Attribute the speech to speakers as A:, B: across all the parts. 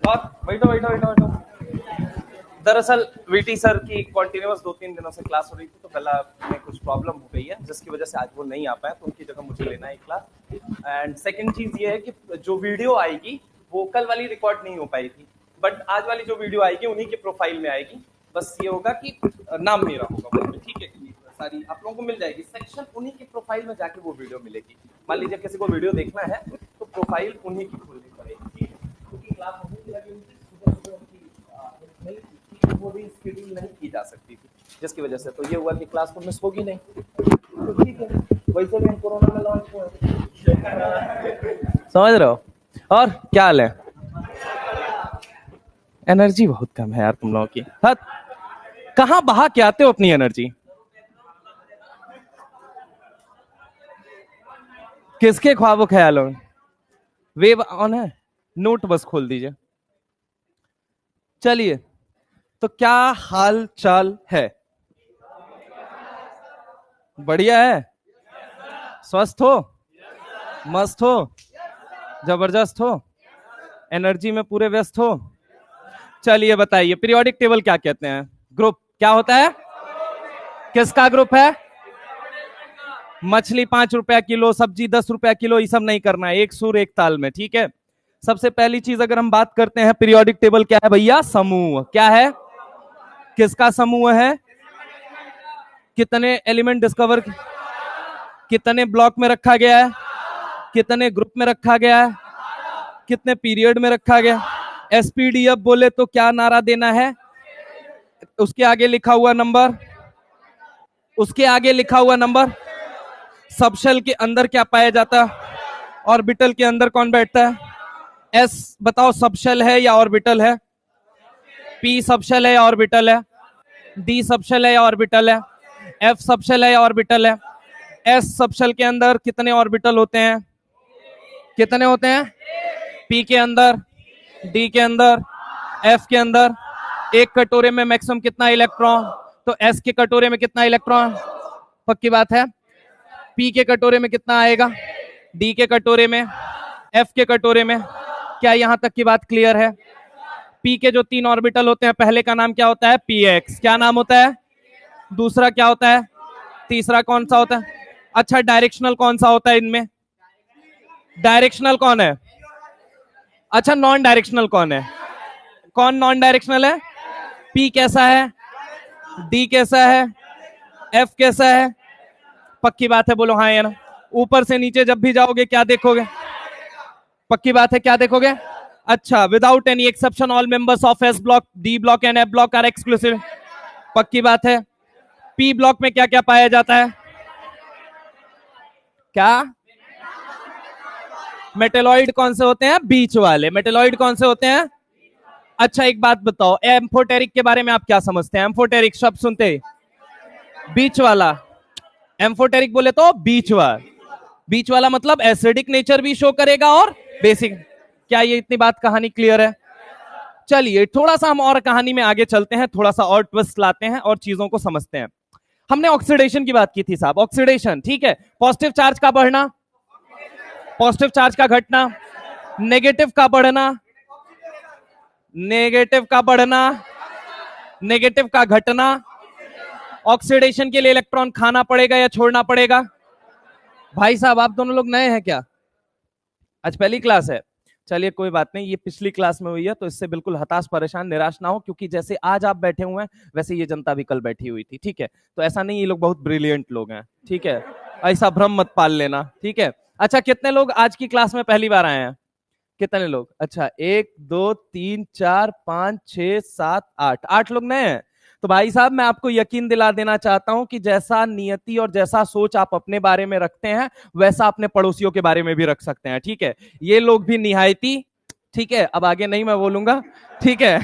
A: और बैठो बैठो बैठो बैठो। दरअसल वीटी सर की कंटिन्यूअस 2-3 दिनों से क्लास हो रही थी, तो कल में कुछ प्रॉब्लम हो गई है, जिसकी वजह से आज वो नहीं आ पाए, तो उनकी जगह मुझे लेना है क्लास। एंड सेकंड चीज ये है कि जो वीडियो आएगी वो कल वाली रिकॉर्ड नहीं हो पाई थी, बट आज वाली जो वीडियो आएगी उन्हीं के प्रोफाइल में आएगी। बस ये होगा कि नाम मेरा होगा वहाँ पे, ठीक है, सारी आप लोगों को मिल जाएगी सेक्शन, उन्हीं की प्रोफाइल में जाके वो वीडियो मिलेगी। मान लीजिए किसी को वीडियो देखना है तो प्रोफाइल उन्हीं की खोलनी पड़ेगी, ठीक है, क्योंकि क्लास होने की लगी उनकी सुबह सुबह उनकी वो भी शेड्यूल नहीं की जा सकती थी, जिसकी वजह से तो ये हुआ कि क्लास को मिस होगी नहीं, तो ठीक है। वैसे भी हम कोरोना में लॉन्च हुए, समझ रहे हो। और क्या हाल है? एनर्जी बहुत कम है यार तुम लोगों की। हद, कहाँ बहा के आते हो अपनी एनर्जी? किसके ख्वाबों ख्यालों में? वेव ऑन है, नोट बस खोल दीजिए। चलिए, तो क्या हाल चाल है? बढ़िया है? स्वस्थ हो? मस्त हो? जबरदस्त हो? एनर्जी में पूरे व्यस्त हो? चलिए बताइए, पीरियोडिक टेबल क्या कहते हैं? ग्रुप क्या होता है? किसका ग्रुप है? मछली 5 रुपया किलो, सब्जी 10 रुपया किलो, ये सब नहीं करना है, एक सुर एक ताल में, ठीक है। सबसे पहली चीज अगर हम बात करते हैं पीरियोडिक टेबल, क्या है भैया? समूह। क्या है? किसका समूह है? कितने एलिमेंट डिस्कवर? कितने ब्लॉक में रखा गया है, कितने ग्रुप में रखा गया है, कितने पीरियड में रखा गया। एसपीडीएफ बोले तो क्या नारा देना है, उसके आगे लिखा हुआ नंबर, उसके आगे लिखा हुआ नंबर। सबशेल के अंदर क्या पाया जाता है, ऑर्बिटल के अंदर कौन बैठता है। एस बताओ सबशेल है या ऑर्बिटल है, पी सबशेल है या ऑर्बिटल है, डी सबशेल है या ऑर्बिटल है, एफ सबशेल है या ऑर्बिटल है। एस सबशेल के अंदर कितने ऑर्बिटल होते हैं, कितने होते हैं, पी के अंदर, डी के अंदर, एफ के अंदर। एक कटोरे में मैक्सिमम कितना इलेक्ट्रॉन, तो एस के कटोरे में कितना इलेक्ट्रॉन, पक्की बात है। पी के कटोरे में कितना आएगा, डी के कटोरे में, एफ के कटोरे में। क्या यहां तक की बात क्लियर है। पी के जो 3 ऑर्बिटल होते हैं, पहले का नाम क्या होता है, पी एक्स। क्या नाम होता है, दूसरा क्या होता है, तीसरा कौन सा होता है। अच्छा डायरेक्शनल कौन सा होता है इनमें, डायरेक्शनल कौन है, अच्छा नॉन डायरेक्शनल कौन है, कौन नॉन डायरेक्शनल है, पी कैसा है, डी कैसा है, एफ कैसा है। पक्की बात है, बोलो हाँ या ना। ऊपर से नीचे जब भी जाओगे क्या देखोगे, पक्की बात है क्या देखोगे। अच्छा without any exception all members of S block, D block and F block are exclusive, पक्की बात है। पी ब्लॉक में क्या क्या पाया जाता है, क्या मेटेलॉइड कौन से होते हैं, बीच वाले मेटेलॉइड कौन से होते हैं। अच्छा एक बात बताओ, एम्फोटेरिक के बारे में आप क्या समझते हैं, एम्फोटेरिक शब्द सुनते बीच वाला, एम्फोटेरिक बोले तो बीच वाला, बीच वाला मतलब एसिडिक नेचर भी शो करेगा और बेसिक। क्या ये इतनी बात कहानी क्लियर है। चलिए थोड़ा सा हम और कहानी में आगे चलते हैं, थोड़ा सा और ट्विस्ट लाते हैं और चीजों को समझते हैं। हमने ऑक्सीडेशन की बात की थी साहब, ऑक्सीडेशन ठीक है, पॉजिटिव चार्ज का बढ़ना, पॉजिटिव चार्ज का घटना, नेगेटिव का बढ़ना, नेगेटिव का बढ़ना, नेगेटिव का घटना। ऑक्सीडेशन के लिए इलेक्ट्रॉन खाना पड़ेगा या छोड़ना पड़ेगा। भाई साहब आप दोनों लोग नए हैं क्या, आज पहली क्लास है। चलिए कोई बात नहीं, ये पिछली क्लास में हुई है तो इससे बिल्कुल हताश परेशान निराश ना हो, क्योंकि जैसे आज आप बैठे हुए हैं वैसे ये जनता भी कल बैठी हुई थी, ठीक है। तो ऐसा नहीं ये लोग बहुत ब्रिलियंट लोग हैं, ठीक है, ऐसा भ्रम मत पाल लेना, ठीक है। अच्छा कितने लोग आज की क्लास में पहली बार आए हैं, कितने लोग। अच्छा 1 2 3 4 5 6 7 8, 8 लोग नए हैं। तो भाई साहब मैं आपको यकीन दिला देना चाहता हूं कि जैसा नियति और जैसा सोच आप अपने बारे में रखते हैं वैसा अपने पड़ोसियों के बारे में भी रख सकते हैं, ठीक है। ये लोग भी निहायती, ठीक है, अब आगे नहीं मैं बोलूंगा, ठीक है,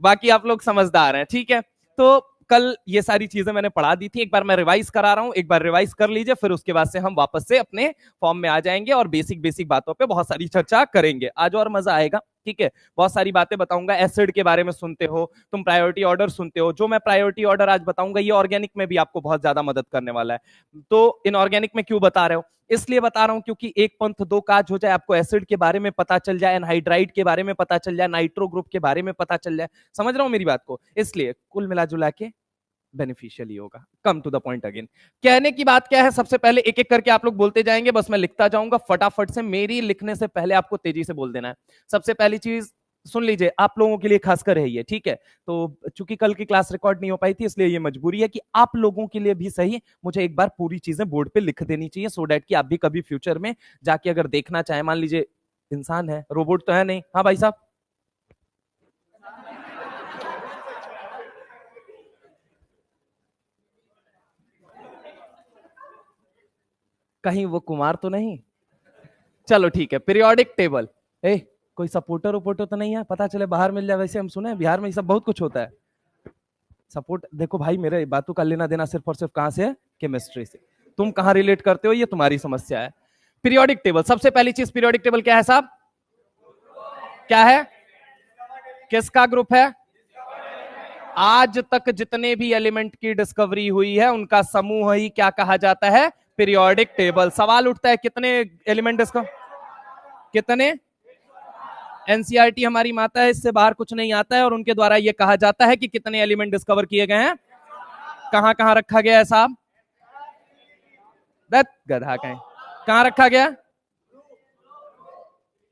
A: बाकी आप लोग समझदार हैं, ठीक है। तो कल ये सारी चीजें मैंने पढ़ा दी थी, एक बार मैं रिवाइज करा रहा हूं, एक बार रिवाइज कर लीजिए, फिर उसके बाद से हम वापस से अपने फॉर्म में आ जाएंगे और बेसिक बेसिक बातों पे बहुत सारी चर्चा करेंगे, आज और मजा आएगा, ठीक है। बहुत सारी बातें बताऊंगा, एसिड के बारे में सुनते हो तुम, प्रायोरिटी ऑर्डर सुनते हो, जो मैं प्रायोरिटी ऑर्डर आज बताऊंगा ये ऑर्गेनिक में भी आपको बहुत ज्यादा मदद करने वाला है। तो इनऑर्गेनिक में क्यों बता रहे हो, इसलिए बता रहा हूं क्योंकि एक पंथ दो काज हो जाए, आपको एसिड के बारे में पता चल जाए, एनहाइड्राइड के बारे में पता चल जाए, नाइट्रो ग्रुप के बारे में पता चल जाए, समझ रहा हूं मेरी बात को। इसलिए कुल मिला जुला के बेनिफिशियली होगा। Come to the point again, कहने की बात क्या है, सबसे पहले एक एक करके आप लोग बोलते जाएंगे, बस मैं लिखता जाऊंगा फटाफट से, मेरी लिखने से पहले आपको तेजी से बोल देना है। सबसे पहली चीज सुन लीजिए, आप लोगों के लिए खासकर है ये, ठीक है। तो चूंकि कल की क्लास रिकॉर्ड नहीं हो पाई थी इसलिए ये मजबूरी है कि आप लोगों के लिए भी सही मुझे एक बार पूरी चीजें बोर्ड पे लिख देनी चाहिए, सो डैट कि आप भी कभी फ्यूचर में जाके अगर देखना चाहे, मान लीजिए इंसान है, रोबोट तो है नहीं, हाँ भाई साहब, कहीं वो कुमार तो नहीं। चलो ठीक है, पीरियोडिक टेबल, कोई सपोर्टर वपोर्टर तो नहीं है, पता चले बाहर मिल जाए, वैसे हम सुने बिहार में ये सब बहुत कुछ होता है। सपोर्ट देखो भाई, मेरे बातों का लेना देना सिर्फ और सिर्फ कहां से है, केमिस्ट्री से। तुम कहां रिलेट करते हो ये तुम्हारी समस्या है। पीरियोडिक टेबल, सबसे पहली चीज पीरियोडिक टेबल क्या है साहब, क्या है, किसका ग्रुप है, आज तक जितने भी एलिमेंट की डिस्कवरी हुई है उनका समूह ही क्या कहा जाता है, पीरियोडिक टेबल। सवाल उठता है कितने एलिमेंट डिस्कवर, कितने, एनसीईआरटी हमारी माता है, इससे बाहर कुछ नहीं आता है, और उनके द्वारा यह कहा जाता है कि कितने एलिमेंट डिस्कवर किए गए हैं। कहां कहां रखा गया है साहब, गधा कहें, कहां रखा गया,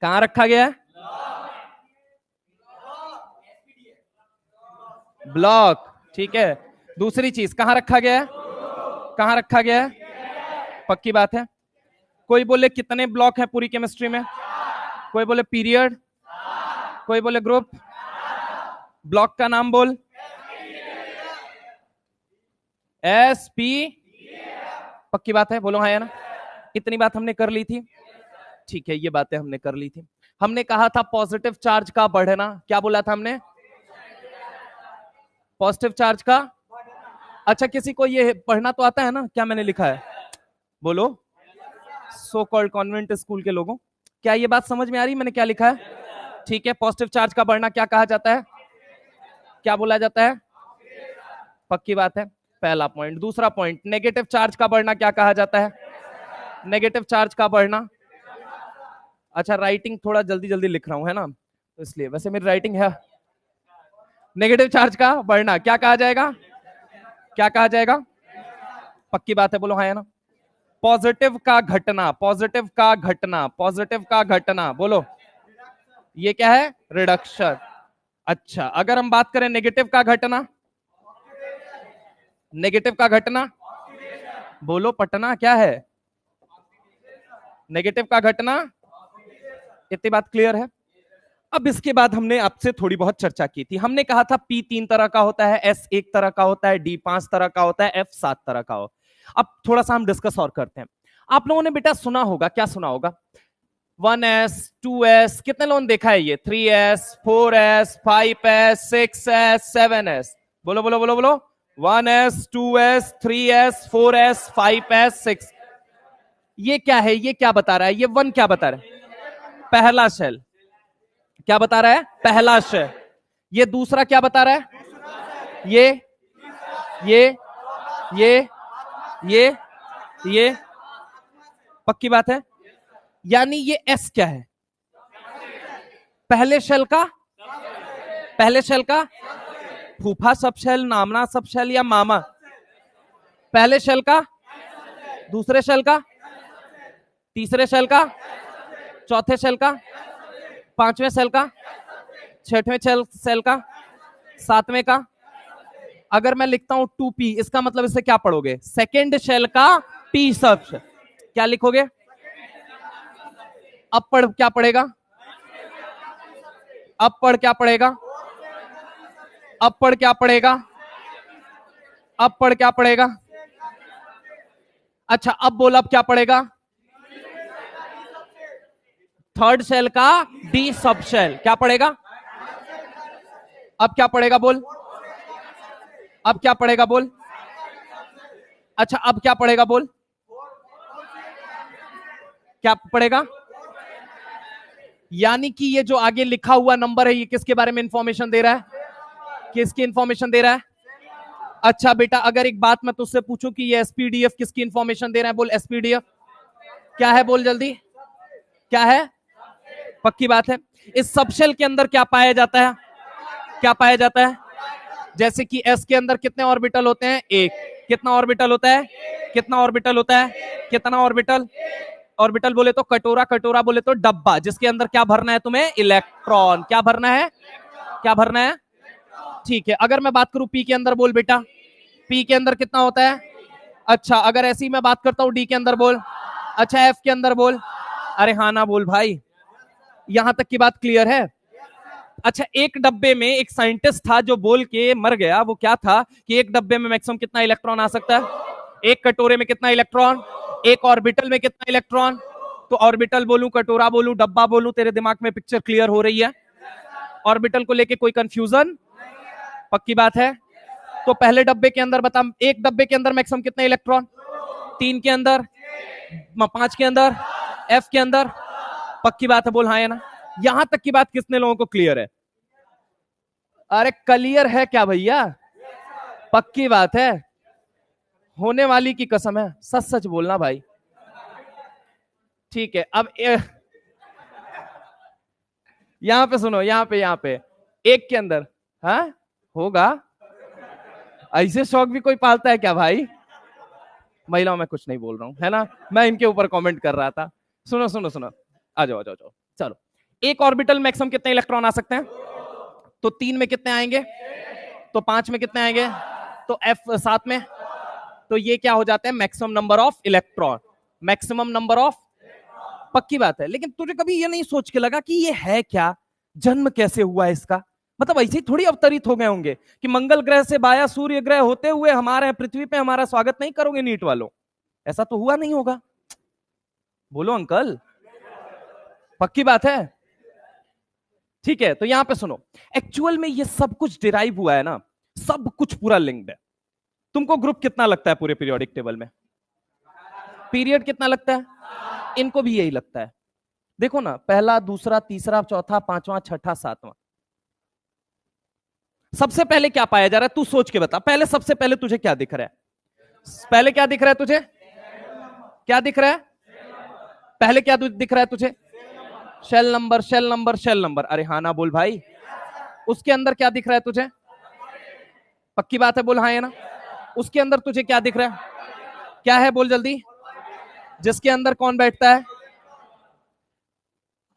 A: कहां रखा गया, ब्लॉक, ठीक है। दूसरी चीज कहां रखा गया है, कहां रखा गया है, पक्की बात है। कोई बोले कितने ब्लॉक है पूरी केमिस्ट्री में, कोई बोले पीरियड, कोई बोले ग्रुप। ब्लॉक का नाम बोल। एस पी, पक्की बात है, बोलो हाँ या ना। इतनी बात हमने कर ली थी, ठीक है, ये बातें हमने कर ली थी। हमने कहा था पॉजिटिव चार्ज का बढ़ना, क्या बोला था हमने, पॉजिटिव चार्ज का। अच्छा किसी को ये पढ़ना तो आता है ना, क्या मैंने लिखा है, बोलो। सो कॉल्ड कॉन्वेंट स्कूल के लोगों, क्या ये बात समझ में आ रही मैंने क्या लिखा है? ठीक है, पॉजिटिव चार्ज का बढ़ना क्या कहा जाता है, क्या बोला जाता है? पक्की बात है, पहला पॉइंट। दूसरा पॉइंट, नेगेटिव चार्ज का बढ़ना क्या कहा जाता है? नेगेटिव चार्ज का बढ़ना। अच्छा राइटिंग थोड़ा जल्दी जल्दी लिख रहा हूं है ना, तो इसलिए, वैसे मेरी राइटिंग है। नेगेटिव चार्ज का बढ़ना क्या कहा जाएगा, क्या कहा जाएगा? पक्की बात है, बोलो हाँ या ना। पॉजिटिव का घटना, पॉजिटिव का घटना, पॉजिटिव का घटना, बोलो ये क्या है? रिडक्शन। अच्छा अगर हम बात करें नेगेटिव का घटना, नेगेटिव का घटना, बोलो पटना क्या है? नेगेटिव का घटना। इतनी बात क्लियर है? अब इसके बाद हमने आपसे थोड़ी बहुत चर्चा की थी। हमने कहा था P 3 तरह का होता है, S 1 तरह का होता है, D 5 तरह का होता है, F 7 तरह का हो। अब थोड़ा सा हम डिस्कस और करते हैं। आप लोगों ने बेटा सुना होगा, क्या सुना होगा? 1s 2s, कितने लोगों ने देखा है ये? 3s 4s 5s 6s 7s, बोलो बोलो बोलो बोलो। 1s 2s 3s 4s 5s 6, ये क्या है? ये क्या बता रहा है? ये 1 क्या बता रहा है? पहला शेल। क्या बता रहा है? पहला शेल। ये दूसरा क्या बता रहा है? ये ये पक्की बात है। यानी ये S क्या है? पहले शेल का, पहले शेल का फूफा सब शेल, नामना सब शेल या मामा? पहले शेल का, दूसरे शेल का, तीसरे शेल का, चौथे शेल का, पांचवें सेल का, छठवें सेल का, सातवें का। अगर मैं लिखता हूं 2p, इसका मतलब इससे क्या पढ़ोगे? सेकेंड शेल का p सब। क्या लिखोगे? अब पढ़ क्या पढ़ेगा? अब पढ़ क्या पढ़ेगा? अब पढ़ क्या पढ़ेगा? अब पढ़ क्या पढ़ेगा? अच्छा अब बोल, अब क्या पढ़ेगा? थर्ड शेल का डी सब शेल। क्या पढ़ेगा? अब क्या पढ़ेगा बोल? अब क्या पढ़ेगा बोल? अच्छा अब क्या पढ़ेगा बोल? क्या पढ़ेगा? यानी कि ये जो आगे लिखा हुआ नंबर है, ये किसके बारे में इंफॉर्मेशन दे रहा है? किसकी इंफॉर्मेशन दे रहा है? अच्छा बेटा अगर एक बात मैं तुझसे पूछूं कि ये एसपीडीएफ किसकी इंफॉर्मेशन दे रहा है, बोल एसपीडीएफ क्या है, बोल जल्दी, क्या है? पक्की बात है। इस सबशेल के अंदर क्या पाया जाता है? क्या पाया जाता है? जैसे कि एस के अंदर कितने ऑर्बिटल होते हैं? एक। कितना ऑर्बिटल होता है? कितना ऑर्बिटल होता है? कितना ऑर्बिटल? ऑर्बिटल बोले तो कटोरा, कटोरा बोले तो डब्बा, जिसके अंदर क्या भरना है तुम्हें? इलेक्ट्रॉन। क्या भरना है? क्या भरना है? ठीक है। अगर मैं बात करूं पी के अंदर, बोल बेटा पी के अंदर कितना होता है? अच्छा अगर ऐसी मैं बात करता हूं डी के अंदर, बोल। अच्छा एफ के अंदर बोल। अरे हाँ ना बोल भाई, यहां तक की बात क्लियर है? अच्छा एक डब्बे में एक साइंटिस्ट था जो बोल के मर गया, वो क्या था कि एक डब्बे में मैक्सिमम कितना इलेक्ट्रॉन आ सकता है? एक कटोरे में कितना इलेक्ट्रॉन? एक ऑर्बिटल में कितना इलेक्ट्रॉन? तो ऑर्बिटल बोलूं, कटोरा बोलूं, डब्बा बोलूं, तेरे दिमाग में पिक्चर क्लियर हो रही है? ऑर्बिटल को लेके कोई कंफ्यूजन? पक्की बात है। तो पहले डब्बे के अंदर बता, एक डब्बे के अंदर मैक्सिमम कितना इलेक्ट्रॉन? 3 के अंदर, 5 के अंदर, एफ के अंदर। पक्की बात है, बोल हाँ या ना। यहां तक की बात किसने लोगों को क्लियर है? अरे क्लियर है क्या भैया? पक्की बात है, होने वाली की कसम है, सच सच बोलना भाई। ठीक है अब यहां पे सुनो, यहां पे एक के अंदर, हाँ होगा। ऐसे शौक भी कोई पालता है क्या भाई? महिलाओं में कुछ नहीं बोल रहा हूं है ना, मैं इनके ऊपर कमेंट कर रहा था। सुनो सुनो सुनो, आ जाओ आ जाओ जाओ। चलो एक ऑर्बिटल मैक्सिमम कितने इलेक्ट्रॉन आ सकते हैं? तो 3 में कितने आएंगे? तो 5 में कितने आएंगे? तो F 7 में। तो ये क्या हो जाते हैं? Maximum number of electron. Maximum number of, पक्की बात है। लेकिन तुझे कभी ये नहीं सोच के लगा कि ये है क्या, जन्म कैसे हुआ इसका? मतलब ऐसे ही थोड़ी अवतरित हो गए होंगे कि मंगल ग्रह से बाया सूर्य ग्रह होते हुए हमारे पृथ्वी पे हमारा स्वागत नहीं करोगे नीट वालों? ऐसा तो हुआ नहीं होगा। बोलो अंकल, पक्की बात है। ठीक है, तो यहां पे सुनो, एक्चुअल में ये सब कुछ डिराइव हुआ है ना, सब कुछ पूरा लिंक्ड है। तुमको ग्रुप कितना लगता है पूरे पीरियोडिक टेबल में? पीरियड कितना लगता है? इनको भी यही लगता है। देखो ना, पहला, दूसरा, तीसरा, चौथा, पांचवा, छठा, सातवां। सबसे पहले क्या पाया जा रहा है? तू सोच के बता, पहले सबसे पहले तुझे क्या दिख रहा है? पहले क्या दिख रहा है तुझे? क्या दिख रहा है? पहले क्या दिख रहा है तुझे? Shell number, shell number, shell number. अरे हाँ ना बोल भाई। उसके अंदर क्या दिख रहा है तुझे? पक्की बात है, बोल हाँ या ना। उसके अंदर तुझे क्या दिख रहा है? क्या है, बोल जल्दी। जिसके अंदर कौन बैठता है?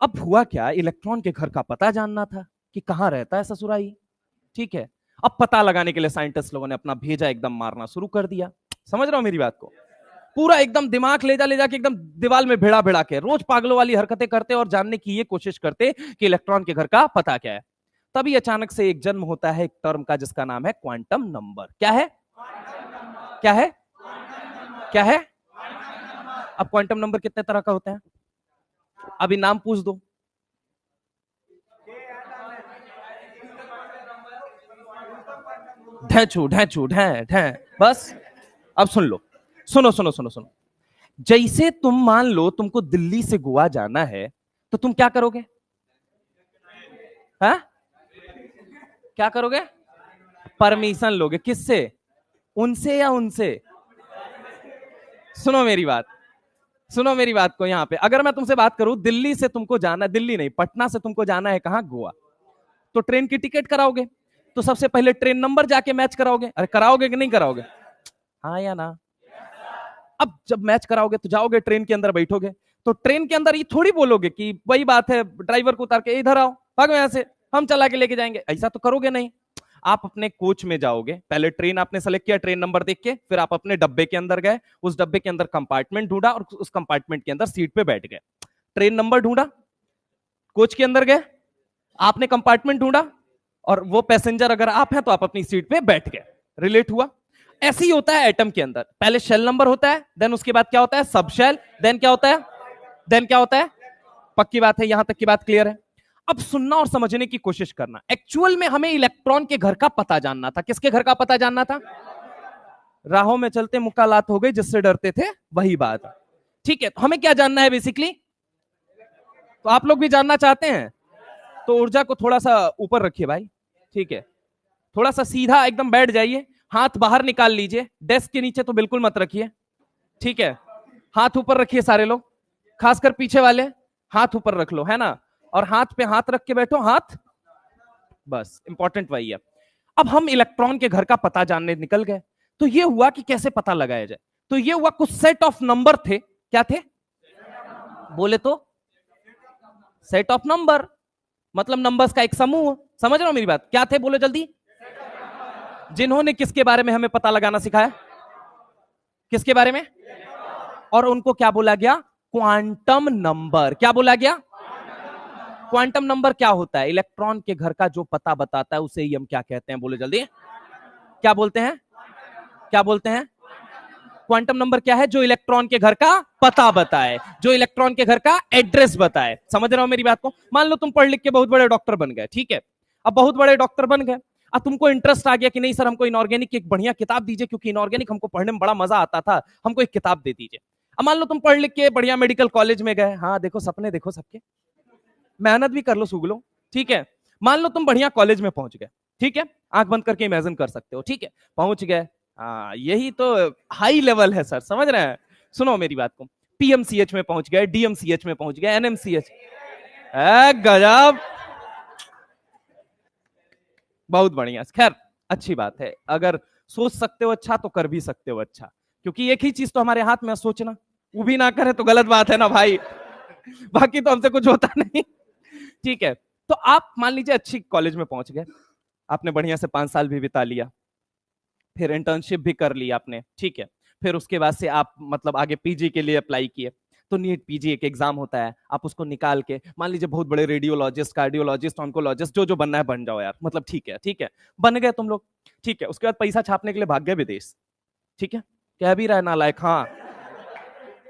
A: अब हुआ क्या, इलेक्ट्रॉन के घर का पता जानना था कि कहां रहता है ससुराई। ठीक है, अब पता लगाने के लिए साइंटिस्ट लोगों ने अपना भेजा एकदम मारना शुरू कर दिया। समझ रहा हो मेरी बात को? पूरा एकदम दिमाग ले जाके एकदम दीवार में भिड़ा भिड़ा के रोज पागलों वाली हरकतें करते और जानने की ये कोशिश करते कि इलेक्ट्रॉन के घर का पता क्या है। तभी अचानक से एक जन्म होता है एक टर्म का जिसका नाम है क्वांटम नंबर। क्या है? क्या है? क्या है? अब क्वांटम नंबर कितने तरह का होता है? अभी नाम पूछ दो। ढैचू ढैचू ढै ढै, बस। अब सुन लो, सुनो सुनो सुनो सुनो। जैसे तुम मान लो तुमको दिल्ली से गोवा जाना है, तो तुम क्या करोगे? हाँ, क्या करोगे? परमिशन लोगे। किससे? उनसे या उनसे? सुनो मेरी बात, सुनो मेरी बात को। यहां पे अगर मैं तुमसे बात करूं, दिल्ली से तुमको जाना, दिल्ली नहीं पटना से तुमको जाना है कहां? गोवा। तो ट्रेन की टिकट कराओगे, तो सबसे पहले ट्रेन नंबर जाके मैच कराओगे। अरे कराओगे कि नहीं कराओगे? हाँ या ना? अब जब मैच कराओगे तो जाओगे ट्रेन के अंदर बैठोगे, तो ट्रेन के अंदर ये थोड़ी बोलोगे कि वही बात है, ड्राइवर को उतार के इधर आओ, भागो यहां से, हम चला के लेके जाएंगे। ऐसा तो करोगे नहीं। आप अपने कोच में जाओगे, पहले ट्रेन आपने सेलेक्ट किया, ट्रेन नंबर देख के, फिर आप अपने डब्बे के अंदर गए, उस डब्बे के अंदर कंपार्टमेंट ढूंढा और उस कंपार्टमेंट के अंदर सीट पे बैठ गए। ट्रेन नंबर ढूंढा, कोच के अंदर गए, आपने कंपार्टमेंट ढूंढा, और वो पैसेंजर अगर आप हैं तो आप अपनी सीट पे बैठ गए। रिलेट हुआ? ऐसे ही होता है एटम के अंदर, पहले शेल नंबर होता है, देन उसके बाद क्या होता है? सब शेल, देन क्या होता है? देन क्या होता है? पक्की बात है, यहां तक की बात क्लियर है? अब सुनना और समझने की कोशिश करना। एक्चुअल में हमें इलेक्ट्रॉन के घर का पता जानना था। किसके घर का पता जानना था? राहों में चलते मुकालात हो गई, जिससे डरते थे वही बात। ठीक है, तो हमें क्या जानना है बेसिकली? तो आप लोग भी जानना चाहते हैं, तो ऊर्जा को थोड़ा सा ऊपर रखिए भाई। ठीक है, थोड़ा सा सीधा एकदम बैठ जाइए, हाथ बाहर निकाल लीजिए, डेस्क के नीचे तो बिल्कुल मत रखिए। ठीक है, हाथ ऊपर रखिए सारे लोग, खासकर पीछे वाले, हाथ ऊपर रख लो, है ना? और हाथ पे हाथ रख के बैठो, हाथ, बस इंपॉर्टेंट वही है। अब हम इलेक्ट्रॉन के घर का पता जानने निकल गए, तो ये हुआ कि कैसे पता लगाया जाए। तो ये हुआ, कुछ सेट ऑफ नंबर थे। क्या थे? बोले तो सेट ऑफ नंबर, मतलब नंबर्स का एक समूह। समझ रहे हो मेरी बात? क्या थे, बोलो जल्दी। जिन्होंने किसके बारे में हमें पता लगाना सिखाया? किसके बारे में? और उनको क्या बोला गया? Quantum number. क्या बोला गया? क्वांटम नंबर क्या होता है? इलेक्ट्रॉन के घर का जो पता बताता है उसे ही हम क्या कहते हैं, बोलो जल्दी। क्या बोलते हैं? क्या बोलते हैं? क्वांटम नंबर क्या है? जो इलेक्ट्रॉन के घर का पता बताए, जो इलेक्ट्रॉन के घर का एड्रेस बताए। समझ रहे हो मेरी बात को? मान लो तुम पढ़ लिख के बहुत बड़े डॉक्टर बन गए, ठीक है? अब बहुत बड़े डॉक्टर बन गए, अब तुमको इंटरेस्ट आ गया कि नहीं सर, हमको इनऑर्गेनिक की एक बढ़िया किताब दीजिए, क्योंकि इनऑर्गेनिक हमको पढ़ने में बड़ा मजा आता था, हमको एक किताब दे दीजिए। अब मान लो तुम पढ़ लिख के बढ़िया मेडिकल कॉलेज में गए, हाँ देखो सपने देखो सबके, मेहनत भी कर लो सुगलो, ठीक है? मान लो तुम बढ़िया कॉलेज में पहुंच गए, ठीक है? आंख बंद करके इमेजिन कर सकते हो, ठीक है? पहुंच गए, हाँ यही तो हाई लेवल है सर, समझ रहे हैं? सुनो मेरी बात को, पीएमसीएच में पहुंच गए, डीएमसीएच में पहुंच गए, एनएमसीएच, गजब, बहुत बढ़िया। खैर अच्छी बात है, अगर सोच सकते हो अच्छा तो कर भी सकते हो अच्छा, क्योंकि एक ही चीज तो हमारे हाथ में, सोचना। वो भी ना करे तो गलत बात है ना भाई, बाकी तो हमसे कुछ होता नहीं। ठीक है, तो आप मान लीजिए अच्छी कॉलेज में पहुंच गए, आपने बढ़िया से 5 साल भी बिता लिया, फिर इंटर्नशिप भी कर ली आपने, ठीक है? फिर उसके बाद से आप मतलब आगे पीजी के लिए अप्लाई किए, तो नीट पीजी एक एग्जाम होता है, आप उसको निकाल के मान लीजिए बहुत बड़े रेडियोलॉजिस्ट, कार्डियोलॉजिस्ट, ऑन्कोलॉजिस्ट, जो जो बनना है बन जाओ यार, मतलब ठीक है, ठीक है, बन गए तुम लोग, ठीक है। उसके बाद पैसा छापने के लिए भाग गए विदेश, ठीक है, कह भी रहा है नालायक, हाँ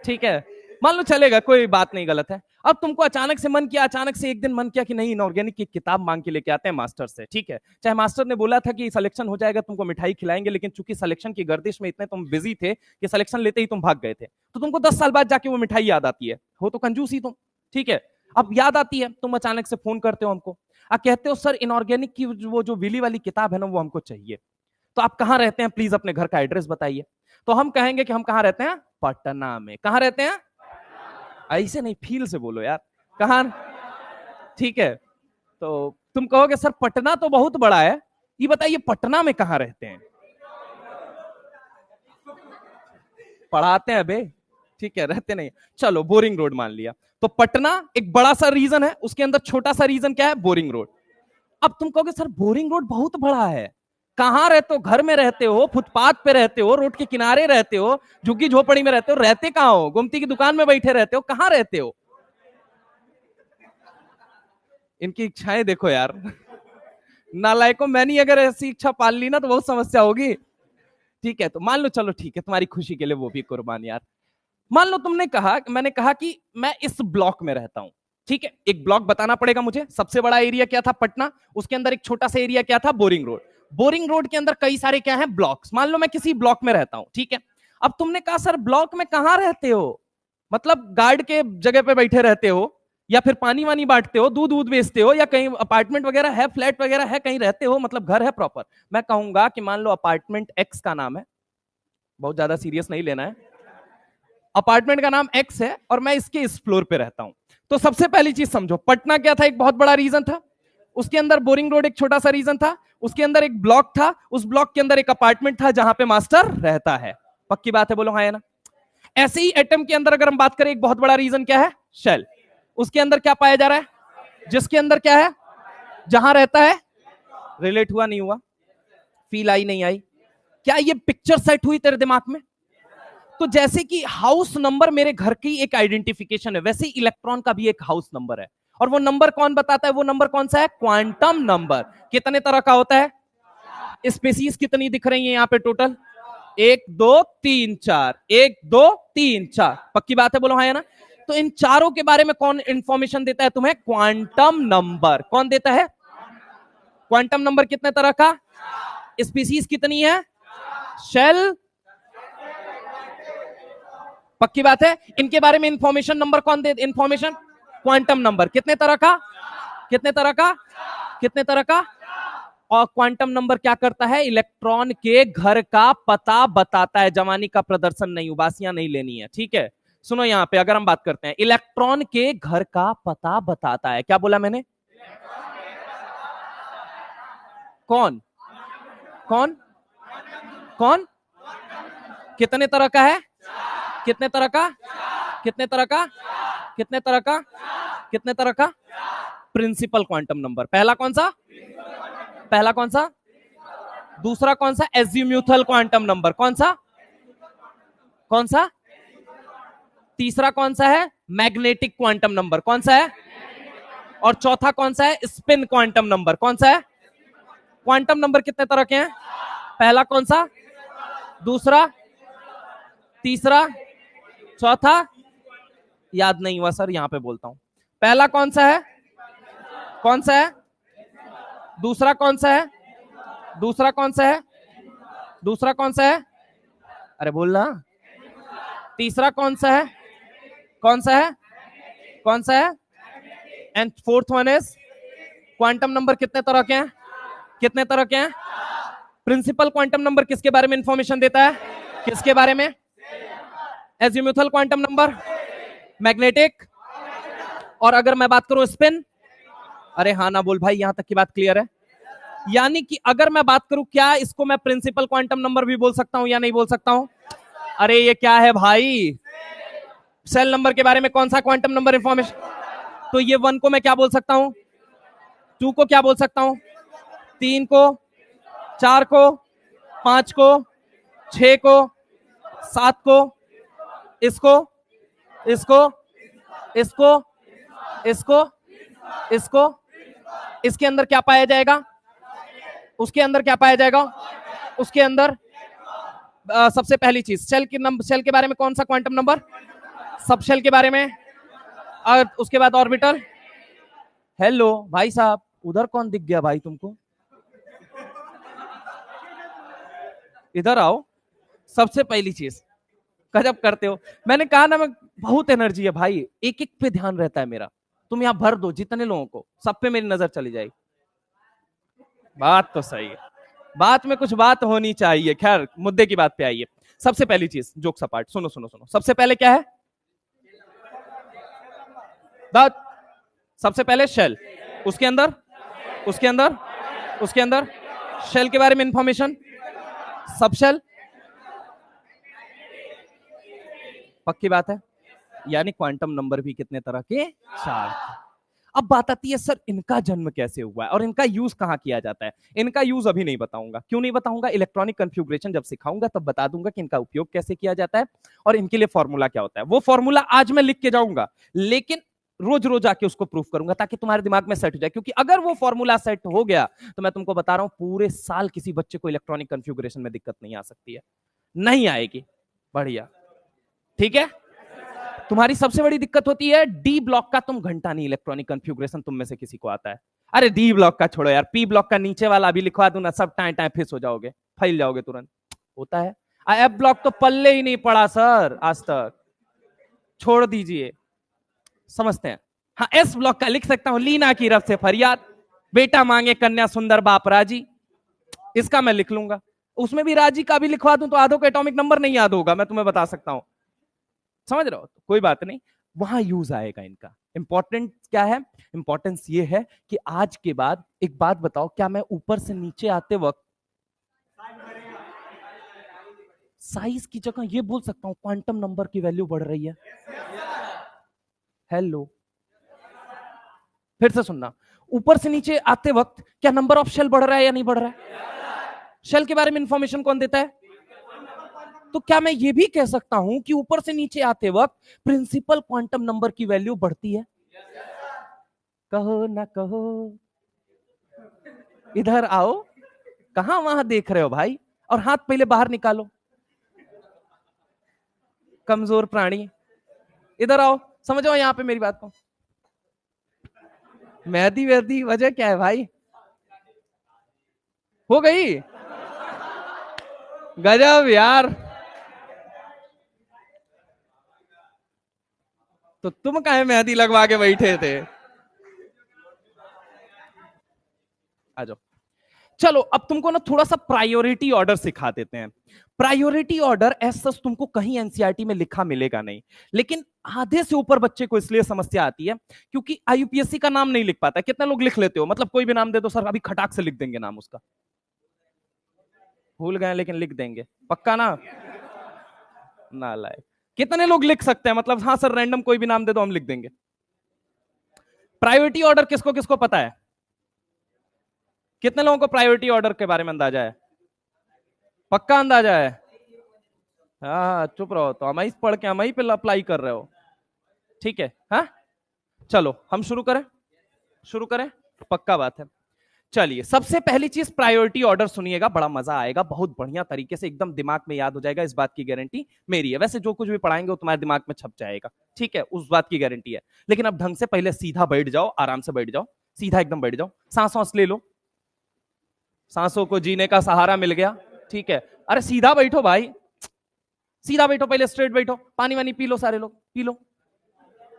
A: ठीक है, मान लो चलेगा, कोई बात नहीं, गलत है। अब तुमको अचानक से मन किया, अचानक से एक दिन मन किया कि नहीं इनऑर्गेनिक की किताब मांग के लेके आते हैं मास्टर से, ठीक है, चाहे मास्टर ने बोला था कि सिलेक्शन हो जाएगा, तुमको मिठाई खिलाएंगे, लेकिन चूंकि सिलेक्शन की गर्दिश में इतने तुम बिजी थे कि सिलेक्शन लेते ही तुम भाग गए थे, तो तुमको 10 साल बाद जाके वो मिठाई याद आती है, हो तो कंजूस ही तुम, ठीक है। अब याद आती है, तुम अचानक से फोन करते हो हमको, कहते हो सर इनऑर्गेनिक की वो जो विली वाली किताब है ना वो हमको चाहिए, तो आप कहाँ रहते हैं, प्लीज अपने घर का एड्रेस बताइए। तो हम कहेंगे कि हम कहाँ रहते हैं, पटना में। कहाँ रहते हैं, ऐसे नहीं, फील से बोलो यार, कहाँ, ठीक है। तो तुम कहोगे सर पटना तो बहुत बड़ा है, ये बताइए पटना में कहाँ रहते हैं, पढ़ाते हैं बे, ठीक है, रहते नहीं, चलो बोरिंग रोड मान लिया। तो पटना एक बड़ा सा रीजन है, उसके अंदर छोटा सा रीजन क्या है, बोरिंग रोड। अब तुम कहोगे सर बोरिंग रोड बहुत बड़ा है, कहां रहते हो, घर में रहते हो, फुटपाथ पे रहते हो, रोड के किनारे रहते हो, झुग्गी झोपड़ी में रहते हो, रहते कहां हो, गुमती की दुकान में बैठे रहते हो, कहां रहते हो। इनकी इच्छाएं देखो यार, नालायकों, मैंने अगर ऐसी इच्छा पाल ली ना तो बहुत समस्या होगी, ठीक है। तो मान लो, चलो ठीक है, तुम्हारी खुशी के लिए वो भी कुर्बान यार। मान लो तुमने कहा, मैंने कहा कि मैं इस ब्लॉक में रहता हूं, ठीक है, एक ब्लॉक बताना पड़ेगा मुझे, सबसे बड़ा एरिया क्या था, पटना, उसके अंदर एक छोटा सा एरिया क्या था, बोरिंग रोड, बोरिंग रोड के अंदर कई सारे क्या है, ब्लॉक्स। मान लो मैं किसी ब्लॉक में रहता हूं, ठीक है। अब तुमने कहा सर ब्लॉक में कहां रहते हो, मतलब गार्ड के जगह पे बैठे रहते हो, या फिर पानी वानी बांटते हो, दूध दूध बेचते हो, या कहीं अपार्टमेंट वगैरह है, फ्लैट वगैरह है, कहीं रहते हो, मतलब घर है प्रॉपर। मैं कहूंगा कि मान लो अपार्टमेंट एक्स का नाम है, बहुत ज्यादा सीरियस नहीं लेना है, अपार्टमेंट का नाम एक्स है और मैं इसके इस फ्लोर पे रहता हूं। तो सबसे पहली चीज समझो, पटना क्या था, एक बहुत बड़ा रीजन था, उसके अंदर बोरिंग रोड एक छोटा सा रीजन था, उसके अंदर एक ब्लॉक था, उस ब्लॉक के अंदर एक अपार्टमेंट था जहां पे मास्टर रहता है। पक्की बात है, बोलो हाँ या ना। ऐसे ही एटम के अंदर अगर हम बात करें, एक बहुत बड़ा रीजन क्या है, शेल, उसके अंदर क्या पाया जा रहा है, जिसके अंदर क्या है, जहां रहता है, रिलेट हुआ नहीं हुआ, फील आई नहीं आई, क्या ये पिक्चर सेट हुई तेरे दिमाग में। तो जैसे कि हाउस नंबर मेरे घर की एक आइडेंटिफिकेशन है, वैसे ही इलेक्ट्रॉन का भी एक हाउस नंबर है, और वो नंबर कौन बताता है, वो नंबर कौन सा है, क्वांटम नंबर। कितने तरह का होता है, स्पीसीज कितनी दिख रही है यहाँ पे टोटल, 1 2 3 4, 1 2 3 4, पक्की बात है, बोलो हाँ या ना। तो इन चारों के बारे में कौन इंफॉर्मेशन देता है तुम्हें, क्वांटम नंबर। कौन देता है, क्वांटम नंबर कितने तरह का, स्पीसीज कितनी है, शेल, पक्की बात है। इनके बारे में इंफॉर्मेशन नंबर कौन दे, इंफॉर्मेशन क्वांटम नंबर, कितने तरह का, कितने तरह का, कितने तरह का। और क्वांटम नंबर क्या करता है, इलेक्ट्रॉन के घर का पता बताता है। जवानी का प्रदर्शन नहीं, उबासियां नहीं लेनी है, ठीक है। सुनो यहां पे अगर हम बात करते हैं, इलेक्ट्रॉन के घर का पता बताता है, क्या बोला मैंने, कौन कौन कौन, कितने तरह का है, कितने तरह का, कितने तरह का, कितने तरह का, कितने तरह का, प्रिंसिपल क्वांटम नंबर। पहला कौन सा, पहला कौन सा, दूसरा कौन सा, एज्यूम्यूथल क्वांटम नंबर, कौन सा, कौन सा, तीसरा कौन सा है, मैग्नेटिक क्वांटम नंबर, कौन सा है, और चौथा कौन सा है, स्पिन क्वांटम नंबर, कौन सा है। क्वांटम नंबर कितने तरह के हैं, पहला कौन सा, दूसरा, तीसरा, चौथा, याद नहीं हुआ सर, यहां पे बोलता हूं, पहला कौन सा है, कौन सा है, दूसरा कौन सा है, दूसरा कौन सा है, दूसरा कौन सा है, अरे बोलना, तीसरा कौन सा है, कौन सा है, कौन सा है, and fourth one is, quantum number कितने तरह के हैं, कितने तरह के हैं। प्रिंसिपल क्वांटम नंबर किसके बारे में इंफॉर्मेशन देता है, किसके बारे में, एज्यूम्यूथल क्वांटम नंबर, मैग्नेटिक, और अगर मैं बात करूं स्पिन, अरे हाँ ना बोल भाई, यहां तक की बात क्लियर है। यानी कि अगर मैं बात करूं, क्या इसको मैं प्रिंसिपल क्वांटम नंबर भी बोल सकता हूं या नहीं बोल सकता हूं। अरे ये क्या है भाई, सेल नंबर के बारे में कौन सा क्वांटम नंबर इंफॉर्मेशन, तो ये 1 को मैं क्या बोल सकता हूं, 2 को क्या बोल सकता हूं, 3 को, 4 को, 5 को, 6 को, 7 को, इसको, इसको, इसको, इसको, इसको, इसके अंदर क्या पाया जाएगा? उसके अंदर क्या पाया जाएगा? उसके अंदर सबसे पहली चीज शेल के बारे में कौन सा क्वांटम नंबर? सब शेल के बारे में। और उसके बाद ऑर्बिटल। हेलो भाई साहब, उधर कौन दिख गया भाई तुमको? इधर आओ। सबसे पहली चीज, गजब करते हो। मैंने कहा ना, मैं बहुत एनर्जी है भाई, एक एक पे ध्यान रहता है मेरा। तुम यहां भर दो जितने लोगों को, सब पे मेरी नजर चली जाएगी। बात तो सही है, बात में कुछ बात होनी चाहिए। खैर मुद्दे की बात पे आइए। सबसे पहली चीज, जोक सपाट, सुनो सुनो सुनो। सबसे पहले क्या है? बात। सबसे पहले शेल, उसके अंदर, उसके अंदर, उसके अंदर शेल के बारे में इंफॉर्मेशन, सब शेल। पक्की बात है, यानी क्वांटम नंबर भी कितने तरह के? 4। अब बात आती है सर इनका जन्म कैसे हुआ है और इनका यूज कहां किया जाता है। इनका यूज अभी नहीं बताऊंगा। क्यों नहीं बताऊंगा? इलेक्ट्रॉनिक कन्फिगुरेशन जब सिखाऊंगा तब बता दूंगा कि इनका उपयोग कैसे किया जाता है और इनके लिए फॉर्मूला क्या होता है। वो फॉर्मूला आज मैं लिख के जाऊंगा, लेकिन रोज रोज आके उसको प्रूफ करूंगा ताकि तुम्हारे दिमाग में सेट हो जाए। क्योंकि अगर वो फॉर्मूला सेट हो गया तो मैं तुमको बता रहा हूं पूरे साल किसी बच्चे को इलेक्ट्रॉनिक कन्फिगुरेशन में दिक्कत नहीं आ सकती है। नहीं आएगी। बढ़िया, ठीक है। तुम्हारी सबसे बड़ी दिक्कत होती है डी ब्लॉक का। तुम घंटा नहीं इलेक्ट्रॉनिक कन्फिगुरेशन तुम में से किसी को आता है? अरे डी ब्लॉक का छोड़ो यार, पी ब्लॉक का नीचे वाला अभी लिखवा दूं ना, सब टाइम टाइम फिस हो जाओगे, फैल जाओगे तुरंत। होता है। एफ ब्लॉक तो पल्ले ही नहीं पड़ा सर आज तक, छोड़ दीजिए। समझते हैं। हाँ, एस ब्लॉक का लिख सकता हूं, लीना की रफ से फरियाद, बेटा मांगे कन्या सुंदर बाप राजी, इसका मैं लिख लूंगा। उसमें भी राजी का भी लिखवा दूं तो आधो का एटॉमिक नंबर नहीं याद होगा, मैं तुम्हें बता सकता हूं। समझ रहे हो? तो कोई बात नहीं, वहां यूज आएगा इनका। इंपॉर्टेंट क्या है? इंपॉर्टेंस ये है कि आज के बाद एक बात बताओ, क्या मैं ऊपर से नीचे आते वक्त साइज की जगह ये बोल सकता हूं क्वांटम नंबर की वैल्यू बढ़ रही है? हेलो, फिर से सुनना। ऊपर से नीचे आते वक्त क्या नंबर ऑफ शेल बढ़ रहा है या नहीं बढ़ रहा है? शेल के बारे में इंफॉर्मेशन कौन देता है? तो क्या मैं ये भी कह सकता हूं कि ऊपर से नीचे आते वक्त प्रिंसिपल क्वांटम नंबर की वैल्यू बढ़ती है? कहो ना कहो, इधर आओ। कहां वहां देख रहे हो भाई? और हाथ पहले बाहर निकालो, कमजोर प्राणी। इधर आओ, समझो यहां पे मेरी बात को। मेहदी वेहदी वजह क्या है भाई? हो गई? गजब यार। तो तुम काहे मेहंदी लगवा के बैठे थे? आ जाओ। चलो अब तुमको ना थोड़ा सा प्रायोरिटी ऑर्डर सिखा देते हैं। प्रायोरिटी ऑर्डर ऐसा तुमको कहीं एनसीईआरटी में लिखा मिलेगा नहीं, लेकिन आधे से ऊपर बच्चे को इसलिए समस्या आती है क्योंकि आईयूपीएससी का नाम नहीं लिख पाता। कितने लोग लिख लेते हो? मतलब कोई भी नाम दे दो सर, अभी खटाक से लिख देंगे नाम उसका। भूल गए लेकिन लिख देंगे, पक्का ना? नालायक। कितने लोग लिख सकते हैं? मतलब हाँ सर रैंडम कोई भी नाम दे दो हम लिख देंगे। प्रायोरिटी ऑर्डर किसको किसको पता है? कितने लोगों को प्रायोरिटी ऑर्डर के बारे में अंदाजा है? पक्का अंदाजा है? हाँ चुप रहो, तो हम ही पढ़ के हम ही पे अप्लाई कर रहे हो। ठीक है, हाँ चलो हम शुरू करें। शुरू करें, पक्का बात है। चलिए सबसे पहली चीज प्रायोरिटी ऑर्डर सुनिएगा, बड़ा मजा आएगा, बहुत बढ़िया तरीके से एकदम दिमाग में याद हो जाएगा, इस बात की गारंटी मेरी है। वैसे जो कुछ भी पढ़ाएंगे वो तुम्हारे दिमाग में छप जाएगा, ठीक है, उस बात की गारंटी है। लेकिन अब ढंग से पहले सीधा बैठ जाओ, आराम से बैठ जाओ, सीधा एकदम बैठ जाओ, सांस सांस ले लो, सांसों को जीने का सहारा मिल गया, ठीक है। अरे सीधा बैठो भाई, सीधा बैठो, पहले स्ट्रेट बैठो, पानी वानी पी लो, सारे लोग पी लो,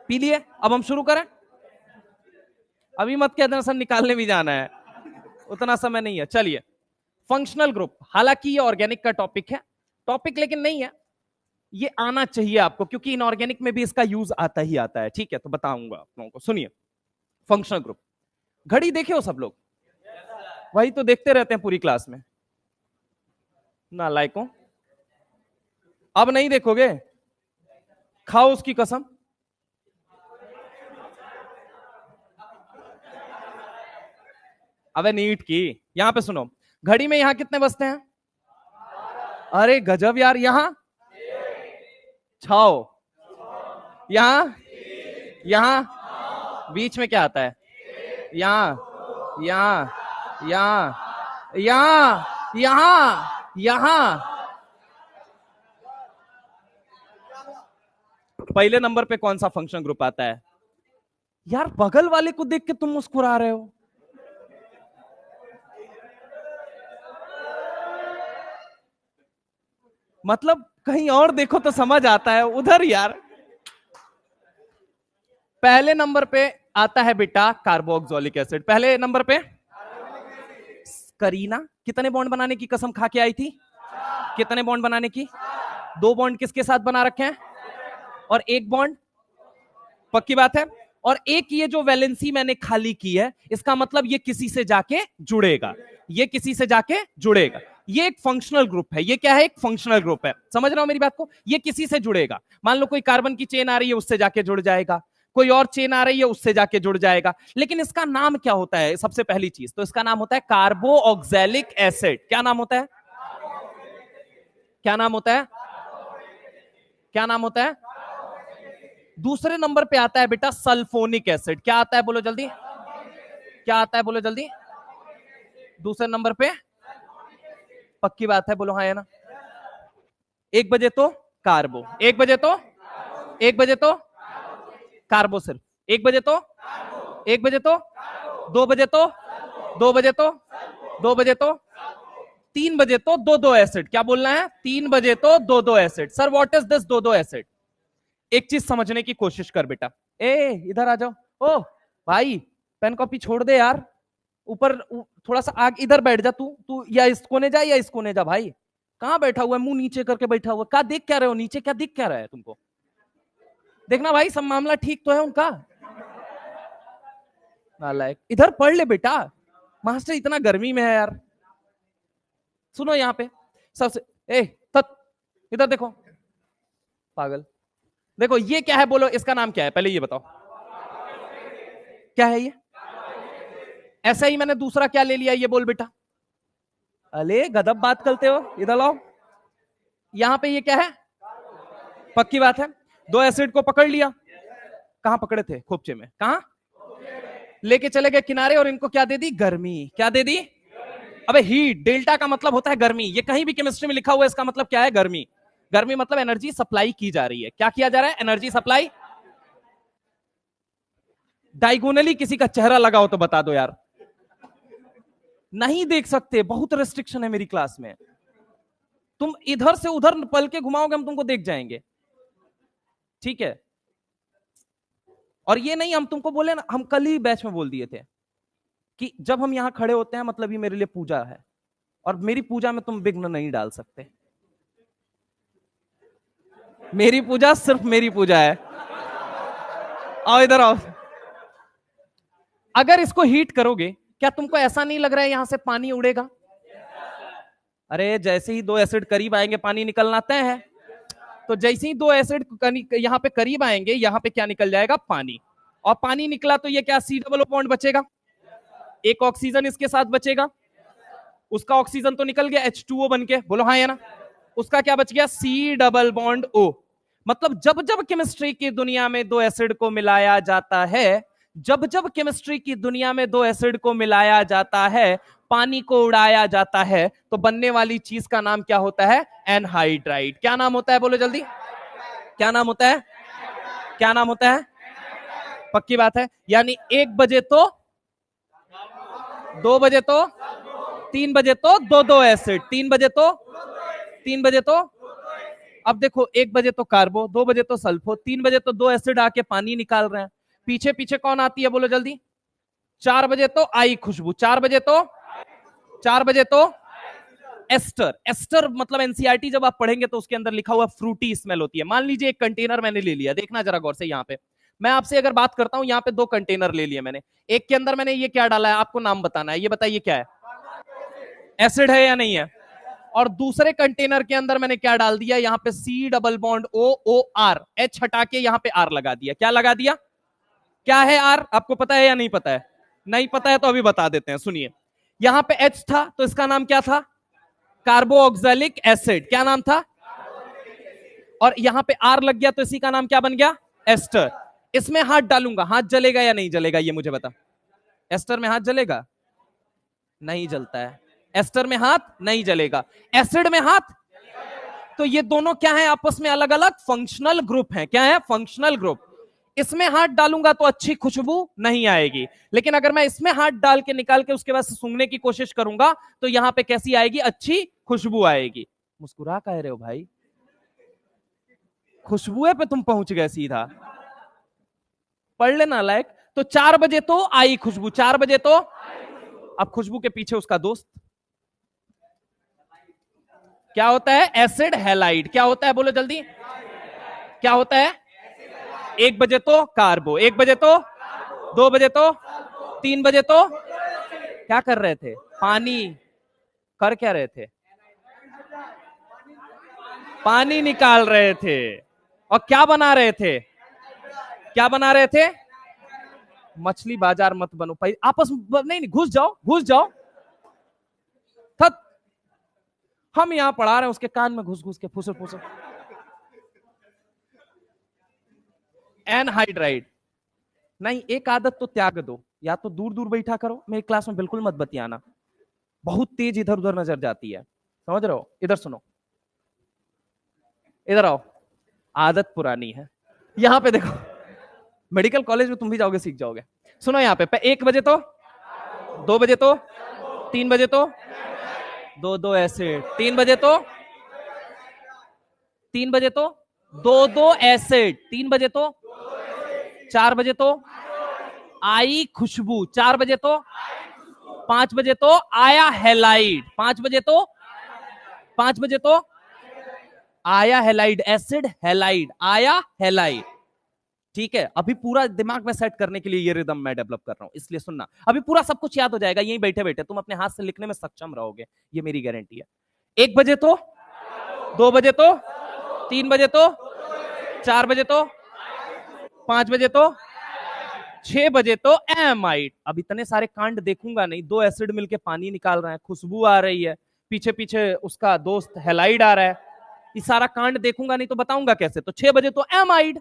A: पी लिए। अब हम शुरू करें? अभी मत कहना सर निकालने भी जाना है, उतना समय नहीं है। चलिए फंक्शनल ग्रुप, हालांकि ये ऑर्गेनिक का टॉपिक है, टॉपिक लेकिन नहीं है, ये आना चाहिए आपको क्योंकि इनऑर्गेनिक में भी इसका यूज आता ही आता है, ठीक है। तो बताऊंगा आप लोगों को, सुनिए। फंक्शनल ग्रुप, घड़ी देखे हो सब लोग? वही तो देखते रहते हैं पूरी क्लास में, नालायकों। अब नहीं देखोगे? खाओ उसकी कसम। अबे नीट की, यहां पे सुनो, घड़ी में यहां कितने बजते हैं? अरे गजब यार, यहां 6, यहां, यहां, बीच में क्या आता है, यहां, यहां, यहां, यहां, यहां, यहां। पहले नंबर पे कौन सा फंक्शन ग्रुप आता है? यार बगल वाले को देख के तुम मुस्कुरा रहे हो। मतलब कहीं और देखो तो समझ आता है, उधर यार। पहले नंबर पे आता है बेटा कार्बोक्सिलिक एसिड। पहले नंबर पे करीना कितने बॉन्ड बनाने की कसम खा के आई थी? कितने बॉन्ड बनाने की? 2 बॉन्ड किसके साथ बना रखे हैं? और 1 बॉन्ड, पक्की बात है। और एक ये जो वैलेंसी मैंने खाली की है, इसका मतलब ये किसी से जाके जुड़ेगा, ये किसी से जाके जुड़ेगा। ये एक फंक्शनल ग्रुप है। ये क्या है? एक फंक्शनल ग्रुप है। समझ रहे हो मेरी बात को? ये किसी से जुड़ेगा। मान लो कोई कार्बन की चेन आ रही है, उससे जाके जुड़ जाएगा, कोई और चेन आ रही है, उससे जाके जुड़ जाएगा। लेकिन इसका नाम क्या होता है? सबसे पहली चीज तो इसका नाम होता है कार्बोक्सिलिक एसिड। क्या नाम होता है? क्या नाम होता है? क्या नाम होता है? दूसरे नंबर पे आता है बेटा सल्फोनिक एसिड। क्या आता है बोलो जल्दी? क्या आता है बोलो जल्दी? दूसरे नंबर पे, पक्की बात है, बोलो हाँ है ना? 1 बजे तो कार्बो, 1 बजे तो, 1 बजे तो कार्बो सिर्फ, 1 बजे तो, 1 बजे तो, 2 बजे तो, 2 बजे तो, 2 बजे तो, 3 बजे तो दो दो एसिड। क्या बोलना है? 3 बजे तो दो दो acid. Sir what is this दो दो एसिड? एक चीज समझने की कोशिश कर बेटा। ए इधर आ जाओ। ओ भाई पेन कॉपी छोड़ दे यार, ऊपर थोड़ा सा आग, इधर बैठ जा तू। तू या इस कोने जा या इस कोने जा। भाई कहां बैठा हुआ है? मुंह नीचे करके बैठा हुआ। क्या देख क्या रहे हो? नीचे क्या दिख क्या रहा है तुमको? देखना भाई सब मामला ठीक तो है उनका। नालायक, इधर पढ़ ले बेटा। मास्टर इतना गर्मी में है यार। सुनो यहाँ पे सबसे, ए तत इधर देखो पागल। देखो ये क्या है बोलो, इसका नाम क्या है पहले ये बताओ? क्या है ये? ऐसा ही मैंने दूसरा क्या ले लिया ये बोल बेटा। अरे गदब बात करते हो, इधर लाओ। यहां पे ये क्या है? पक्की बात है, 2 एसिड को पकड़ लिया। कहां पकड़े थे? खोपचे में। कहां लेके चले गए? किनारे। और इनको क्या दे दी? गर्मी। क्या दे दी? अबे हीट। डेल्टा का मतलब होता है गर्मी। ये कहीं भी केमिस्ट्री में लिखा हुआ है, इसका मतलब क्या है? गर्मी। गर्मी मतलब एनर्जी सप्लाई की जा रही है। क्या किया जा रहा है? Energy supply. डायगोनली किसी का चेहरा लगा हो तो बता दो यार। नहीं देख सकते, बहुत रेस्ट्रिक्शन है मेरी क्लास में। तुम इधर से उधर पल के घुमाओगे, हम तुमको देख जाएंगे। ठीक है? और ये नहीं हम तुमको बोले ना, हम कल ही बैच में बोल दिए थे कि जब हम यहां खड़े होते हैं मतलब ये मेरे लिए पूजा है, और मेरी पूजा में तुम विघ्न नहीं डाल सकते। मेरी पूजा सिर्फ मेरी पूजा है। आओ इधर आओ। अगर इसको हीट करोगे, क्या तुमको ऐसा नहीं लग रहा है यहां से पानी उड़ेगा? अरे जैसे ही 2 एसिड करीब आएंगे पानी निकलना तय है। तो जैसे ही 2 एसिड यहां पे करीब आएंगे, यहां पे क्या निकल जाएगा? पानी। और पानी निकला तो ये क्या? सी डबल बॉन्ड बचेगा, एक ऑक्सीजन इसके साथ बचेगा। उसका ऑक्सीजन तो निकल गया H2O बन के, बोलो हाँ या ना? उसका क्या बच गया? C double bond O। मतलब जब जब केमिस्ट्री की दुनिया में 2 एसिड को मिलाया जाता है, जब जब केमिस्ट्री की दुनिया में 2 एसिड को मिलाया जाता है, पानी को उड़ाया जाता है, तो बनने वाली चीज का नाम क्या होता है? एनहाइड्राइड। क्या नाम होता है बोलो जल्दी? क्या नाम होता है? क्या नाम होता है? पक्की बात है। यानी 1 बजे तो, 2 बजे तो, 3 बजे तो दो दो एसिड, 3 बजे तो, 3 बजे तो, अब देखो 1 बजे तो कार्बो, 2 बजे तो सल्फो, 3 बजे तो 2 एसिड आके पानी निकाल रहे हैं। पीछे पीछे कौन आती है बोलो जल्दी? 4 बजे तो आई खुशबू, 4 बजे तो, 4 बजे तो एस्टर। एस्टर मतलब एनसीईआरटी जब आप पढ़ेंगे तो उसके अंदर लिखा हुआ फ्रूटी स्मेल होती है। मान लीजिए एक कंटेनर मैंने ले लिया, देखना जरा गौर से। यहाँ पे मैं आपसे अगर बात करता हूं, यहाँ पे 2 कंटेनर ले लिए मैंने। एक के अंदर मैंने ये क्या डाला है, आपको नाम बताना है। ये बताइए क्या है? एसिड है या नहीं है? और दूसरे कंटेनर के अंदर मैंने क्या डाल दिया? यहाँ पे C double bond O O R, H हटा के यहाँ पे R लगा दिया। क्या लगा दिया? क्या है R? आपको पता है या नहीं पता है? नहीं पता है तो अभी बता देते हैं, सुनिए। यहाँ पे H था तो इसका नाम क्या था? Carboxylic acid. क्या नाम था? और यहां पे आर लग गया तो इसी का नाम क्या बन गया? एस्टर। इसमें हाथ डालूंगा, हाथ जलेगा या नहीं जलेगा ये मुझे बता। एस्टर में हाथ जलेगा? नहीं जलता है। एस्टर में हाथ नहीं जलेगा, एसिड में हाथ। तो ये दोनों क्या है आपस में? अलग अलग फंक्शनल ग्रुप हैं। क्या है? Functional group. इसमें हाथ डालूंगा तो अच्छी खुशबू नहीं आएगी, लेकिन अगर मैं इसमें हाथ डाल के निकाल के उसके बाद सूंघने की कोशिश करूंगा तो यहां पे कैसी आएगी? अच्छी खुशबू आएगी। मुस्कुरा कह रहे हो भाई? खुशबुए पे तुम पहुंच गए सीधा। पढ़ लेना लायक। तो 4 बजे तो आई खुशबू, 4 बजे तो। अब खुशबू के पीछे उसका दोस्त क्या होता है? Acid halide. क्या होता है? बोलो जल्दी। क्या होता है? 1 बजे तो कार्बो, 1 बजे तो, 2 बजे तो, 3 बजे तो क्या कर रहे थे? पानी। कर क्या रहे थे? पानी निकाल रहे थे। और क्या बना रहे थे? क्या बना रहे थे? मछली बाजार मत बनो भाई, आपस में नहीं, घुस जाओ, घुस जाओ। थत। हम यहां पढ़ा रहे हैं, उसके कान में घुस घुस के फुसर फुसर। एनहाइड्राइड। नहीं, एक आदत तो त्याग दो, या तो दूर दूर बैठा करो, मेरी क्लास में बिल्कुल मत बतियाना, बहुत तेज इधर उधर नजर जाती है, समझ रहे हो? इधर सुनो, इधर आओ। आदत पुरानी है। यहां पे देखो, मेडिकल कॉलेज में तुम भी जाओगे, सीख जाओगे। सुनो यहां पे 1 बजे तो, 2 बजे तो, 3 बजे तो, 2 एसिड, 3 बजे तो, 3 बजे तो, 2 एसिड, 3 बजे तो, 4 बजे तो आई खुशबू, 4 बजे तो, 5 बजे तो आया हेलाइड, 5 बजे तो, 5 बजे तो आया हेलाइड, एसिड हेलाइड, आया हेलाइड। ठीक है, अभी पूरा दिमाग में सेट करने के लिए ये रिदम मैं डेवलप कर रहा हूं, इसलिए सुनना, अभी पूरा सब कुछ याद हो जाएगा यहीं बैठे बैठे, तुम अपने हाथ से लिखने में सक्षम रहोगे, ये मेरी गारंटी है। 1 बजे तो, 2 बजे तो, 3 बजे तो, 4 बजे तो, 5 बजे तो, 6 बजे तो एमाइड। अब इतने सारे कांड देखूंगा नहीं, 2 एसिड मिलके पानी निकाल रहे हैं, खुशबू आ रही है, पीछे पीछे उसका दोस्त हेलाइड आ रहा है, ये सारा कांड देखूंगा नहीं तो बताऊंगा कैसे? तो 6 बजे तो एमाइड,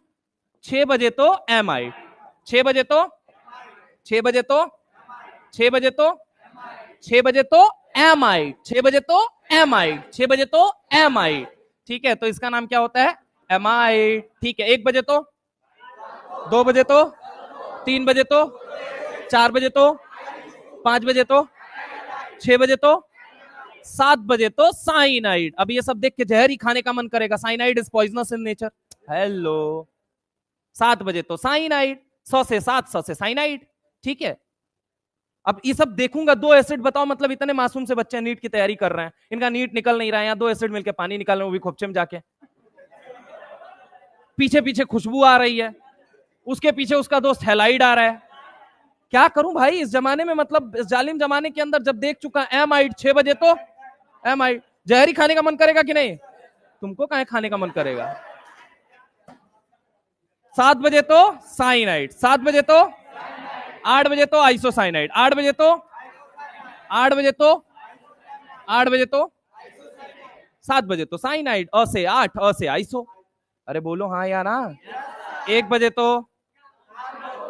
A: 6 बजे तो एमाइड, 6 बजे तो, 6 बजे तो, 6 बजे तो, 6 बजे तो एमाइड, 6 बजे तो एमाइड, 6 बजे तो एमाइड। ठीक है, तो इसका नाम क्या होता है? एमाइड। ठीक है, 1 बजे तो, 2 बजे तो, 3 बजे तो, 4 बजे तो, 5 बजे तो, 6 बजे तो, 7 बजे तो साइनाइड। अब ये सब देख के जहर ही खाने का मन करेगा, cyanide is poisonous in nature. Hello, 7 बजे तो साइनाइड, 100 से 7, 100 से साइनाइड। ठीक है, अब ये सब देखूंगा, 2 एसिड, बताओ मतलब इतने मासूम से बच्चे नीट की तैयारी कर रहे हैं, इनका नीट निकल नहीं रहा है, यहाँ 2 एसिड मिलकर पानी निकाल रहे हैं, वो भी खोपचे में जाके, पीछे पीछे खुशबू आ रही है, उसके पीछे उसका दोस्त हेलाइड आ रहा है। क्या करूं भाई इस जमाने में, मतलब इस जालिम जमाने के अंदर जब देख चुका एमाइड, 6 बजे तो एमाइड, जहरी खाने का मन करेगा कि नहीं? तुमको कहां खाने का मन करेगा? 7 बजे तो साइनाइड, 7 बजे तो, 8 बजे तो आइसोसाइनाइड, 8 बजे तो, 8 बजे तो, 8 बजे तो, 7 बजे तो साइनाइड, अ से 8, अ से आइसो। अरे बोलो हाँ या ना। 1 बजे तो,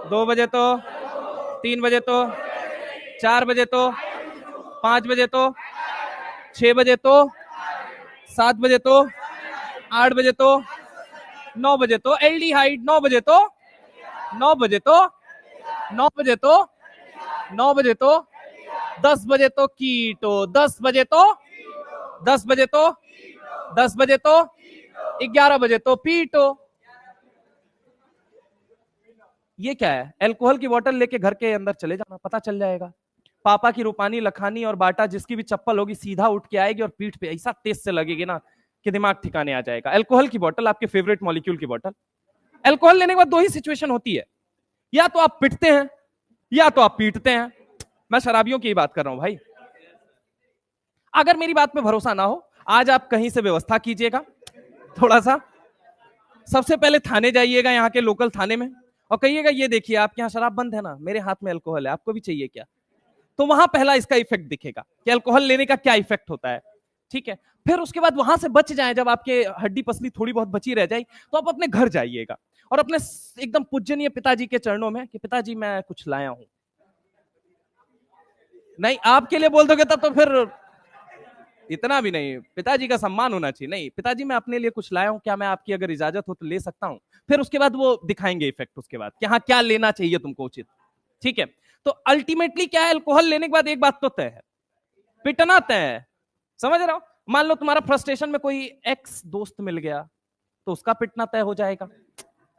A: 2 बजे तो, 3 बजे तो, 4 बजे तो, 5 बजे तो, 6 बजे तो, 7 बजे तो, 8 बजे तो, 9 बजे तो एल्डिहाइड, 9 बजे तो, 9 बजे तो, 9 बजे तो, 9 बजे तो, 10 बजे तो कीटो, 10 बजे तो, 10 बजे तो, 10 बजे तो, 11 बजे तो पीटो। ये क्या है? अल्कोहल की बोतल लेके घर के अंदर चले जाना, पता चल जाएगा। पापा की रूपानी, लखानी और बाटा जिसकी भी चप्पल होगी सीधा उठ के आएगी और पीठ पे ऐसा तेज से लगेगी ना कि दिमाग ठिकाने आ जाएगा। अल्कोहल की बोतल, आपके फेवरेट मॉलिक्यूल की बोतल। अल्कोहल लेने के बाद 2 ही सिचुएशन होती है, या तो आप पिटते हैं या तो आप पीटते हैं। मैं शराबियों की बात कर रहा हूं भाई। अगर मेरी बात पे भरोसा ना हो, आज आप कहीं से व्यवस्था कीजिएगा, थोड़ा सा सबसे पहले थाने जाइएगा, यहाँ के लोकल थाने में, और कहिएगा ये देखिए आपके यहाँ शराब बंद है ना, मेरे हाथ में अल्कोहल है, आपको भी चाहिए क्या? तो वहां पहला इसका इफेक्ट दिखेगा कि अल्कोहल लेने का क्या इफेक्ट होता है। ठीक है, फिर उसके बाद वहां से बच जाए, जब आपके हड्डी पसली थोड़ी बहुत बची रह जाए, तो आप अपने घर जाइएगा और अपने एकदम पूजनीय पिताजी के चरणों में कि पिताजी मैं कुछ लाया हूं। नहीं, आपके लिए बोल दोगे तब तो फिर इतना भी नहीं, पिताजी का सम्मान होना चाहिए। नहीं, पिताजी मैं अपने लिए कुछ लाया हूं, क्या मैं आपकी अगर इजाजत हो तो ले सकता हूं? फिर उसके बाद वो दिखाएंगे इफेक्ट उसके बाद कि हाँ क्या लेना चाहिए तुमको उचित। ठीक है, तो अल्टीमेटली क्या है, अल्कोहल लेने के बाद एक बात तो तय है, पिटना तय है। समझ रहे हो? मान लो तुम्हारा फ्रस्ट्रेशन में कोई एक्स दोस्त मिल गया तो उसका पिटना तय हो जाएगा,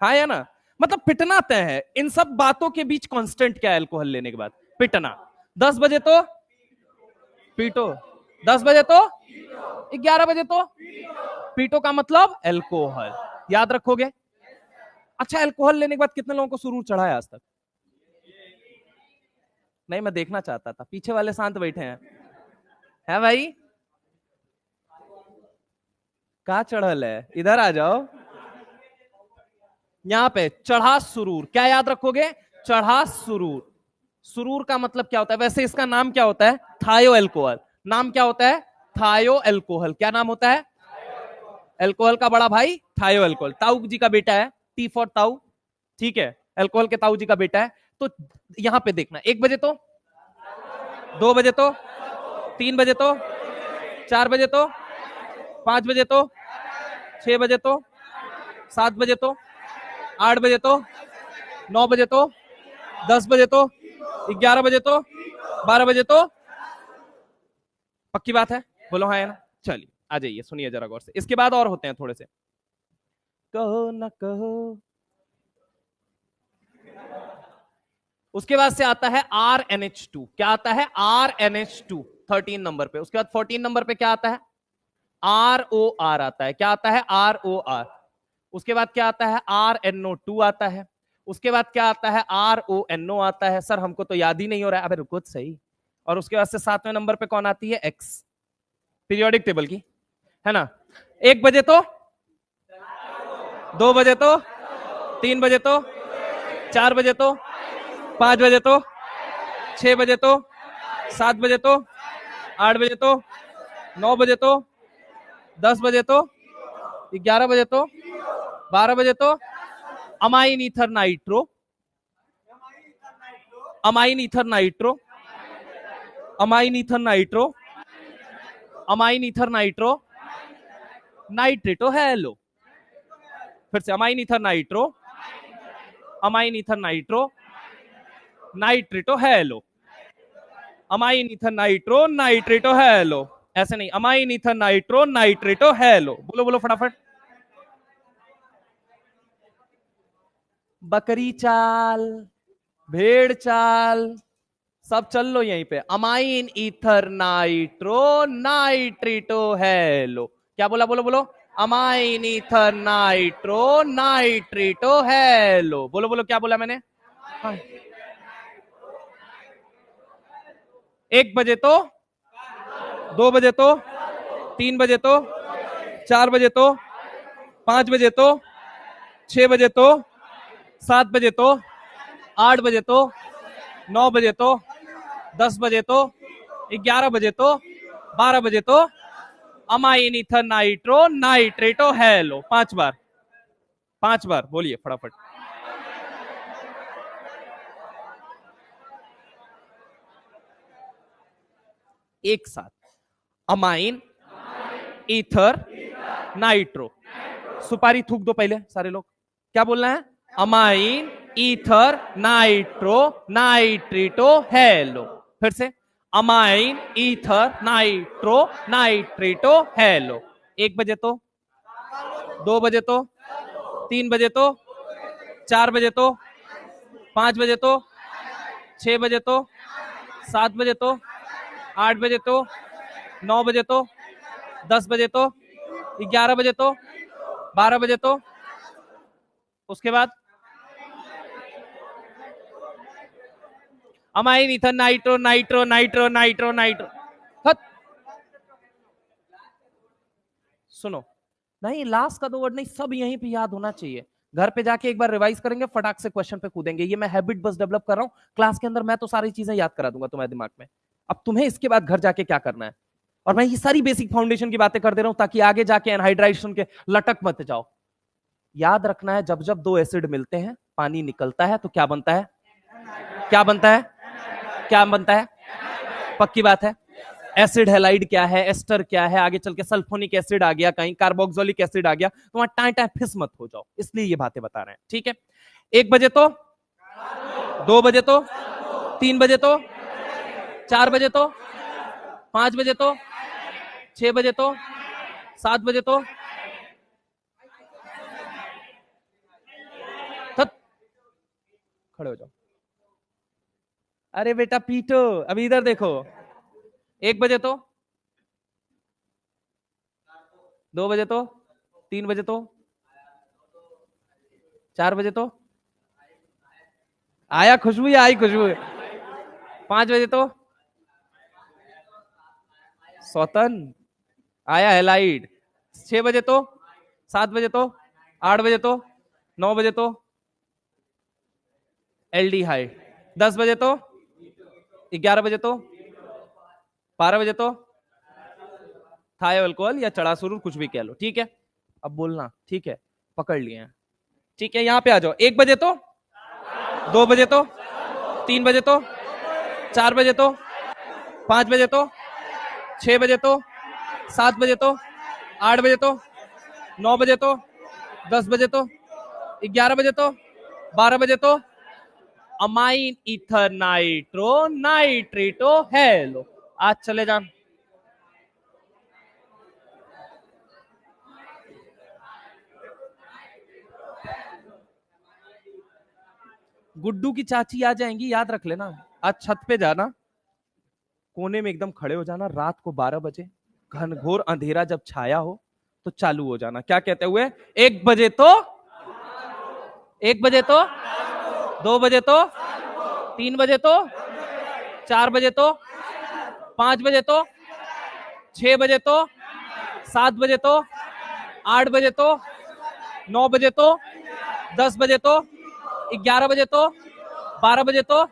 A: हाँ या ना? मतलब पिटना तय है। इन सब बातों के बीच कांस्टेंट क्या है अल्कोहल लेने के बाद? पिटना। 10 बजे तो पीटो, 10 बजे तो 11 बजे तो पीटो का मतलब अल्कोहल। याद रखोगे? अच्छा, अल्कोहल लेने के बाद कितने लोगों को सुरूर चढ़ा है आज तक? नहीं, मैं देखना चाहता था, पीछे वाले शांत बैठे हैं। है भाई? कहा चढ़ल है? इधर आ जाओ। यहां पे चढ़ा सुरूर, क्या याद रखोगे? चढ़ा सुरूर। सुरूर का मतलब क्या होता है? वैसे इसका नाम क्या होता है? थायो अल्कोहल। नाम क्या होता है? थायो अल्कोहल। क्या नाम होता है? अल्कोहल का बड़ा भाई थायो अल्कोहल। ताऊ जी का बेटा है, टी फॉर ताऊ। ठीक है, अल्कोहल के ताऊ जी का बेटा है। तो यहां पे देखना, 1 बजे तो, 2 बजे तो, 3 बजे तो, 4 बजे तो, 5 बजे तो, 6 बजे तो, 7 बजे तो, 8 बजे तो, 9 बजे तो, 10 बजे तो, 11 बजे तो, 12 बजे तो। पक्की बात है? बोलो हाँ या ना। चलिए आ जाइए, सुनिए जरा गौर से। इसके बाद और होते हैं थोड़े से। कहो न कहो। उसके बाद से आता है RNH2। क्या आता है? RNH2 13 नंबर पे। उसके बाद 14 नंबर पे क्या आता है? ROR आता है। क्या आता है? ROR। उसके बाद क्या आता है? RNO2 आता है। उसके बाद क्या आता है? RONO आता है। सर हमको तो याद ही नहीं हो रहा है। अबे रुको तो सही। और उसके बाद से 7वें नंबर पे कौन आती है? X, पीरियोडिक टेबल की, है ना? 1 बजे तो, 2 बजे तो, 3 बजे तो, 4 बजे तो, 5 बजे तो, 6 बजे तो, 7 बजे तो, 8 बजे तो, 9 बजे तो, 10 बजे तो, 11 बजे तो, 12 बजे तो। Amine ether nitro, amine ether nitro, amine ether nitro, amine ether nitro, nitrito halo. फिर से amine ether nitro, amine ether nitro, nitrito halo, amine ether nitro, nitrito halo. ऐसे नहीं, amine ether nitro, nitrito halo. बोलो बोलो फटाफट। बकरी चाल, भेड़ चाल, सब चल लो यहीं पे। Amine ether nitro, nitrito halo. क्या बोला? बोलो बोलो। Amine ether nitro, nitrito halo. बोलो बोलो, क्या बोला मैंने? हाँ। 1 बजे तो, 2 बजे तो, 3 बजे तो, 4 बजे तो, 5 बजे तो, 6 बजे तो, 7 बजे तो, 8 बजे तो, 9 बजे तो, 10 बजे तो, 11 बजे तो, 12 बजे तो। Amine ether nitro, nitrito halo. 5 बार, 5 बार बोलिए फटाफट। एक साथ। Amine ether nitro. सुपारी थूक दो पहले सारे लोग। क्या बोलना है? Amine ether nitro, nitrito halo. फिर से, amine ether nitro, nitrito halo. 1 बजे तो, 2 बजे तो, 3 बजे तो, 4 बजे तो, 5 बजे तो, 6 बजे तो, 7 बजे तो, 8 बजे तो, 9 बजे तो, 10 बजे तो, 11 बजे तो, 12 बजे तो। उसके बाद amine ether nitro, nitro, nitro, nitro, nitro. सुनो, नहीं लास्ट का 2 वर्ड नहीं, सब यहीं पे याद होना चाहिए। घर पे जाके एक बार रिवाइज करेंगे, फटाक से क्वेश्चन पे कूदेंगे। ये मैं हैबिट बस डेवलप कर रहा हूँ। क्लास के अंदर मैं तो सारी चीजें याद करा दूंगा तुम्हारे दिमाग में। अब तुम्हें इसके बाद घर जाके क्या करना है? और मैं ये सारी बेसिक फाउंडेशन की बातें कर दे रहा हूं ताकि आगे जाके एनहाइड्राइड सुन के लटक मत जाओ। याद रखना है, जब जब दो एसिड मिलते हैं, पानी निकलता है, तो क्या बनता है? क्या बनता है? क्या बनता है? पक्की बात है। एसिड हैलाइड क्या है, एस्टर क्या है, आगे चल के सल्फोनिक एसिड आ गया, कहीं कार्बोक्सिलिक एसिड आ गया, तो वहां टाइम टाइम फिस मत हो जाओ, इसलिए ये बातें बता रहे हैं। ठीक है, 1 बजे तो, 2 बजे तो, 3 बजे तो, 4 बजे तो, 5 बजे तो, 6 बजे तो, 7 बजे तो, खड़े हो जाओ। अरे बेटा पीटो, अभी इधर देखो। 1 बजे तो, 2 बजे तो, 3 बजे तो, 4 बजे तो आया खुशबू, या आई खुशबू? 5 बजे तो सौतन आया हेलाइड, 6 बजे तो, 7 बजे तो, 8 बजे तो, 9 बजे तो एल्डिहाइड, 10 बजे तो, 11 बजे तो, 12 बजे तो थायो अल्कोहल या चढ़ा सुरूर, कुछ भी कह लो। ठीक है, अब बोलना। ठीक है, पकड़ लिए हैं। ठीक है, यहां पे आ जाओ। 1 बजे तो, 2 बजे तो, 3 बजे तो, 4 बजे तो, 5 बजे तो, 6 बजे तो, 7 बजे तो, 8 बजे तो, 9 बजे तो, 10 बजे तो, 11 बजे तो, 12 बजे तो amine ether nitro nitrito hello. आज चले जान। गुड्डू की चाची आ जाएंगी, याद रख लेना। आज छत पे जाना, कोने में एकदम खड़े हो जाना, रात को 12 बजे घनघोर अंधेरा जब छाया हो तो चालू हो जाना। क्या कहते हुए? 1 बजे तो, 1 बजे तो, 2 बजे तो, 3 बजे तो, 4 बजे तो, 5 बजे तो, 6 बजे तो, 7 बजे तो, 8 बजे तो, 9 बजे तो, 10 बजे तो, 11 बजे तो, 12 बजे तो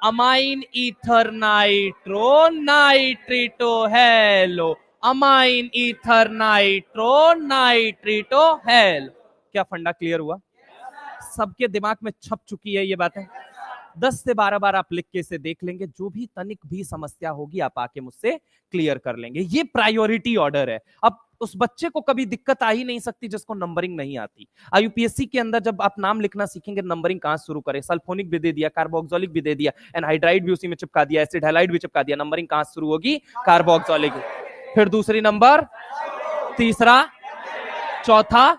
A: amine ether nitro nitrito halo, amine ether nitro nitrito halo. क्या फंडा क्लियर हुआ? सबके दिमाग में छप चुकी है ये बातें। 10 से 12 बार आप लिख के इसे देख लेंगे, जो भी तनिक भी समस्या होगी आप आके मुझसे क्लियर कर लेंगे। ये प्रायोरिटी ऑर्डर है। अब उस बच्चे को कभी दिक्कत आ ही नहीं सकती जिसको नंबरिंग नहीं आती। यूपीएससी के अंदर जब आप नाम लिखना सीखेंगे, नंबरिंग कहां शुरू करें, सल्फोनिक भी दे दिया, कार्बोक्सिलिक भी दे दिया, एनहाइड्राइड भी उसी में चिपका दिया, एसिड हैलाइड भी चिपका दिया, नंबरिंग कहां शुरू होगी? कार्बोक्सिलिक, फिर दूसरी नंबर, तीसरा, चौथा,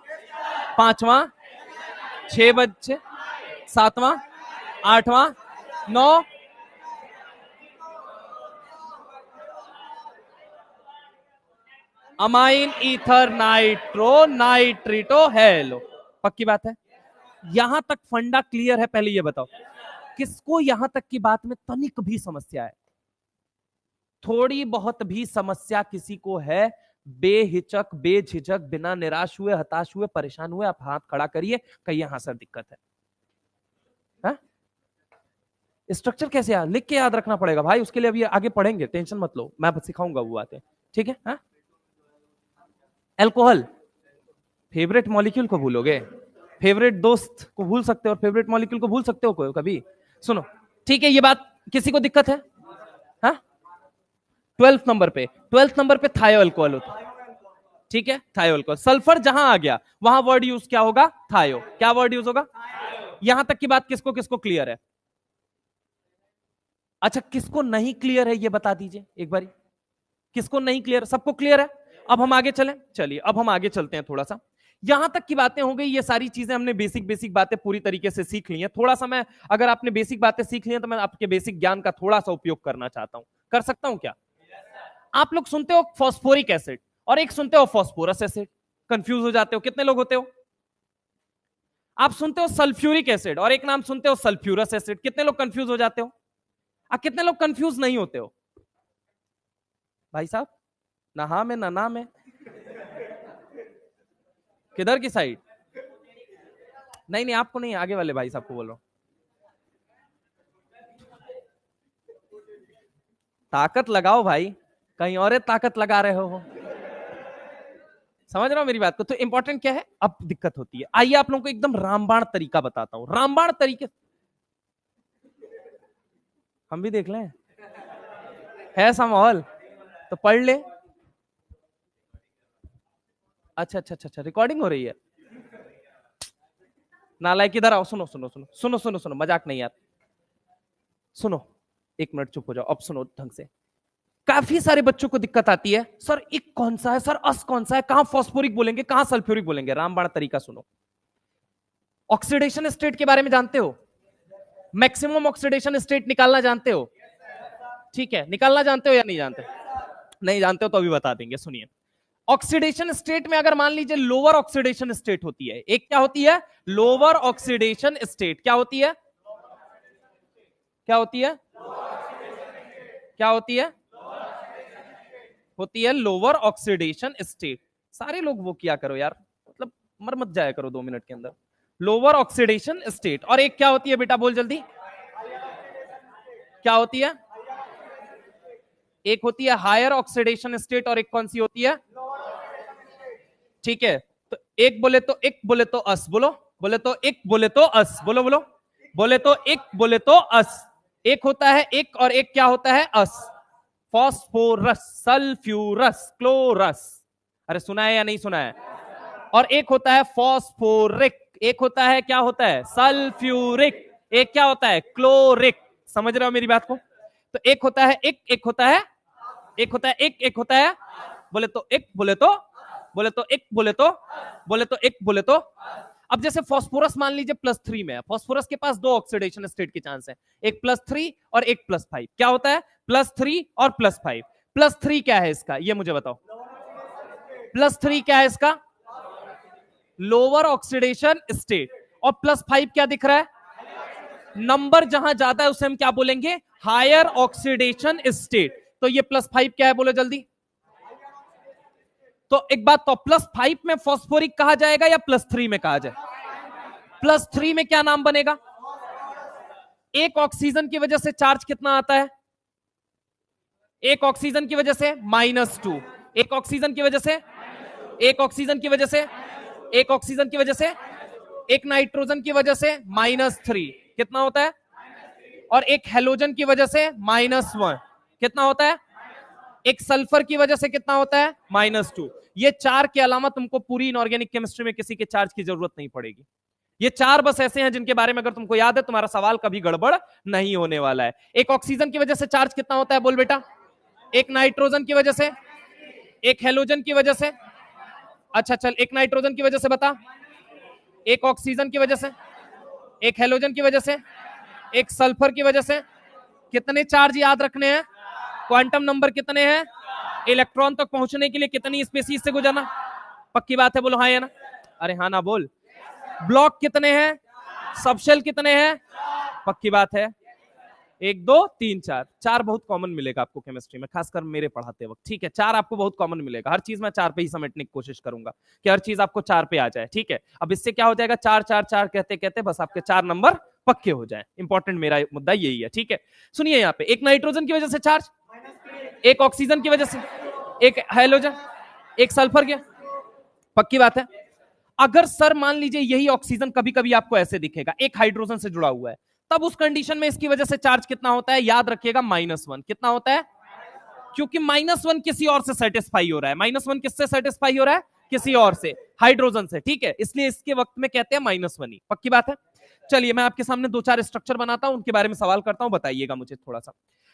A: पांचवा, 6 बजे, 7वां, 8वां, 9, amine ether nitro nitrito halo. पक्की बात है? यहां तक फंडा क्लियर है? पहले ये बताओ, किसको यहां तक की बात में तनिक भी समस्या है? थोड़ी बहुत भी समस्या किसी को है? बेहिचक, बेझिझक, बिना निराश हुए, हताश हुए, परेशान हुए आप हाथ खड़ा करिए, कहिए हाँ सर दिक्कत है। हा? स्ट्रक्चर कैसे यार लिख के याद रखना पड़ेगा भाई, उसके लिए अभी आगे पढ़ेंगे, टेंशन मत लो, मैं सिखाऊंगा वो बातें। ठीक है? हा? अल्कोहल, फेवरेट मॉलिक्यूल को भूलोगे? फेवरेट दोस्त को भूल सकते हो और फेवरेट मॉलिक्यूल को भूल सकते हो कभी? सुनो, ठीक है, ये बात किसी को दिक्कत है? हाँ, 12th नंबर पे, 12th नंबर पे थायो अल्कोहल होता है। ठीक है, थायो अल्कोहल। सल्फर जहां आ गया वहां वर्ड यूज क्या होगा? थायो। क्या वर्ड यूज होगा? यहां तक की बात किसको किसको क्लियर है? अच्छा, किसको नहीं क्लियर है ये बता दीजिए एक बारी। किसको नहीं क्लियर? सबको क्लियर है? अब हम आगे चलें। चलिए अब हम आगे चलते हैं थोड़ा सा। यहां तक की बातें हो गई, ये सारी चीजें हमने बेसिक बेसिक बातें पूरी तरीके से सीख ली हैं। थोड़ा सा मैं, अगर आपने बेसिक बातें सीख ली हैं तो मैं आपके बेसिक ज्ञान का थोड़ा सा उपयोग करना चाहता हूं। कर सकता हूं क्या? आप लोग सुनते हो फॉस्फोरिक एसिड और एक सुनते हो फॉस्फोरस एसिड, कंफ्यूज हो जाते हो। कितने लोग होते हो? आप सुनते हो सल्फ्यूरिक एसिड और एक नाम सुनते हो सल्फ्यूरस एसिड, कितने लोग कंफ्यूज हो जाते हो? कितने लोग कंफ्यूज नहीं होते हो? भाई साहब, ना हाँ में ना ना में, किधर की साइड? नहीं नहीं, आपको नहीं, आगे वाले भाई साहब को बोल रहा हूं। ताकत लगाओ भाई, कहीं और ताकत लगा रहे हो। समझ रहे हो मेरी बात को? तो इंपॉर्टेंट क्या है, अब दिक्कत होती है। आइए आप लोगों को एकदम रामबाण तरीका बताता हूं, रामबाण तरीके। हम भी देख लें, है ऐसा माहौल तो पढ़ ले। अच्छा अच्छा अच्छा अच्छा, रिकॉर्डिंग हो रही है। नालायक इधर आओ, सुनो सुनो सुनो सुनो सुनो सुनो, मजाक नहीं यार, सुनो, एक मिनट चुप हो जाओ, अब सुनो ढंग से। काफी सारे बच्चों को दिक्कत आती है, सर इक कौन सा है, सर अस कौन सा है, कहां फॉस्फोरिक बोलेंगे, कहां सल्फ्यूरिक बोलेंगे। रामबाण तरीका सुनो। ऑक्सीडेशन स्टेट के बारे में जानते हो? मैक्सिमम ऑक्सीडेशन स्टेट निकालना जानते हो? ठीक है, निकालना जानते हो या नहीं जानते? नहीं जानते हो तो अभी बता देंगे, सुनिए। ऑक्सीडेशन स्टेट में अगर मान लीजिए लोअर ऑक्सीडेशन स्टेट होती है, एक क्या होती है, लोअर ऑक्सीडेशन स्टेट। क्या होती है, क्या होती है, क्या होती है, होती है लोअर ऑक्सीडेशन स्टेट। सारे लोग वो किया करो यार, मतलब मर मत जाया करो 2 मिनट के अंदर। Lower oxidation state. और एक क्या होती है बेटा, बोल जल्दी, क्या होती है? एक होती है हायर ऑक्सीडेशन स्टेट और एक कौन सी होती है? ठीक है, तो एक बोले तो एक, बोले तो अस, बोलो, बोले तो एक, बोले तो अस, बोलो बोलो, बोले तो एक, बोले तो अस। एक होता है एक और एक क्या होता है, अस। Phosphorus, sulphurous, chlorous. अरे सुना है या नहीं सुना है? और एक होता है फॉस्फोरिक, एक होता है क्या होता है, सल्फ्यूरिक, एक क्या होता है, क्लोरिक। समझ रहे हो मेरी बात को? तो एक होता है एक, एक होता है, एक होता है एक, एक होता है, बोले तो एक, बोले तो, बोले तो एक, बोले तो, बोले तो एक, बोले तो। अब जैसे फॉस्फोरस मान लीजिए +3 में है, फॉस्फोरस के पास 2 ऑक्सीडेशन स्टेट के चांस है, एक +3 और एक +5। क्या होता है, +3 और +5। +3 क्या है इसका, ये मुझे बताओ, +3 क्या है इसका, लोअर ऑक्सीडेशन स्टेट। और +5 क्या दिख रहा है, नंबर जहां ज्यादा है उसे हम क्या बोलेंगे, हायर ऑक्सीडेशन स्टेट। तो ये +5 क्या है, बोलो जल्दी। तो एक बात, तो +5 में फॉस्फोरिक कहा जाएगा या +3 में कहा जाए? +3 में क्या नाम बनेगा? एक ऑक्सीजन की वजह से चार्ज कितना आता है, एक ऑक्सीजन की वजह से -2, एक ऑक्सीजन की वजह से, एक ऑक्सीजन की वजह से, एक ऑक्सीजन की वजह से, एक नाइट्रोजन की वजह से -3, कितना होता है? और एक हेलोजन की वजह से -1, कितना होता है? एक सल्फर की वजह से कितना होता है, -2। ये 4 के अलावा तुमको पूरी इनऑर्गेनिक केमिस्ट्री में किसी के चार्ज की जरूरत नहीं पड़ेगी। ये 4 बस ऐसे हैं जिनके बारे में अगर तुमको याद है, तुम्हारा सवाल कभी गड़बड़ नहीं होने वाला है। एक ऑक्सीजन की वजह से चार्ज कितना होता है, बोल बेटा। एक नाइट्रोजन की वजह से, एक हेलोजन की वजह से, अच्छा चल, एक नाइट्रोजन की वजह से बता, एक ऑक्सीजन की वजह से, एक हेलोजन की वजह से, एक सल्फर की वजह से। कितने चार्ज याद रखने हैं, क्वांटम नंबर कितने हैं, इलेक्ट्रॉन तक पहुंचने के लिए कितनी स्पीशीज से गुजरना। पक्की बात है, बोलो हाँ या ना। अरे हाँ ना बोल। ब्लॉक कितने हैं, सबशेल कितने हैं, पक्की बात है, 1 2 3 4। 4 बहुत कॉमन मिलेगा आपको केमिस्ट्री में, खासकर मेरे पढ़ाते वक्त। ठीक है, 4 आपको बहुत कॉमन मिलेगा, हर चीज मैं 4 पे ही समेटने की कोशिश करूंगा कि हर चीज आपको 4 पे आ जाए। ठीक है, अब इससे क्या हो जाएगा, 4 4 4 कहते कहते बस आपके 4 नंबर पक्के हो जाए। इंपॉर्टेंट मेरा मुद्दा यही है। ठीक है, सुनिए, यहाँ पे एक नाइट्रोजन की वजह से चार्ज, एक ऑक्सीजन की वजह से, एक हाइड्रोजन, एक सल्फर के, पक्की बात है। अगर सर मान लीजिए यही ऑक्सीजन कभी कभी आपको ऐसे दिखेगा, एक हाइड्रोजन से जुड़ा हुआ है, तब उस कंडीशन में इसकी वजह से चार्ज कितना होता है, याद रखिएगा -1। कितना होता है, क्योंकि -1 किसी और से सेटिस्फाई हो रहा है। -1 किससे सेटिस्फाई हो रहा है, किसी और से, हाइड्रोजन से। ठीक है, इसलिए इसके वक्त में कहते हैं -1 ही। पक्की बात है। चलिए मैं आपके सामने 2 4 स्ट्रक्चर बनाता हूं, उनके बारे में सवाल करता हूं, बताइएगा मुझे थोड़ा सा।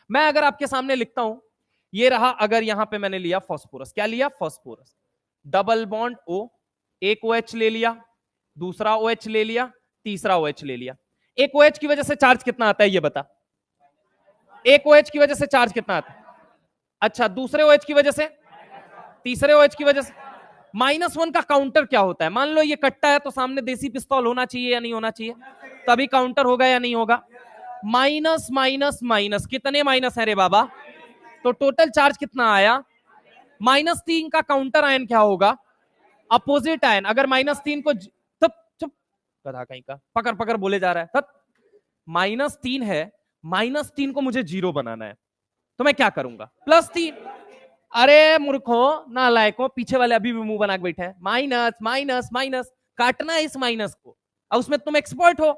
A: मैं अगर आपके सामने लिखता हूं, ये रहा, अगर यहां पे मैंने लिया फॉस्फोरस, क्या लिया, फॉस्फोरस, डबल बॉन्ड O, एक OH ले लिया, दूसरा OH ले लिया, तीसरा OH ले लिया। एक OH की वजह से चार्ज कितना आता है, ये बता। एक OH की वजह से चार्ज कितना आता है, अच्छा, दूसरे OH की वजह से, तीसरे OH की वजह से। -1 का काउंटर क्या होता है, मान लो ये कट्टा है तो सामने देसी पिस्तौल होना चाहिए या नहीं होना चाहिए, तभी काउंटर होगा या नहीं होगा। माइनस माइनस माइनस, कितने माइनस है रे बाबा, तो टोटल चार्ज कितना आया, -3 का काउंटर आयन क्या होगा, अपोजिट आयन। अगर -3 को, तब चुप, गधा कहीं का, पकड़ पकड़ बोले जा रहा है, तब -3 है, -3 को मुझे 0 बनाना है, तो मैं क्या करूंगा, +3। अरे मूर्खों नालायकों, पीछे वाले अभी भी मुंह बना के बैठे हैं, माइनस माइनस माइनस, काटना है इस माइनस को, और उसमें तुम एक्सपर्ट हो,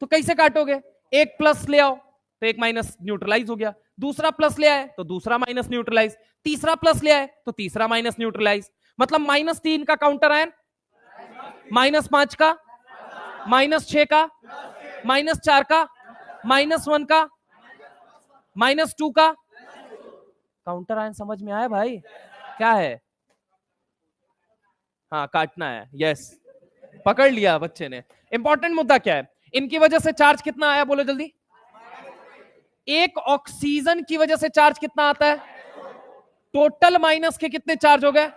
A: तो कैसे काटोगे? एक प्लस ले आओ तो एक माइनस न्यूट्रलाइज हो गया, दूसरा प्लस ले आए तो दूसरा माइनस न्यूट्रलाइज, तीसरा प्लस ले आए तो तीसरा माइनस न्यूट्रलाइज, मतलब -3 का काउंटर आयन, -5 का, -6 का, -4 का, -1 का, -2 का काउंटर आयन। समझ में आया भाई? क्या है? हाँ काटना है, यस, पकड़ लिया बच्चे ने। इंपॉर्टेंट मुद्दा क्या है? इनकी वजह से चार्ज कितना आया, बोलो जल्दी। एक ऑक्सीजन की वजह से चार्ज कितना आता है? टोटल माइनस के कितने चार्ज हो गए?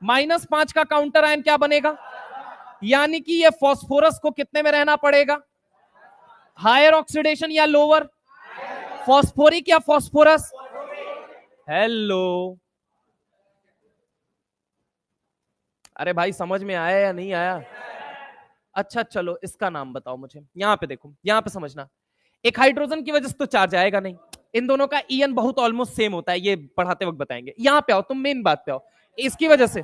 A: -5 का काउंटर आयन क्या बनेगा? यानी कि ये फास्फोरस को कितने में रहना पड़ेगा? हायर ऑक्सीडेशन या लोअर? फास्फोरिक या फास्फोरस? हेलो, अरे भाई समझ में आया या नहीं आया? अच्छा चलो इसका नाम बताओ मुझे। यहां पे देखो, यहां पे समझना, एक हाइड्रोजन की वजह से तो चार्ज आएगा नहीं, इन दोनों का ईएन बहुत ऑलमोस्ट सेम होता है, ये पढ़ाते वक्त बताएंगे। यहां पे आओ, तुम मेन बात पे आओ। इसकी वजह से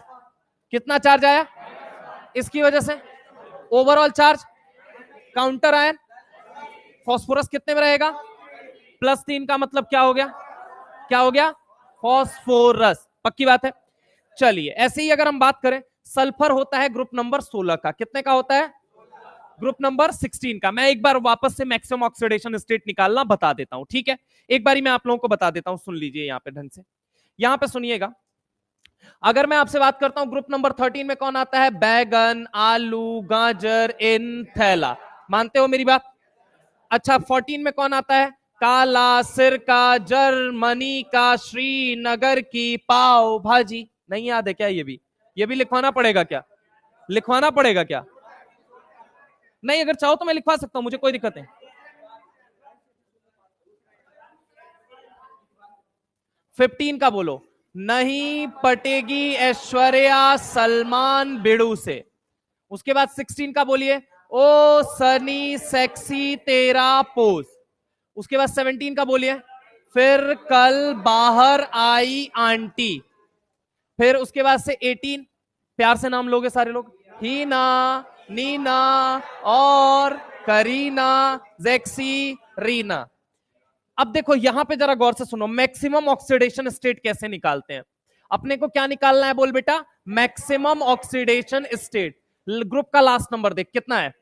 A: कितना चार्ज आया? इसकी वजह से overall charge, counter ion, phosphorus कितने में रहेगा? +3 का मतलब क्या हो गया? क्या हो गया? फास्फोरस। पक्की बात है। चलिए ऐसे ही अगर हम बात करें, सल्फर होता है ग्रुप नंबर 16 का, कितने का होता है? ग्रुप नंबर 16 का। मैं एक बार वापस से मैक्सिमम ऑक्सीडेशन स्टेट निकालना बता देता हूं, ठीक है? एक बारी मैं आप लोगों को बता देता हूं, सुन लीजिए यहां पे ढंग से। यहां पे सुनिएगा, अगर मैं आपसे बात करता हूं ग्रुप नंबर 13 में कौन आता है? बैगन, आलू, गाजर, इन, थैला। मानते हो मेरी बात? अच्छा 14 में कौन आता है? काला, सिरका, जर्मनी का, श्रीनगर की पाव भाजी। नहीं याद है क्या? ये भी लिखवाना पड़ेगा क्या? लिखवाना पड़ेगा क्या? नहीं, अगर चाहो तो मैं लिखवा सकता हूं, मुझे कोई दिक्कत नहीं। 15 का बोलो। नहीं पटेगी ऐश्वर्या सलमान बिड़ू से। उसके बाद 16 का बोलिए। ओ सनी सेक्सी तेरा पोज। उसके बाद 17 का बोलिए। फिर कल बाहर आई आंटी। फिर उसके बाद से 18, प्यार से नाम लोगे सारे लोग, हीना, नीना और करीना, जेक्सी, रीना। अब देखो यहां पे जरा गौर से सुनो, मैक्सिमम ऑक्सीडेशन स्टेट कैसे निकालते हैं? अपने को क्या निकालना है बोल बेटा? Maximum oxidation state. ग्रुप का लास्ट नंबर देख कितना है।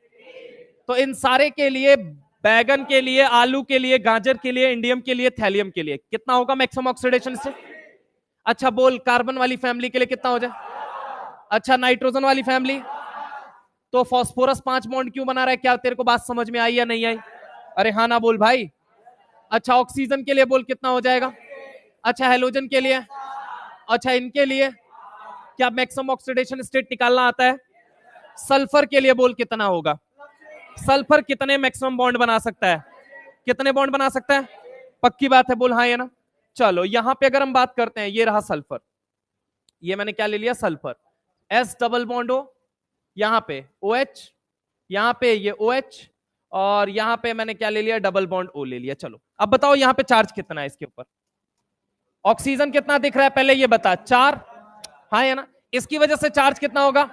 A: तो इन सारे के लिए, बैगन के लिए, आलू के लिए, गाजर के लिए, इंडियम के लिए, थैलियम के लिए कितना होगा मैक्सिमम ऑक्सीडेशन स्टेट? अच्छा बोल, कार्बन वाली फैमिली के लिए कितना हो जाए? अच्छा नाइट्रोजन वाली फैमिली, तो फास्फोरस 5 बॉन्ड क्यों बना रहा है? क्या तेरे को बात समझ में आई या नहीं आई? अरे हाँ ना बोल भाई। अच्छा ऑक्सीजन के लिए बोल कितना हो जाएगा? अच्छा हेलोजन के लिए, अच्छा इनके लिए क्या मैक्सिमम ऑक्सीडेशन स्टेट निकालना आता है? सल्फर के लिए बोल कितना होगा? सल्फर कितने मैक्सिमम बॉन्ड बना सकता है? कितने बॉन्ड बना सकता है? पक्की बात है, बोल हाँ या ना। चलो यहां पे अगर हम बात करते हैं, ये रहा सल्फर, ये मैंने क्या ले लिया? सल्फर। एस डबल बॉन्ड हो, यहां पे OH, यहां पे ये OH, और यहां पे मैंने क्या ले लिया? डबल बॉन्ड O ले लिया। चलो अब बताओ यहां पे चार्ज कितना है इसके ऊपर? ऑक्सीजन कितना दिख रहा है पहले ये बता? 4, हाँ या ना? इसकी वजह से चार्ज कितना होगा?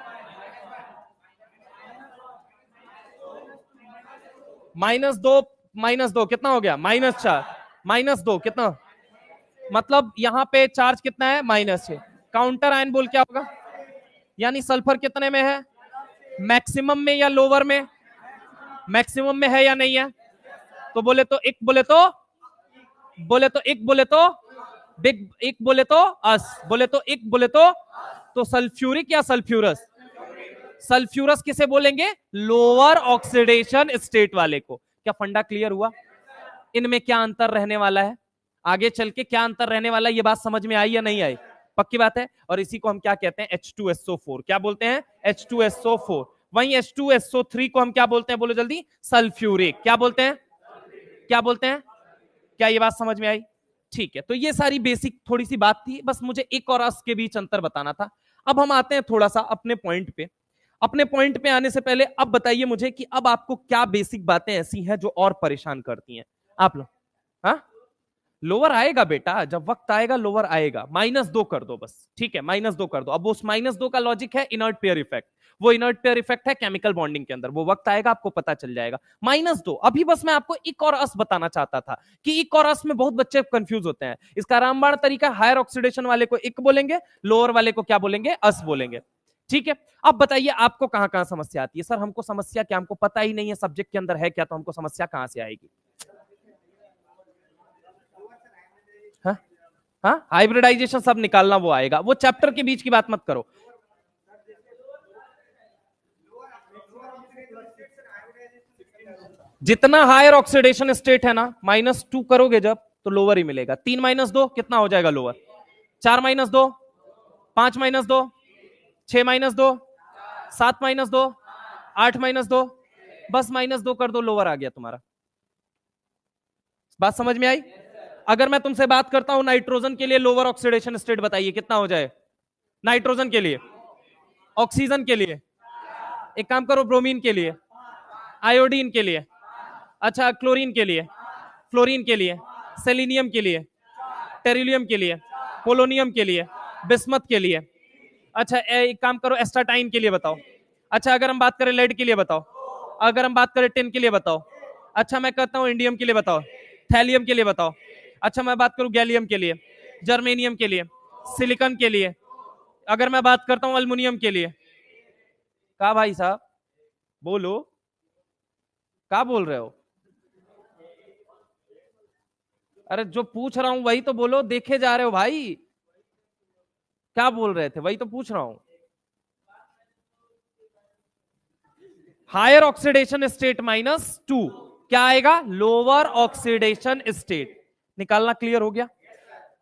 A: -2, -2 कितना हो गया? -4, -2 कितना? मतलब यहां पे चार्ज कितना है? -6। काउंटर आयन बोल क्या होगा? यानी सल्फर कितने में है? मैक्सिमम में या लोअर में? मैक्सिमम में है या नहीं है? तो बोले तो एक, बोले तो एक, बोले तो बिग, एक बोले तो अस, बोले तो एक, बोले तो सल्फ्यूरिक या सल्फ्यूरस? सल्फ्यूरस किसे बोलेंगे? लोअर ऑक्सीडेशन स्टेट वाले को। क्या फंडा क्लियर हुआ? इनमें क्या अंतर रहने वाला है, आगे चल के क्या अंतर रहने वाला है, ये बात समझ में आई या नहीं आई? पक्की बात है। और इसी को हम क्या कहते हैं? H2SO4। क्या बोलते हैं? H2SO4। वहीं H2SO3 को हम क्या बोलते हैं? बोलो जल्दी। सल्फ्यूरिक। क्या बोलते हैं? क्या बोलते हैं? क्या ये बात समझ में आई? ठीक है, तो ये सारी बेसिक थोड़ी सी बात थी, बस मुझे एक और अस के बीच अंतर बताना था। अब हम आते हैं थोड़ा सा अपने पॉइंट पे। अपने पॉइंट पे आने से पहले अब बताइए मुझे कि अब आपको क्या बेसिक बातें ऐसी हैं जो और परेशान करती हैं आप लोग? हाँ लोअर आएगा बेटा, जब वक्त आएगा लोअर आएगा। -2 कर दो बस, ठीक है, -2 कर दो। अब उस -2 का लॉजिक है इनर्ट पेयर इफेक्ट, वो इनर्ट पेयर इफेक्ट है केमिकल बॉन्डिंग के अंदर, वो वक्त आएगा आपको पता चल जाएगा। -2। अभी बस मैं आपको इक और अस बताना चाहता था कि इक और अस में बहुत बच्चे कंफ्यूज होते हैं। इसका रामबाण तरीका, हायर ऑक्सीडेशन वाले को इक बोलेंगे, लोअर वाले को क्या बोलेंगे, अस बोलेंगे, ठीक है। अब बताइए आपको कहां कहां समस्या आती है? सर हमको समस्या क्या, हमको पता ही नहीं है सब्जेक्ट के अंदर है क्या, तो हमको समस्या कहां से आएगी? हाँ, हाइब्रिडाइजेशन सब निकालना वो आएगा, वो चैप्टर के बीच की बात मत करो। जितना हायर ऑक्सीडेशन स्टेट है ना, -2 करोगे जब तो लोअर ही मिलेगा। 3 -2 कितना हो जाएगा लोअर? 4 -2, 5 -2, 6 -2, 7 -2, 8 -2, बस -2 कर दो, लोअर आ गया तुम्हारा। बात समझ में आई? अगर मैं तुमसे बात करता हूं नाइट्रोजन के लिए लोअर ऑक्सीडेशन स्टेट बताइए कितना हो जाए नाइट्रोजन के लिए, ऑक्सीजन के लिए, एक काम करो ब्रोमीन के लिए, आयोडीन के लिए, अच्छा क्लोरीन के लिए, फ्लोरीन के लिए, सेलिनियम के लिए, टेरिलियम के लिए, पोलोनियम के लिए, बिस्मथ के लिए, अच्छा एक काम करो एस्टाटाइन के लिए बताओ, अच्छा अगर हम बात करें लेड के लिए बताओ, अगर हम बात करें टिन के लिए बताओ, अच्छा मैं कहता हूं इंडियम के लिए बताओ, थैलियम के लिए बताओ, अच्छा मैं बात करूं गैलियम के लिए, जर्मेनियम के लिए, सिलिकॉन के लिए, अगर मैं बात करता हूं अल्युमिनियम के लिए। कहा भाई साहब बोलो, क्या बोल रहे हो? अरे जो पूछ रहा हूं वही तो बोलो, देखे जा रहे हो भाई, क्या बोल रहे थे वही तो पूछ रहा हूं। हायर ऑक्सीडेशन स्टेट -2 क्या आएगा? Lower oxidation state. निकालना क्लियर हो गया?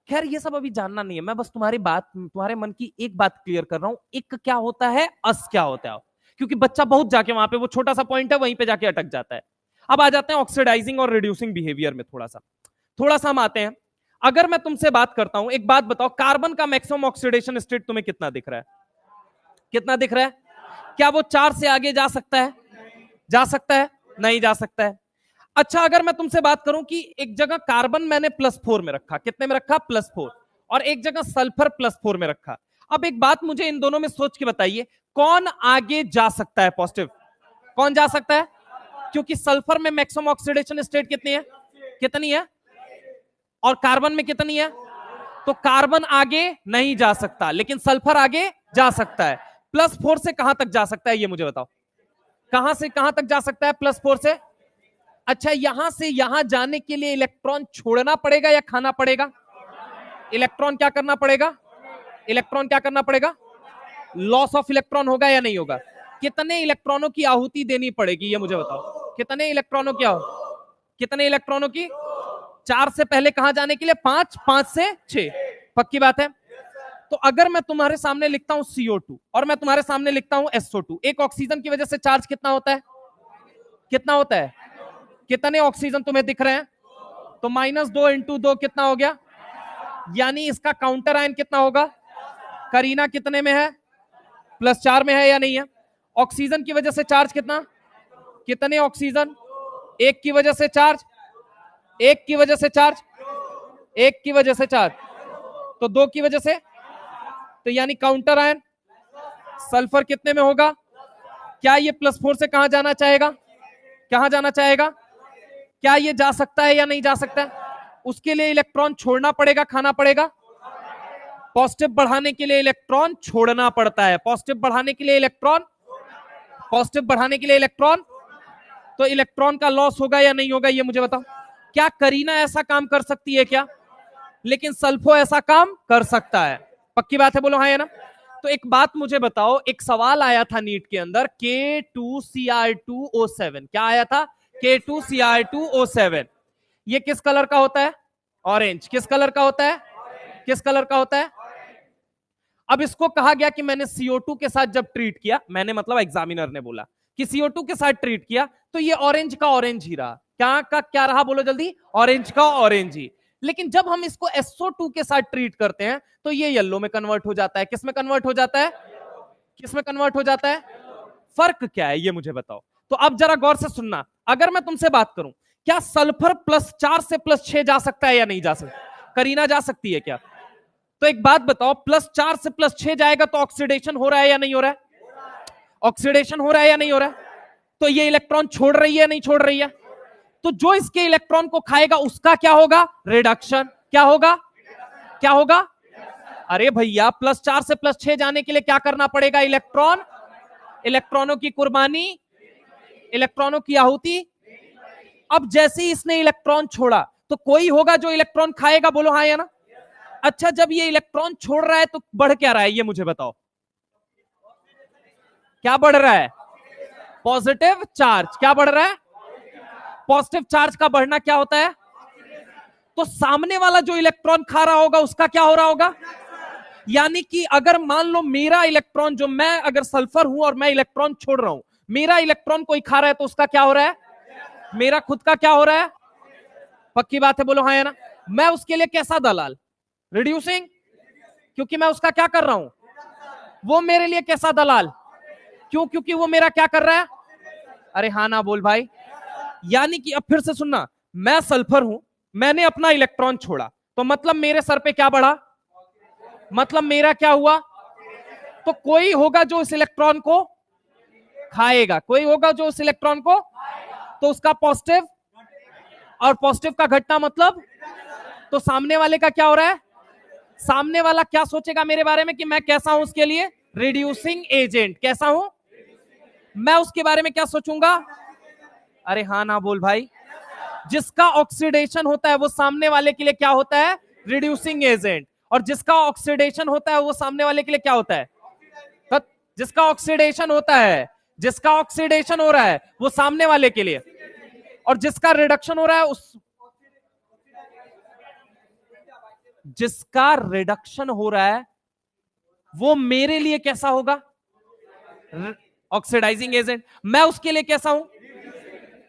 A: खैर ये सब अभी जानना नहीं है, मैं बस तुम्हारी बात, तुम्हारे मन की एक बात क्लियर कर रहा हूं, एक क्या होता है, अस क्या होता है, क्योंकि बच्चा बहुत जाके वहां पे वो छोटा सा पॉइंट है वहीं पे जाके अटक जाता है। अब आ जाते हैं ऑक्सीडाइजिंग और रिड्यूसिंग बिहेवियर में, थोड़ा सा हम आते हैं। अगर मैं तुमसे बात करता हूं, एक बात बताओ, कार्बन का मैक्सिमम ऑक्सीडेशन स्टेट तुम्हें कितना दिख रहा है? कितना दिख रहा है? क्या वो 4 से आगे जा सकता है? जा सकता है? नहीं जा सकता है। अच्छा अगर मैं तुमसे बात करूं कि एक जगह कार्बन मैंने +4 में रखा, कितने में रखा? +4, और एक जगह सल्फर +4 में रखा। अब एक बात मुझे इन दोनों में सोच के बताइए, कौन आगे जा सकता है पॉजिटिव? कौन जा सकता है? क्योंकि सल्फर में मैक्सिमम ऑक्सीडेशन स्टेट कितनी है? कितनी है? और कार्बन में कितनी है? तो कार्बन आगे नहीं जा सकता, लेकिन सल्फर आगे जा सकता है। +4 से कहां तक जा सकता है ये मुझे बताओ, कहां से कहां तक जा सकता है +4 से? अच्छा यहां से यहां जाने के लिए इलेक्ट्रॉन छोड़ना पड़ेगा या खाना पड़ेगा? इलेक्ट्रॉन क्या करना पड़ेगा? इलेक्ट्रॉन क्या करना पड़ेगा? लॉस ऑफ इलेक्ट्रॉन होगा या नहीं होगा? कितने इलेक्ट्रॉनों की आहुति देनी पड़ेगी ये मुझे बताओ, कितने इलेक्ट्रॉनों की कितने इलेक्ट्रॉनों की? 4 से पहले कहां जाने के लिए? 5, 5 से 6, पक्की बात है। तो अगर मैं तुम्हारे सामने लिखता हूं CO2 और मैं तुम्हारे सामने लिखता हूं SO2, एक ऑक्सीजन की वजह से चार्ज कितना होता है? कितना होता है? कितने ऑक्सीजन तुम्हें दिख रहे हैं? तो -2 × 2 कितना हो गया? यानी इसका काउंटर आयन कितना होगा? करीना कितने में है? +4 में है या नहीं है? ऑक्सीजन की वजह से चार्ज कितना? कितने ऑक्सीजन? एक की वजह से चार्ज, एक की वजह से चार्ज, एक की वजह से चार्ज, तो 2 की वजह से, तो यानी काउंटर आयन सल्फर कितने में होगा? क्या ये +4 से कहां जाना चाहेगा? कहां जाना चाहेगा? क्या ये जा सकता है या नहीं जा सकता है? उसके लिए इलेक्ट्रॉन छोड़ना पड़ेगा, खाना पड़ेगा? पॉजिटिव बढ़ाने के लिए इलेक्ट्रॉन छोड़ना पड़ता है, पॉजिटिव बढ़ाने के लिए इलेक्ट्रॉन, पॉजिटिव बढ़ाने के लिए इलेक्ट्रॉन, तो इलेक्ट्रॉन का लॉस होगा या नहीं होगा ये मुझे बताओ। क्या करीना ऐसा काम कर सकती है क्या? लेकिन सल्फो ऐसा काम कर सकता है, पक्की बात है, बोलो हाँ या ना? तो एक बात मुझे बताओ, एक सवाल आया था नीट के अंदर, K2Cr2O7, क्या आया था? K2Cr2O7, ये किस कलर का होता है? ऑरेंज। किस कलर का होता है? किस कलर का होता है? अब इसको कहा गया कि मैंने CO2 के साथ जब ट्रीट किया, मैंने मतलब एग्जामिनर ने बोला कि CO2 के साथ ट्रीट किया तो ये ऑरेंज का ऑरेंज ही रहा। क्या का क्या रहा बोलो जल्दी? ऑरेंज का ऑरेंज ही। लेकिन जब हम इसको SO2 के साथ ट्रीट करते हैं तो ये येलो में कन्वर्ट हो जाता है। किस में कन्वर्ट हो जाता है? किस में कन्वर्ट हो जाता है? फर्क क्या है ये मुझे बताओ। तो अब जरा गौर से सुनना, अगर मैं तुमसे बात करूं
B: क्या सल्फर +4 से +6 जा सकता है या नहीं जा सकता? करीना जा सकती है क्या? तो एक बात बताओ, +4 से +6 जाएगा तो ऑक्सीडेशन हो रहा है या नहीं हो रहा है? ऑक्सीडेशन हो रहा है या नहीं हो रहा है? तो ये इलेक्ट्रॉन छोड़ रही है नहीं छोड़ रही है? तो जो इसके इलेक्ट्रॉन को खाएगा उसका क्या होगा? रिडक्शन। क्या होगा? क्या होगा? अरे भैया, +4 से +6 जाने के लिए क्या करना पड़ेगा? इलेक्ट्रॉनों की कुर्बानी, इलेक्ट्रॉनों की आहुति। अब जैसे ही इसने इलेक्ट्रॉन छोड़ा तो कोई होगा जो इलेक्ट्रॉन खाएगा, बोलो हाँ या ना? अच्छा, जब ये इलेक्ट्रॉन छोड़ रहा है तो बढ़ क्या रहा है, ये मुझे बताओ। क्या बढ़ रहा है? Positive charge. क्या बढ़ रहा है? पॉजिटिव चार्ज का बढ़ना क्या होता है? तो सामने वाला जो इलेक्ट्रॉन खा रहा होगा उसका क्या हो रहा होगा? यानी कि अगर मान लो मेरा इलेक्ट्रॉन, जो मैं अगर सल्फर हूं और मैं इलेक्ट्रॉन छोड़ रहा हूं, मेरा इलेक्ट्रॉन कोई खा रहा है तो उसका क्या हो रहा है? मेरा खुद का क्या हो रहा है? पक्की बात है, बोलो हाँ या ना? मैं उसके लिए कैसा दलाल? रिड्यूसिंग। क्योंकि मैं उसका क्या कर रहा हूं? वो मेरे लिए कैसा दलाल? क्यों? क्योंकि वो मेरा क्या कर रहा है? अरे हाँ ना बोल भाई। यानी कि अब फिर से सुनना, मैं सल्फर हूं, मैंने अपना इलेक्ट्रॉन छोड़ा, तो मतलब मेरे सर पे क्या बढ़ा? मतलब मेरा क्या हुआ? तो कोई होगा जो इस इलेक्ट्रॉन को खाएगा, कोई होगा जो इस इलेक्ट्रॉन को, तो उसका पॉजिटिव, और पॉजिटिव का घटना मतलब, तो सामने वाले का क्या हो रहा है? सामने वाला क्या सोचेगा मेरे बारे में कि मैं कैसा हूं उसके लिए? Reducing agent. कैसा हूं मैं? उसके बारे में क्या सोचूंगा? अरे हाँ ना बोल भाई। जिसका ऑक्सीडेशन होता है वो सामने वाले के लिए क्या होता है? Reducing agent. और जिसका ऑक्सीडेशन होता है वो सामने वाले के लिए क्या होता है? जिसका ऑक्सीडेशन होता है, जिसका ऑक्सीडेशन हो रहा है वो सामने वाले के लिए, और जिसका रिडक्शन हो रहा है जिसका रिडक्शन हो रहा है वो मेरे लिए कैसा होगा? Oxidising agent. मैं उसके लिए कैसा हूं?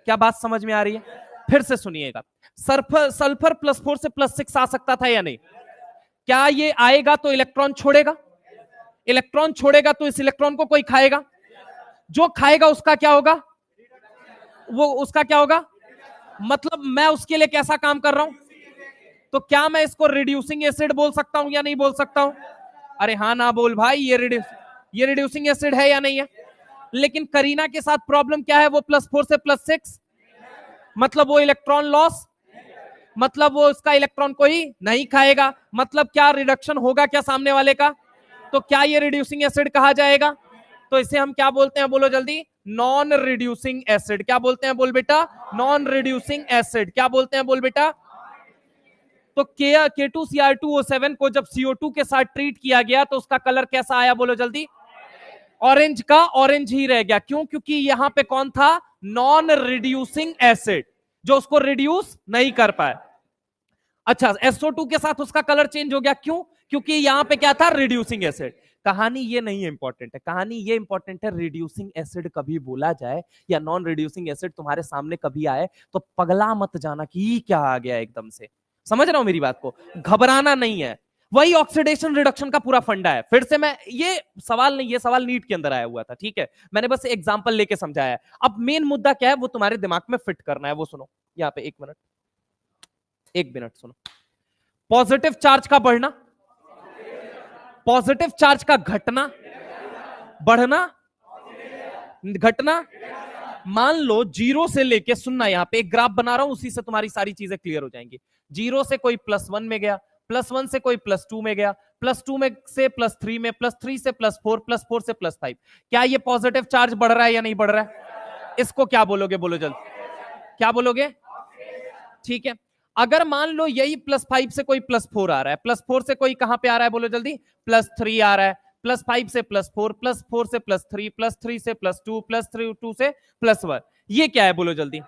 B: क्या बात समझ में आ रही है? फिर से सुनिएगा, सल्फर +4 से +6 आ सकता था या नहीं? क्या ये आएगा तो इलेक्ट्रॉन छोड़ेगा? इलेक्ट्रॉन छोड़ेगा तो इस इलेक्ट्रॉन को कोई खाएगा, जो खाएगा उसका क्या होगा? वो उसका क्या होगा? मतलब मैं उसके लिए कैसा काम कर रहा हूं? तो क्या मैं इसको रिड्यूसिंग एसिड बोल सकता हूं या नहीं बोल सकता हूं? अरे हाँ ना बोल भाई। ये रिड्यूसिंग एसिड है या नहीं है? लेकिन करीना के साथ प्रॉब्लम क्या है? वो +4 से +6, मतलब वो इलेक्ट्रॉन लॉस, मतलब वो उसका इलेक्ट्रॉन कोई नहीं खाएगा, मतलब क्या रिडक्शन होगा क्या सामने वाले का? तो क्या ये रिड्यूसिंग एसिड कहा जाएगा? तो इसे हम क्या बोलते हैं, बोलो जल्दी? Non reducing acid. क्या बोलते हैं बोल बेटा? Non reducing acid. क्या बोलते हैं बोल बेटा? तो K2Cr2O7 को जब CO2 के साथ ट्रीट किया गया तो उसका कलर कैसा आया, बोलो जल्दी? ऑरेंज का ऑरेंज ही रह गया। क्यों? क्योंकि यहां पे कौन था? नॉन रिड्यूसिंग एसिड, जो उसको रिड्यूस नहीं कर पाए। अच्छा, SO2 के साथ उसका कलर चेंज हो गया। क्यों? क्योंकि यहां पे क्या था? Reducing acid. कहानी ये नहीं इंपॉर्टेंट है, कहानी ये इंपॉर्टेंट है रिड्यूसिंग एसिड कभी बोला जाए या नॉन रिड्यूसिंग एसिड तुम्हारे सामने कभी आए तो पगला मत जाना कि क्या आ गया एकदम से। समझ रहा हूं मेरी बात को? घबराना नहीं है। वही ऑक्सीडेशन रिडक्शन का पूरा फंडा है। फिर से मैं, ये सवाल नहीं, ये सवाल नीट के अंदर आया हुआ था, ठीक है? मैंने बस एग्जांपल लेके समझाया है। अब मेन मुद्दा क्या है वो तुम्हारे दिमाग में फिट करना है, वो सुनो यहाँ पे। एक मिनट सुनो। पॉजिटिव चार्ज का बढ़ना, पॉजिटिव चार्ज का घटना, बढ़ना, घटना। मान लो 0 से लेके, सुनना, यहां पे एक ग्राफ बना रहा हूं, उसी से तुम्हारी सारी चीजें क्लियर हो जाएंगी। 0 से कोई +1 में गया, +1 से कोई +2 में गया, +2 में से +3 में, +3 से +4, +4 से +5। क्या ये पॉजिटिव चार्ज बढ़ रहा है या नहीं बढ़ रहा है? इसको क्या बोलोगे, बोलो जल्दी? क्या बोलोगे? ठीक है। अगर मान लो यही +5 से कोई +4 आ रहा है, +4 से कोई कहां पे आ रहा है, बोलो जल्दी? +3 आ रहा है, +5 से +4, +4 से +3, +3 से +2, +2 से +1। ये क्या है, बोलो जल्दी?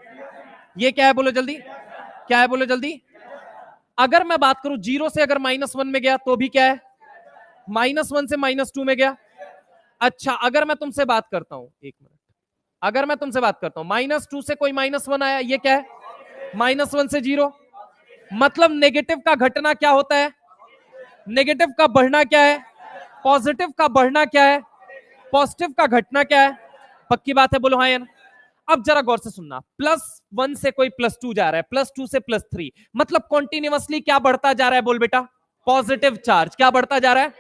B: ये क्या है, बोलो जल्दी? क्या है, बोलो जल्दी? अगर मैं बात करूं 0 से अगर -1 में गया तो भी क्या है? -1 से -2 में गया। अच्छा, अगर मैं तुमसे बात करता हूं, एक मिनट, अगर मैं तुमसे बात करता हूं -2 से कोई -1 आया, ये क्या है? -1 से 0। मतलब नेगेटिव का घटना क्या होता है? नेगेटिव का बढ़ना क्या है? पॉजिटिव का बढ़ना क्या है? पॉजिटिव का घटना क्या है? पक्की बात है, बोलो हाँ या ना? अब जरा गौर से सुनना, +1 से कोई +2 जा रहा है, +2 से +3, मतलब कॉन्टिन्यूअसली क्या बढ़ता जा रहा है? बोल बेटा, पॉजिटिव चार्ज। क्या बढ़ता जा रहा है?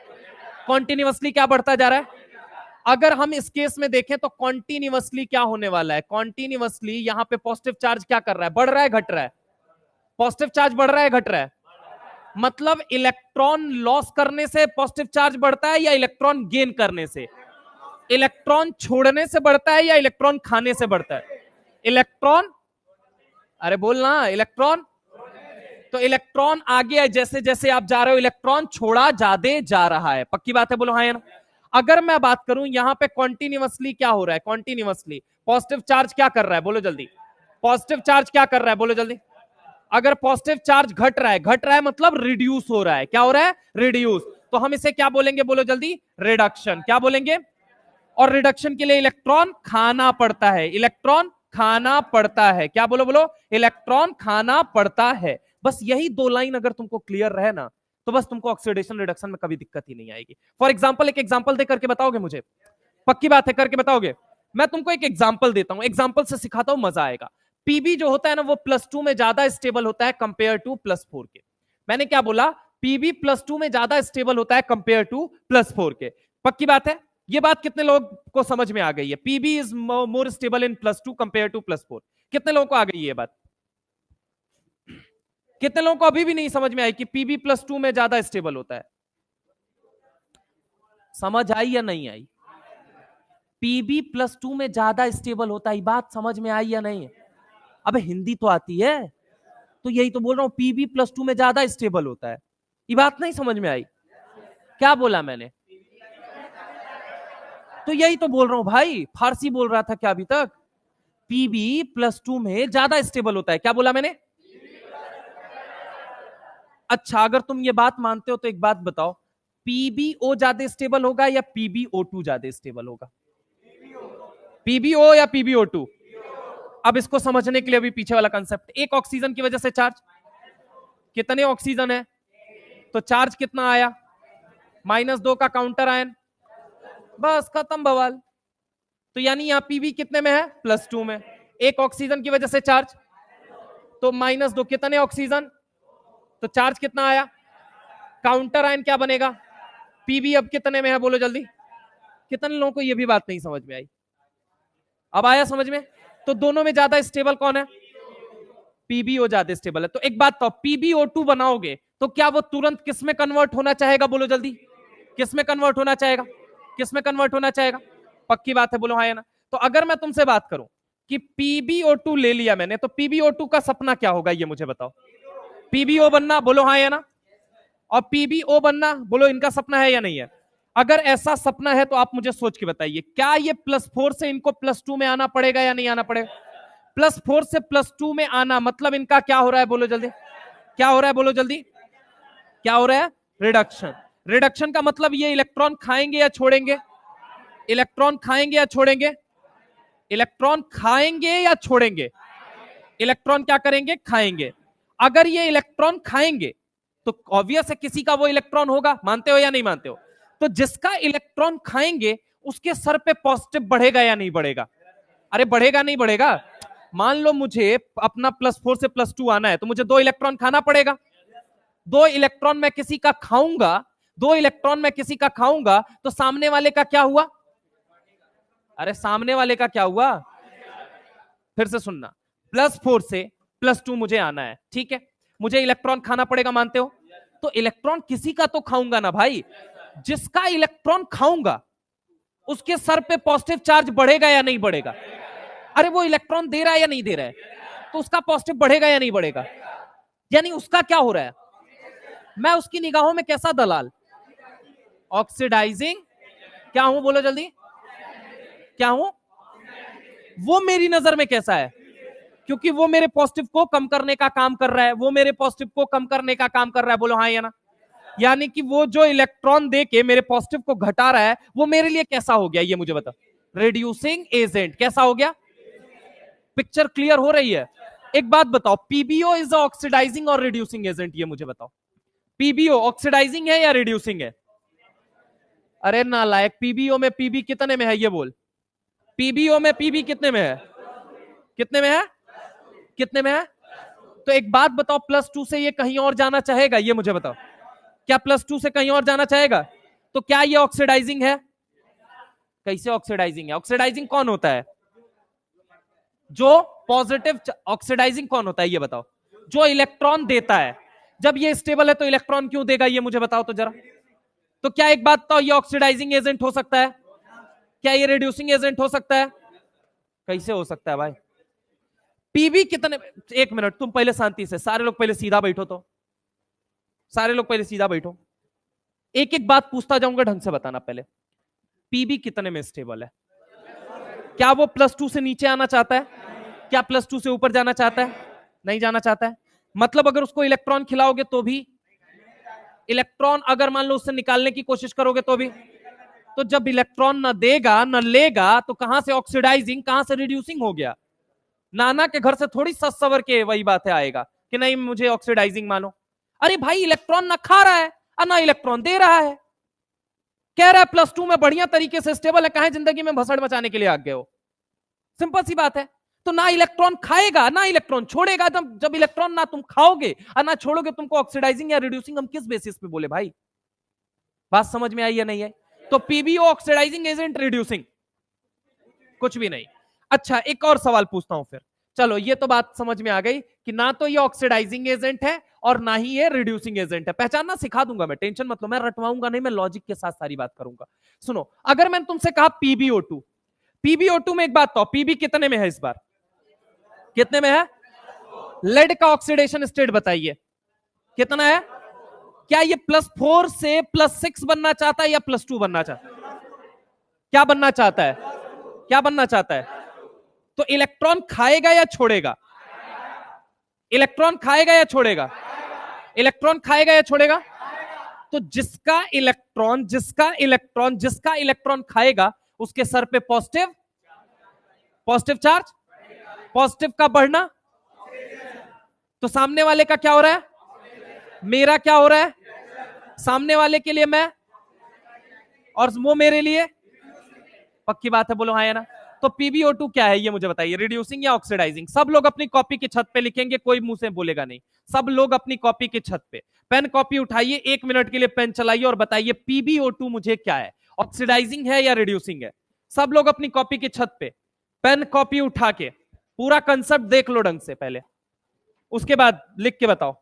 B: कॉन्टिन्यूअसली क्या बढ़ता जा रहा है? अगर हम इस केस में देखें तो कॉन्टिन्यूअसली क्या होने वाला है? कॉन्टिन्यूअसली यहां पे पॉजिटिव चार्ज क्या कर रहा है? बढ़ रहा है, घट रहा है? पॉजिटिव चार्ज बढ़ रहा है, घट रहा है? मतलब इलेक्ट्रॉन लॉस करने से पॉजिटिव चार्ज बढ़ता है या इलेक्ट्रॉन गेन करने से? इलेक्ट्रॉन छोड़ने से बढ़ता है या इलेक्ट्रॉन खाने से बढ़ता है? इलेक्ट्रॉन, अरे बोलना, इलेक्ट्रॉन। तो इलेक्ट्रॉन आगे है, जैसे जैसे आप जा रहे हो इलेक्ट्रॉन छोड़ा ज्यादा जा रहा है। पक्की बात है? बोलो हाँ या ना। अगर मैं बात करूं यहां पे कॉन्टिन्यूअसली क्या हो रहा है? कॉन्टिन्यूअसली पॉजिटिव चार्ज क्या कर रहा है? बोलो जल्दी। पॉजिटिव चार्ज क्या कर रहा है? बोलो जल्दी। अगर पॉजिटिव चार्ज घट रहा है, घट रहा है मतलब रिड्यूस हो रहा है। क्या हो रहा है? रिड्यूस। तो हम इसे क्या बोलेंगे? बोलो जल्दी। रिडक्शन। क्या बोलेंगे? और रिडक्शन के लिए इलेक्ट्रॉन खाना पड़ता है। इलेक्ट्रॉन खाना पड़ता है। क्या? बोलो बोलो। इलेक्ट्रॉन खाना पड़ता है। बस यही 2 लाइन अगर तुमको क्लियर रहे ना, तो बस तुमको ऑक्सीडेशन रिडक्शन में कभी दिक्कत ही नहीं आएगी। फॉर एग्जाम्पल, एक एग्जाम्पल दे करके बताओगे मुझे? पक्की बात है, करके बताओगे? मैं तुमको एक एग्जाम्पल देता हूं, एग्जाम्पल से सिखाता हूं, मजा आएगा। पीबी जो होता है ना, वो +2 में ज्यादा स्टेबल होता है कंपेयर टू +4 के। मैंने क्या बोला? पीबी +2 में ज्यादा स्टेबल होता है कंपेयर टू +4 के। पक्की बात है? ये बात कितने लोग को समझ में आ गई है? PB is more stable in +2 compare to +4। कितने लोगों को आ गई है ये बात? कितने लोगों को अभी भी नहीं समझ में आई कि पीबी +2 में ज्यादा स्टेबल होता है? समझ आई या नहीं आई? पीबी +2 में ज्यादा स्टेबल होता है, बात समझ में आई या नहीं? अबे हिंदी तो आती है, तो यही तो बोल रहा हूं, पीबी +2 में ज्यादा स्टेबल होता है। ये बात नहीं समझ में आई? क्या बोला मैंने? तो यही तो बोल रहा हूं भाई, फारसी बोल रहा था क्या अभी तक? पीबी +2 में ज्यादा स्टेबल होता है। क्या बोला मैंने? अच्छा, अगर तुम ये बात मानते हो तो एक बात बताओ, पीबीओ ज्यादा स्टेबल होगा या पीबीओ2 ज्यादा स्टेबल होगा? पीबीओ या पीबीओ2? अब इसको समझने के लिए अभी पीछे वाला कंसेप्ट, एक ऑक्सीजन की वजह से चार्ज, कितने ऑक्सीजन है तो चार्ज कितना आया? -2 का काउंटर आयन, बस खत्म बवाल। तो यानी यहां पीबी कितने में है? +2 में। एक ऑक्सीजन की वजह से चार्ज, तो -2, कितने ऑक्सीजन तो चार्ज कितना आया? काउंटर आयन क्या बनेगा? पीबी अब कितने में है? बोलो जल्दी। कितने लोगों को यह भी बात नहीं समझ में आई? अब आया समझ में? तो दोनों में ज्यादा स्टेबल कौन है? पीबीओ ज्यादा स्टेबल है। तो एक बात तो, पीबीओ2 बनाओगे तो क्या वो तुरंत किस में कन्वर्ट होना चाहेगा? बोलो जल्दी। किस में कन्वर्ट होना चाहेगा? किस में कन्वर्ट होना चाहेगा? पक्की बात है? बोलो हाँ या ना। तो अगर मैं तुमसे बात करूं कि पीबीओ2 ले लिया मैंने, तो पीबीओ2 का सपना क्या होगा ये मुझे बताओ? पीबीओ बनना, बोलो हाँ या ना। और पीबीओ बनना, बोलो इनका सपना है या नहीं है? अगर ऐसा सपना है तो आप मुझे सोच के बताइए, क्या ये +4 से इनको +2 में आना पड़ेगा या नहीं आना पड़ेगा? +4 से +2 में आना मतलब इनका क्या हो रहा है? बोलो जल्दी। क्या हो रहा है? बोलो जल्दी। क्या हो रहा है? रिडक्शन। रिडक्शन का मतलब ये इलेक्ट्रॉन खाएंगे या छोड़ेंगे? इलेक्ट्रॉन खाएंगे या छोड़ेंगे? इलेक्ट्रॉन खाएंगे या छोड़ेंगे? इलेक्ट्रॉन क्या करेंगे? खाएंगे। अगर ये इलेक्ट्रॉन खाएंगे तो ऑब्वियस है किसी का वो इलेक्ट्रॉन होगा, मानते हो या नहीं मानते हो? तो जिसका इलेक्ट्रॉन खाएंगे उसके सर पे पॉजिटिव बढ़ेगा या नहीं बढ़ेगा? अरे बढ़ेगा नहीं बढ़ेगा? मान लो मुझे अपना +4 से +2 आना है, तो मुझे 2 इलेक्ट्रॉन खाना पड़ेगा। 2 इलेक्ट्रॉन मैं किसी का खाऊंगा, 2 इलेक्ट्रॉन मैं किसी का खाऊंगा, तो सामने वाले का क्या हुआ? अरे सामने वाले का क्या हुआ? फिर से सुनना, +4 से +2 मुझे आना है, ठीक है? मुझे इलेक्ट्रॉन खाना पड़ेगा, मानते हो? तो इलेक्ट्रॉन किसी का तो खाऊंगा ना भाई। जिसका इलेक्ट्रॉन खाऊंगा उसके सर पे पॉजिटिव चार्ज बढ़ेगा या नहीं बढ़ेगा? अरे वो इलेक्ट्रॉन दे रहा है या नहीं दे रहा है, तो उसका पॉजिटिव बढ़ेगा या नहीं बढ़ेगा? यानी उसका क्या हो रहा है? मैं उसकी निगाहों में कैसा दलाल? ऑक्सीडाइजिंग। क्या हूं? बोलो जल्दी। क्या हूं? वो मेरी नजर में कैसा है? क्योंकि वो मेरे पॉजिटिव को कम करने का काम कर रहा है। वो मेरे पॉजिटिव को कम करने का काम कर रहा है। बोलो हाँ या ना। यानी कि वो जो इलेक्ट्रॉन दे के मेरे पॉजिटिव को घटा रहा है, वो मेरे लिए कैसा हो गया? ये मुझे बता। Reducing agent. कैसा हो गया? पिक्चर क्लियर हो रही है? एक बात बताओ, पीबीओ इज ऑक्सीडाइजिंग और रिड्यूसिंग एजेंट? ये मुझे बताओ, पीबीओ ऑक्सीडाइजिंग है या रिड्यूसिंग है? अरे नालायक, पीबीओ में पीबी कितने में है ये बोल? पीबीओ में पीबी कितने में है? कितने में है? कितने में है? तो एक बात बताओ, +2 से ये कहीं और जाना चाहेगा? ये मुझे बताओ, क्या +2 से कहीं और जाना चाहेगा? तो क्या ये ऑक्सीडाइजिंग है? कैसे ऑक्सीडाइजिंग है? ऑक्सीडाइजिंग कौन होता है? जो पॉजिटिव ऑक्सीडाइजिंग कौन होता है ये बताओ? जो इलेक्ट्रॉन देता है। जब ये स्टेबल है तो इलेक्ट्रॉन क्यों देगा ये मुझे बताओ तो जरा। तो क्या एक बात बताओ, ये ऑक्सीडाइजिंग एजेंट हो सकता है? क्या ये रिड्यूसिंग एजेंट हो सकता है? कैसे हो सकता है भाई? पीबी कितने? एक मिनट, तुम पहले शांति से, सारे लोग पहले सीधा बैठो। तो सारे लोग पहले सीधा बैठो। एक एक बात पूछता जाऊंगा, ढंग से बताना पहले। पीबी कितने में स्टेबल है? क्या वो +2 से नीचे आना चाहता है? क्या +2 से ऊपर जाना चाहता है? नहीं जाना चाहता है। मतलब अगर उसको इलेक्ट्रॉन खिलाओगे तो भी, इलेक्ट्रॉन अगर मान लो उससे निकालने की कोशिश करोगे तो भी। तो जब इलेक्ट्रॉन न देगा न लेगा तो कहां से ऑक्सीडाइजिंग, कहां से रिड्यूसिंग हो गया? नाना के घर से थोड़ी सस सवर के वही बात है आएगा कि नहीं मुझे ऑक्सीडाइजिंग मानो। अरे भाई इलेक्ट्रॉन ना खा रहा है और ना इलेक्ट्रॉन दे रहा है, कह रहा है +2 में बढ़िया तरीके से स्टेबल है, कहां जिंदगी में भसड़ मचाने के लिए आ गए हो? सिंपल सी बात है। तो ना इलेक्ट्रॉन खाएगा ना इलेक्ट्रॉन छोड़ेगा। जब इलेक्ट्रॉन ना तुम खाओगे और ना छोड़ोगे, तुमको ऑक्सीडाइजिंग या रिड्यूसिंग हम किस बेसिस पे बोले भाई? बात समझ में आई या नहीं है? तो पीबीओ ऑक्सीडाइजिंग एजेंट, रिड्यूसिंग कुछ भी नहीं। अच्छा एक और सवाल पूछता हूं फिर। चलो ये तो बात समझ में आ गई कि ना तो ये ऑक्सीडाइजिंग एजेंट है और ना ही ये रिड्यूसिंग एजेंट है। पहचानना सिखा दूंगा मैं, टेंशन मत लो, मैं रटवाऊंगा नहीं, मैं लॉजिक के साथ सारी बात करूंगा। सुनो, अगर मैंने तुमसे कहा पीबीओ2, पीबीओ2 में एक बात तो, पीबी कितने में है इस बार? कितने में है? लेड का ऑक्सीडेशन स्टेट बताइए कितना है? क्या ये +4 से +6 बनना चाहता है या +2 बनना चाहता है? क्या बनना चाहता है? क्या बनना चाहता है? तो इलेक्ट्रॉन खाएगा या छोड़ेगा? इलेक्ट्रॉन खाएगा या छोड़ेगा? इलेक्ट्रॉन खाएगा या छोड़ेगा? तो जिसका इलेक्ट्रॉन खाएगा उसके सर पे पॉजिटिव, पॉजिटिव चार्ज, पॉजिटिव का बढ़ना। तो सामने वाले का क्या हो रहा है? मेरा क्या हो रहा है? सामने वाले के लिए मैं, और वो मेरे लिए। पक्की बात है, बोलो हाँ या ना? तो पीबीओ2 क्या है ये मुझे बताइए, रिड्यूसिंग या ऑक्सीडाइजिंग? सब लोग अपनी कॉपी की छत पे लिखेंगे, कोई मुंह से बोलेगा नहीं। सब लोग अपनी कॉपी की छत पे पेन कॉपी उठाइए, 1 मिनट के लिए पेन चलाइए और बताइए पीबीओ2 मुझे क्या है, ऑक्सीडाइजिंग है या रिड्यूसिंग है? सब लोग अपनी कॉपी की छत पे पेन कॉपी उठा के पूरा कंसेप्ट देख लो ढंग से पहले, उसके बाद लिख के बताओ।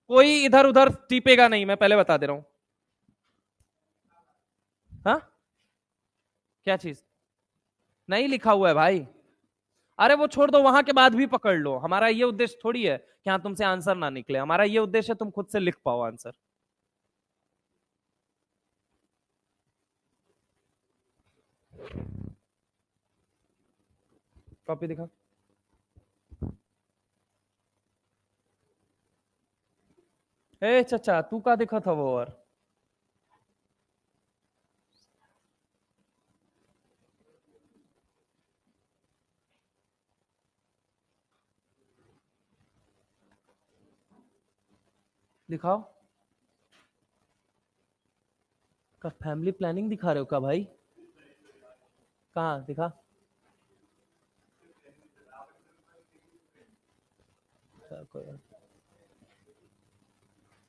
B: कोई इधर उधर टीपेगा नहीं, मैं पहले बता दे रहा हूं। हाँ, क्या चीज नहीं लिखा हुआ है भाई? अरे वो छोड़ दो, वहां के बाद भी पकड़ लो। हमारा ये उद्देश्य थोड़ी है कि हाँ तुमसे आंसर ना निकले, हमारा ये उद्देश्य है तुम खुद से लिख पाओ आंसर। कॉपी दिखा। ए चाचा तू का दिखा था वो? और दिखाओ। का फैमिली प्लानिंग दिखा रहे हो का भाई? कहाँ दिखा?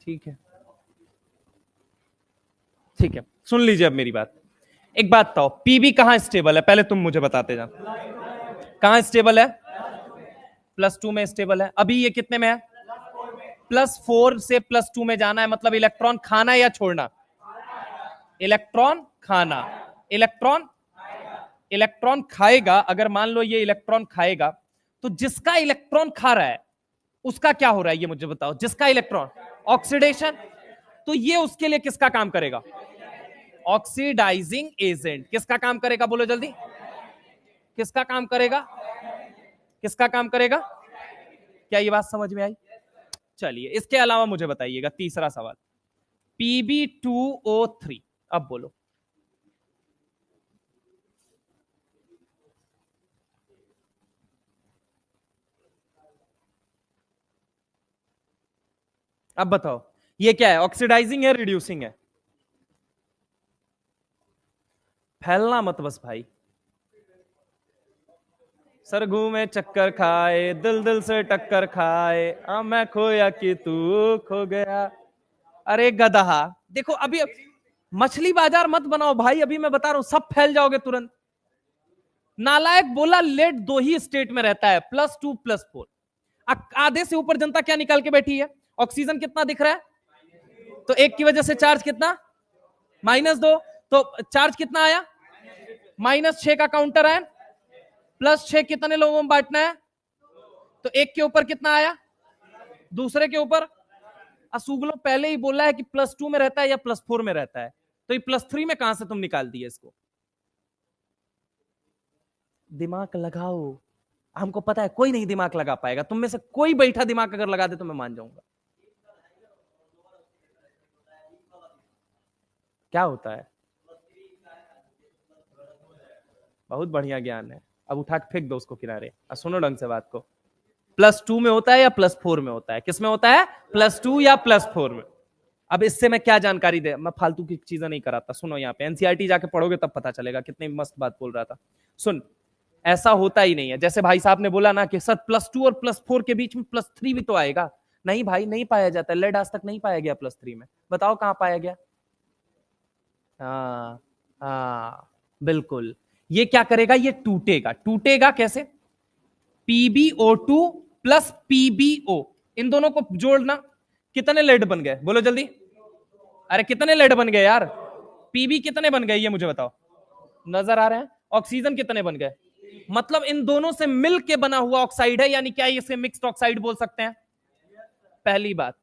B: ठीक है ठीक है, सुन लीजिए अब मेरी बात। एक बात बताओ, पीबी कहां स्टेबल है पहले तुम मुझे बताते जाओ। कहां स्टेबल है? +2 में स्टेबल है। अभी ये कितने में है? +4 से +2 में जाना है, मतलब इलेक्ट्रॉन खाना या छोड़ना? इलेक्ट्रॉन खाना। इलेक्ट्रॉन, इलेक्ट्रॉन खाएगा। अगर मान लो ये इलेक्ट्रॉन खाएगा, तो जिसका इलेक्ट्रॉन खा रहा है उसका क्या हो रहा है ये मुझे बताओ। जिसका इलेक्ट्रॉन, ऑक्सीडेशन। तो ये उसके लिए किसका काम करेगा? Oxidising agent. किसका काम करेगा बोलो जल्दी? किसका काम करेगा? किसका काम करेगा? क्या ये बात समझ में आई? चलिए इसके अलावा मुझे बताइएगा तीसरा सवाल, Pb2O3। अब बोलो। अब बताओ ये क्या है, ऑक्सीडाइजिंग है रिड्यूसिंग है? फैलना मत बस भाई,
A: सर घूमे चक्कर खाए, दिल दिल से टक्कर खाए, मैं खोया कि तू खो गया। अरे गदहा, देखो अभी मछली बाजार मत बनाओ भाई, अभी मैं बता रहा हूं सब फैल जाओगे तुरंत। नालायक बोला लेड दो ही स्टेट में रहता है, +2 +4। आधे से ऊपर जनता क्या निकाल के बैठी है? ऑक्सीजन कितना दिख रहा है? तो एक की वजह से चार्ज कितना? -2। तो चार्ज कितना आया? -6 का काउंटर है, +6 कितने लोगों में बांटना है? तो एक के ऊपर कितना आया? दूसरे के ऊपर। असुगलो पहले ही बोला है कि +2 में रहता है या +4 में रहता है, तो ये +3 में कहां से तुम निकाल दिए इसको? दिमाग लगाओ, हमको पता है कोई नहीं दिमाग लगा पाएगा, तुम में से कोई बैठा दिमाग अगर लगा दे तो मैं मान जाऊंगा। क्या होता है? बहुत बढ़िया ज्ञान है, अब उठा के फेंक दो उसको किनारे। सुनो ढंग से बात को, +2 में होता है या +4 में होता है? किस में होता है? +2 या +4 में। अब इससे मैं क्या जानकारी दे, मैं फालतू की चीजें नहीं कराता। सुनो, यहाँ पे एनसीईआरटी जाके पढ़ोगे तब पता चलेगा, कितनी मस्त बात बोल रहा था। सुन, ऐसा होता ही नहीं है। जैसे भाई साहब ने बोला ना कि सर +2 और +4 के बीच में +3 भी तो आएगा। नहीं भाई, नहीं पाया जाता। लेड आज तक नहीं पाया गया +3 में। बताओ कहां पाया गया? हाँ हाँ, बिल्कुल। ये क्या करेगा? ये टूटेगा। टूटेगा कैसे? PbO2 प्लस PbO, इन दोनों को जोड़ना। कितने लेड बन गए? बोलो जल्दी। अरे कितने लेड बन गए यार? Pb कितने बन गए ये मुझे बताओ। नजर आ रहे हैं? ऑक्सीजन कितने बन गए? मतलब इन दोनों से मिल के बना हुआ ऑक्साइड है, यानी क्या इसे मिक्स्ड ऑक्साइड बोल सकते हैं? पहली बात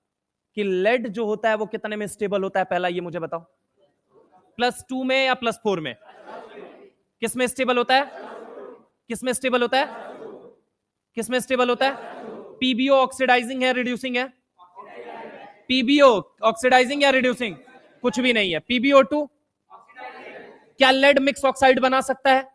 A: कि लेड जो होता है वो कितने में स्टेबल होता है? पहला ये मुझे बताओ। +2 में या +4 में? किस में स्टेबल होता है? किस में स्टेबल होता है? किस में स्टेबल होता है? PbO ऑक्सीडाइजिंग है, रिड्यूसिंग है? PbO ऑक्सीडाइजिंग या रिड्यूसिंग? कुछ भी नहीं है। PbO2 क्या लेड मिक्स ऑक्साइड बना सकता है?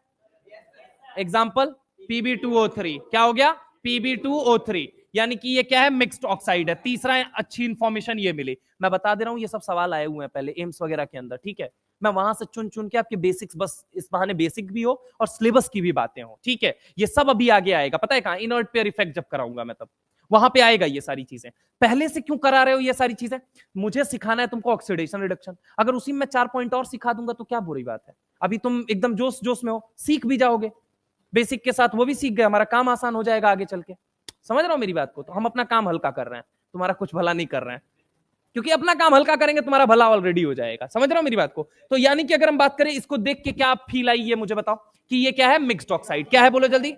A: Example Pb2O3। क्या हो गया? Pb2O3, यानी कि ये क्या है? मिक्स्ड ऑक्साइड है। तीसरा अच्छी इंफॉर्मेशन ये मिली, मैं बता दे रहा हूं, ये सब सवाल आए हुए हैं पहले एम्स वगैरह के अंदर, ठीक है? मैं वहां से चुन चुन के आपके बेसिक्स, बस इस बहाने बेसिक भी हो और सिलेबस की भी बातें हो, ठीक है? ये सब अभी आगे आएगा, पता है कहां? इनर्ट पेयर इफेक्ट जब कराऊंगा मैं, तब वहां पे आएगा ये सारी चीजें। पहले से क्यों करा रहे हो ये सारी चीजें? मुझे सिखाना है तुमको ऑक्सीडेशन रिडक्शन। अगर उसी में 4 पॉइंट और सिखा दूंगा तो क्या बुरी बात है? अभी तुम एकदम जोश जोश में हो, सीख भी जाओगे बेसिक के साथ, वो भी सीख गए, हमारा काम आसान हो जाएगा आगे चल के। समझ रहे हो मेरी बात को? तो हम अपना काम हल्का कर रहे हैं, तुम्हारा कुछ भला नहीं कर रहे हैं, क्योंकि अपना काम हल्का करेंगे तुम्हारा भला ऑलरेडी हो जाएगा। समझ रहे हो मेरी बात को? तो यानी कि अगर हम बात करें, इसको देख के क्या आप फील आई ये मुझे बताओ कि ये क्या है? Mixed oxide. क्या है बोलो जल्दी।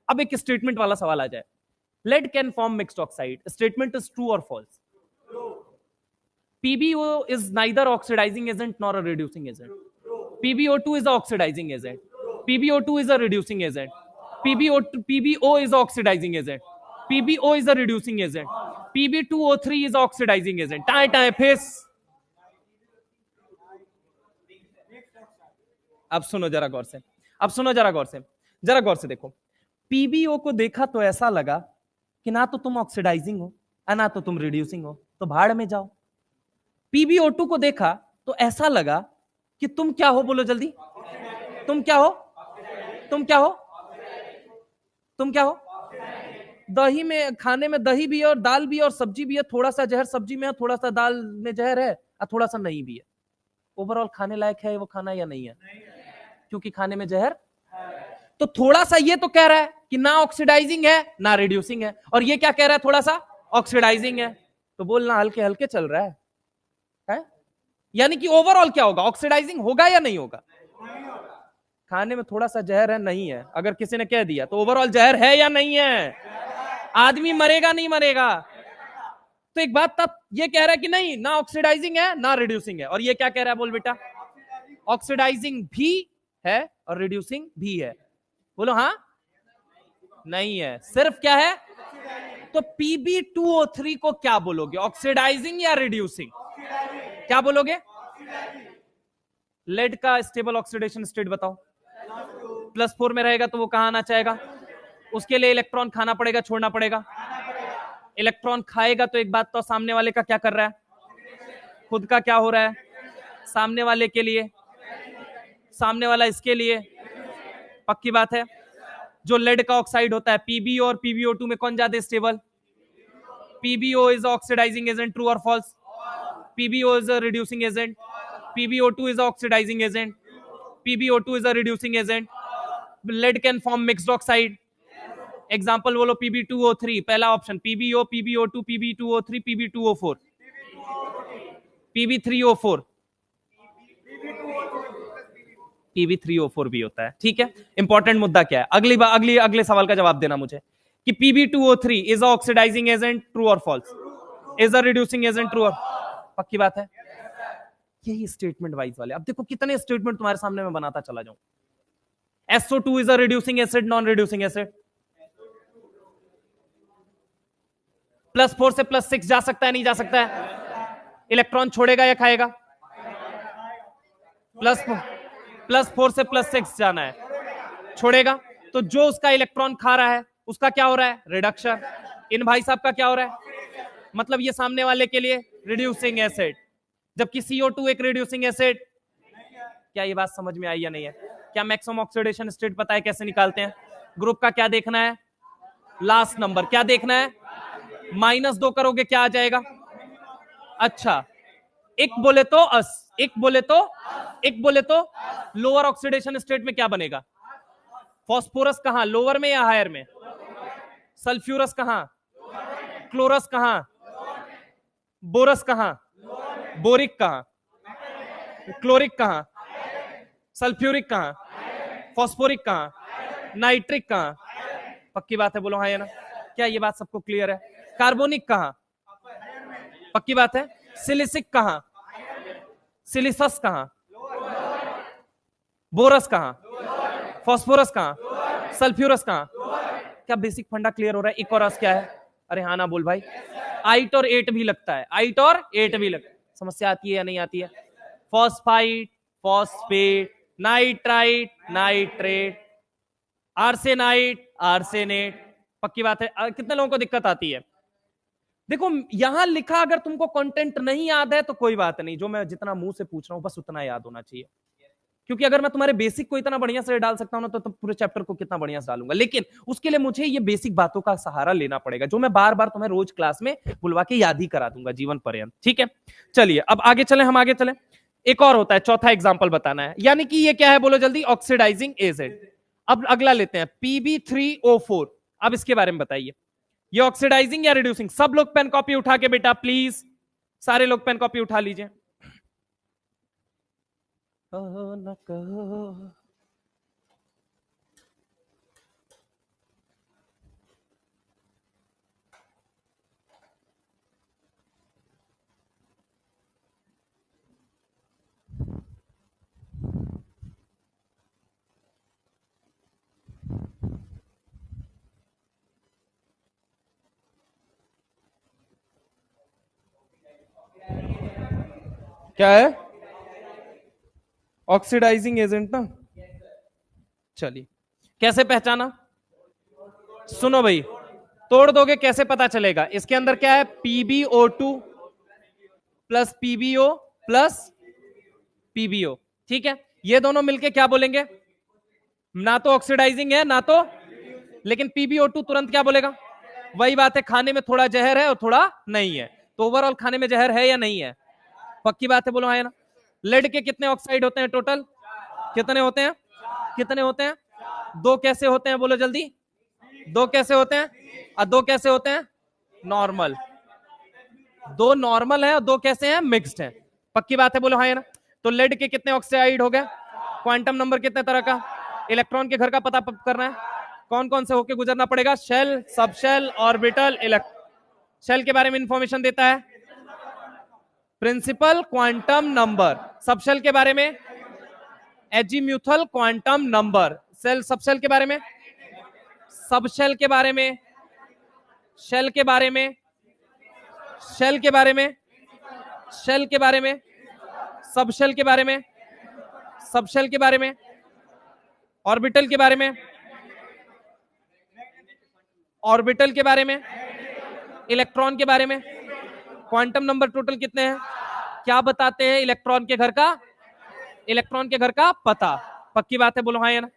A: अब एक स्टेटमेंट वाला सवाल आ जाए, lead can form mixed oxide, statement is true और false? PbO is neither oxidizing agent nor a reducing agent. PbO2 is an oxidizing agent. PbO2 is a reducing agent. PbO is an oxidizing agent. PbO is a reducing agent. Pb2O3 is an oxidizing agent. Tie tie face. अब सुनो जरा गौर से, अब सुनो जरा गौर से, जरा गौर से देखो। PbO को देखा तो ऐसा लगा कि ना तो तुम ऑक्सीडाइजिंग हो और ना तो तुम रिड्यूसिंग हो, तो भाड़ में जाओ। PbO2 को देखा तो ऐसा लगा कि तुम क्या हो? बोलो जल्दी। तुम क्या हो? तुम क्या हो? तुम क्या हो? दही में, खाने में दही भी है और दाल भी है और सब्जी भी है, थोड़ा सा जहर सब्जी में है, थोड़ा सा दाल में जहर है और थोड़ा सा नहीं भी है। ओवरऑल खाने लायक है वो खाना या नहीं है? क्योंकि खाने में जहर। तो थोड़ा सा ये तो कह रहा है कि ना ऑक्सीडाइजिंग है ना रिड्यूसिंग है, और ये क्या कह रहा है? थोड़ा सा ऑक्सीडाइजिंग है। तो बोलना हल्के हल्के चल रहा है? यानी कि ओवरऑल क्या होगा? ऑक्सीडाइजिंग होगा या नहीं होगा? खाने में थोड़ा सा जहर है, नहीं है, अगर किसी ने कह दिया तो ओवरऑल जहर है या नहीं है? आदमी मरेगा नहीं मरेगा? तो एक बात तब ये कह रहा है कि नहीं, ना ऑक्सीडाइजिंग है ना रिड्यूसिंग है, और ये क्या कह रहा है? बोल बेटा। ऑक्सीडाइजिंग भी है और रिड्यूसिंग भी है। बोलो हाँ। नहीं है, सिर्फ क्या है? तो Pb2O3 को क्या बोलोगे? ऑक्सीडाइजिंग या रिड्यूसिंग? क्या बोलोगे? लेड का स्टेबल ऑक्सीडेशन स्टेट बताओ। +4 में रहेगा तो वो कहां आना चाहेगा? उसके लिए इलेक्ट्रॉन खाना पड़ेगा, छोड़ना पड़ेगा? इलेक्ट्रॉन खाएगा तो एक बात तो, सामने वाले का क्या कर रहा है? खुद का क्या हो रहा है? सामने वाले के लिए, सामने वाला इसके लिए, पक्की बात है।
B: जो लेड का ऑक्साइड होता है, पीबीओ और पीबीओ2 में कौन ज्यादा stable? PBO is oxidising agent, true और false? PBO is a reducing agent, PBO two is oxidising agent, PBO two is a reducing agent, lead can form mixed oxide. Example बोलो, पीबी2O3, पहला ऑप्शन पीबीओ, पीबीओ2, पीबी2O3, पीबी2O4, पीबी3O4, पीबी3O4 भी होता है। ठीक है, इंपॉर्टेंट मुद्दा क्या है, अगले सवाल का जवाब देना मुझे कि पीबी2O3 इज ऑक्सीडाइजिंग एजेंट, ट्रू और false? Is a reducing agent, true और? पक्की बात है। यही स्टेटमेंट वाइज वाले। अब देखो कितने स्टेटमेंट तुम्हारे सामने मैं बनाता चला जाऊं। SO2 is a reducing acid, non reducing acid? +4 से +6 जा सकता है, नहीं जा सकता है? इलेक्ट्रॉन छोड़ेगा या खाएगा? +4 से +6 जाना है, छोड़ेगा। तो जो उसका इलेक्ट्रॉन खा रहा है उसका क्या हो रहा है? रिडक्शन। इन भाई साहब का क्या हो रहा है? मतलब ये सामने वाले के लिए रिड्यूसिंग एसिड, जबकि CO2 एक रिड्यूसिंग एसिड। क्या ये बात समझ में आई या नहीं है? क्या मैक्सिमम ऑक्सीडेशन स्टेट पता है कैसे निकालते हैं? ग्रुप का क्या देखना है? Last number. क्या देखना है? -2 करोगे क्या आ जाएगा? अच्छा, एक बोले तो लोअर ऑक्सीडेशन स्टेट में क्या बनेगा? फॉस्फोरस कहां, लोअर में या हायर में? सल्फ्यूरस कहां? क्लोरस कहां? बोरस कहां? बोरिक कहां? क्लोरिक कहां? सल्फ्यूरिक कहां? फॉस्फोरिक कहां? नाइट्रिक कहां? पक्की बात है, बोलो हाँ या ना? क्या ये बात सबको क्लियर है? कार्बोनिक कहां? पक्की बात है। सिलिसिक कहां? सिलिसस कहां? बोरस कहां? फॉस्फोरस कहां? सल्फ्यूरस कहां? क्या बेसिक फंडा क्लियर हो रहा है? इकोरस क्या है? अरे हाँ ना बोल भाई। 8 और 8 भी लगता है, 8 और 8 भी लगता है। समस्या आती है या नहीं आती है? Phosphite, phosphate, nitrite, nitrate, arsenite, arsenate. पक्की बात है। कितने लोगों को दिक्कत आती है? देखो यहां लिखा, अगर तुमको कंटेंट नहीं याद है तो कोई बात नहीं, जो मैं जितना मुंह से पूछ रहा हूं बस उतना याद होना चाहिए। क्योंकि अगर मैं तुम्हारे बेसिक को इतना बढ़िया से डाल सकता हूं ना, तो पूरे चैप्टर को कितना बढ़िया से डालूंगा। लेकिन उसके लिए मुझे ये बेसिक बातों का सहारा लेना पड़ेगा, जो मैं बार बार तुम्हें रोज क्लास में बुलवा के याद ही करा दूंगा जीवन पर्यंत। ठीक है, चलिए अब आगे चले, हम आगे चले। एक और होता है, चौथा एग्जाम्पल बताना है। यानी कि ये क्या है, बोलो जल्दी? Oxidising agent. अब अगला लेते हैं, Pb3O4। अब इसके बारे में बताइए, ये ऑक्सीडाइजिंग या रिड्यूसिंग? सब लोग पेन कॉपी उठा के बेटा प्लीज, सारे लोग पेन कॉपी उठा लीजिए। न कहो क्या है? ऑक्सीडाइजिंग एजेंट ना। चलिए, कैसे पहचाना? सुनो भाई, तोड़ दोगे कैसे पता चलेगा? इसके अंदर क्या है? PbO2 plus PbO plus PbO। ठीक है, ये दोनों मिलके क्या बोलेंगे? ना तो ऑक्सीडाइजिंग है ना तो, लेकिन PbO2 तुरंत क्या बोलेगा? वही बात है, खाने में थोड़ा जहर है और थोड़ा नहीं है। तो ओवरऑल खाने में जहर है या नहीं है? पक्की बात है, बोलो हाँ या ना? लेड के कितने ऑक्साइड होते हैं टोटल? कितने होते हैं? कितने होते हैं? 2 कैसे होते हैं, बोलो जल्दी? 2 कैसे होते हैं और 2 कैसे होते हैं? नॉर्मल। 2 नॉर्मल है और 2 कैसे हैं? मिक्स्ड है। पक्की बात है, बोलो हाँ या ना? तो लेड के कितने ऑक्साइड हो गए? क्वांटम नंबर कितने तरह का? इलेक्ट्रॉन के घर का पता करना है, कौन कौन से होके गुजरना पड़ेगा? शेल, सबशेल, ऑर्बिटल, शेल के बारे में इंफॉर्मेशन देता है प्रिंसिपल क्वांटम नंबर, सबशेल के बारे में azimuthal quantum number, shell subshell के बारे में, सबशेल के बारे में, शेल के बारे में, शेल के बारे में, शेल के बारे में, सबशेल के बारे में, सबशेल के बारे में, ऑर्बिटल के बारे में, ऑर्बिटल के बारे में, इलेक्ट्रॉन के बारे में। क्वांटम नंबर टोटल कितने हैं? क्या बताते हैं? इलेक्ट्रॉन के घर का, इलेक्ट्रॉन के घर का पता। पक्की बात है, बोलो हाँ या ना?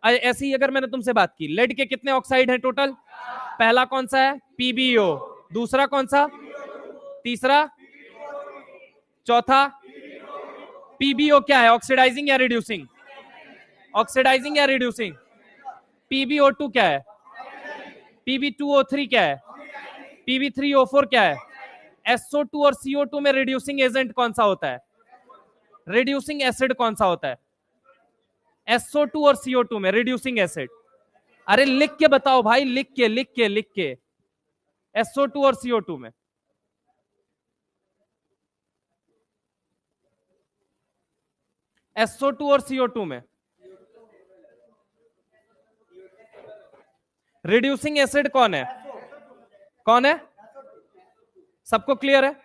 B: ऐसे ही अगर मैंने तुमसे बात की, लेड के कितने ऑक्साइड हैं टोटल? पहला कौन सा है? पीबीओ। दूसरा कौन सा? तीसरा? चौथा? पीबीओ क्या है? ऑक्सीडाइजिंग या रिड्यूसिंग? ऑक्सीडाइजिंग या रिड्यूसिंग? पीबीओ2 क्या है? पीबी2O3 क्या है? पीबी3O4 क्या है? SO2 और CO2 में रिड्यूसिंग एजेंट कौन सा होता है? रिड्यूसिंग एसिड कौन सा होता है? SO2 और CO2 में रिड्यूसिंग एसिड। अरे लिख के बताओ भाई, लिख के SO2 और CO2 में। SO2 और CO2 में रिड्यूसिंग एसिड कौन है? कौन है? सबको क्लियर है?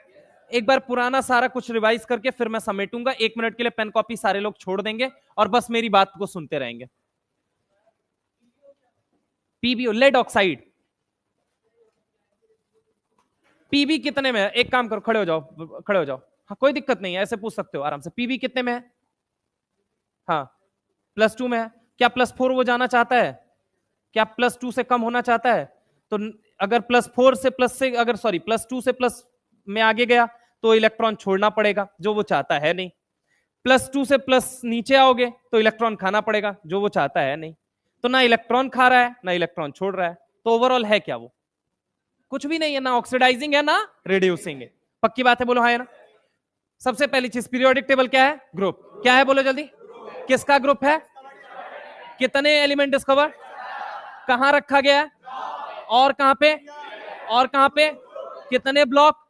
B: एक बार पुराना सारा कुछ रिवाइज करके फिर मैं समेटूंगा। 1 मिनट के लिए पेन कॉपी सारे लोग छोड़ देंगे और बस मेरी बात को सुनते रहेंगे। पीबीओ, लेड ऑक्साइड, पीबी कितने में है? एक काम करो, खड़े हो जाओ, खड़े हो जाओ। हाँ कोई दिक्कत नहीं है, ऐसे पूछ सकते हो आराम से। पीबी कितने में है? हाँ +2 में है। क्या +4 वो जाना चाहता है? क्या +2 से कम होना चाहता है? तो अगर +4 से +2 से प्लस में आगे गया तो इलेक्ट्रॉन छोड़ना पड़ेगा, जो वो चाहता है नहीं। +2 से प्लस नीचे आओगे तो इलेक्ट्रॉन खाना पड़ेगा, जो वो चाहता है नहीं। तो ना इलेक्ट्रॉन खा रहा है ना इलेक्ट्रॉन छोड़ रहा है, तो ओवरऑल है क्या? वो कुछ भी नहीं है, ना ऑक्सीडाइजिंग है ना रिड्यूसिंग है। पक्की बात है? बोलो हाँ है ना। सबसे पहली चीज, पीरियोडिक टेबल क्या है? ग्रुप। क्या है बोलो जल्दी? किसका ग्रुप है? कितने एलिमेंट डिस्कवर? कहां रखा गया है? और कहां पे? और कहां पे? कितने ब्लॉक?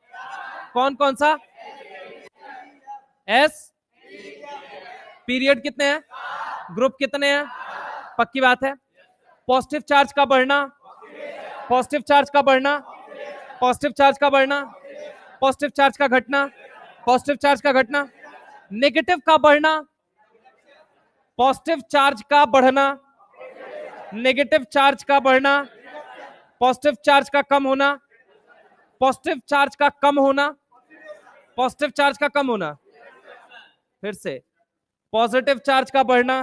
B: कौन कौन सा? एस। पीरियड कितने हैं? ग्रुप कितने हैं? पक्की बात है? पॉजिटिव चार्ज का बढ़ना, पॉजिटिव चार्ज का बढ़ना, पॉजिटिव चार्ज का बढ़ना, पॉजिटिव चार्ज का घटना, पॉजिटिव चार्ज का घटना, नेगेटिव का बढ़ना, पॉजिटिव चार्ज का बढ़ना, नेगेटिव चार्ज का बढ़ना, पॉजिटिव चार्ज का कम होना, पॉजिटिव चार्ज का कम होना, पॉजिटिव चार्ज का कम होना, फिर से पॉजिटिव चार्ज का बढ़ना,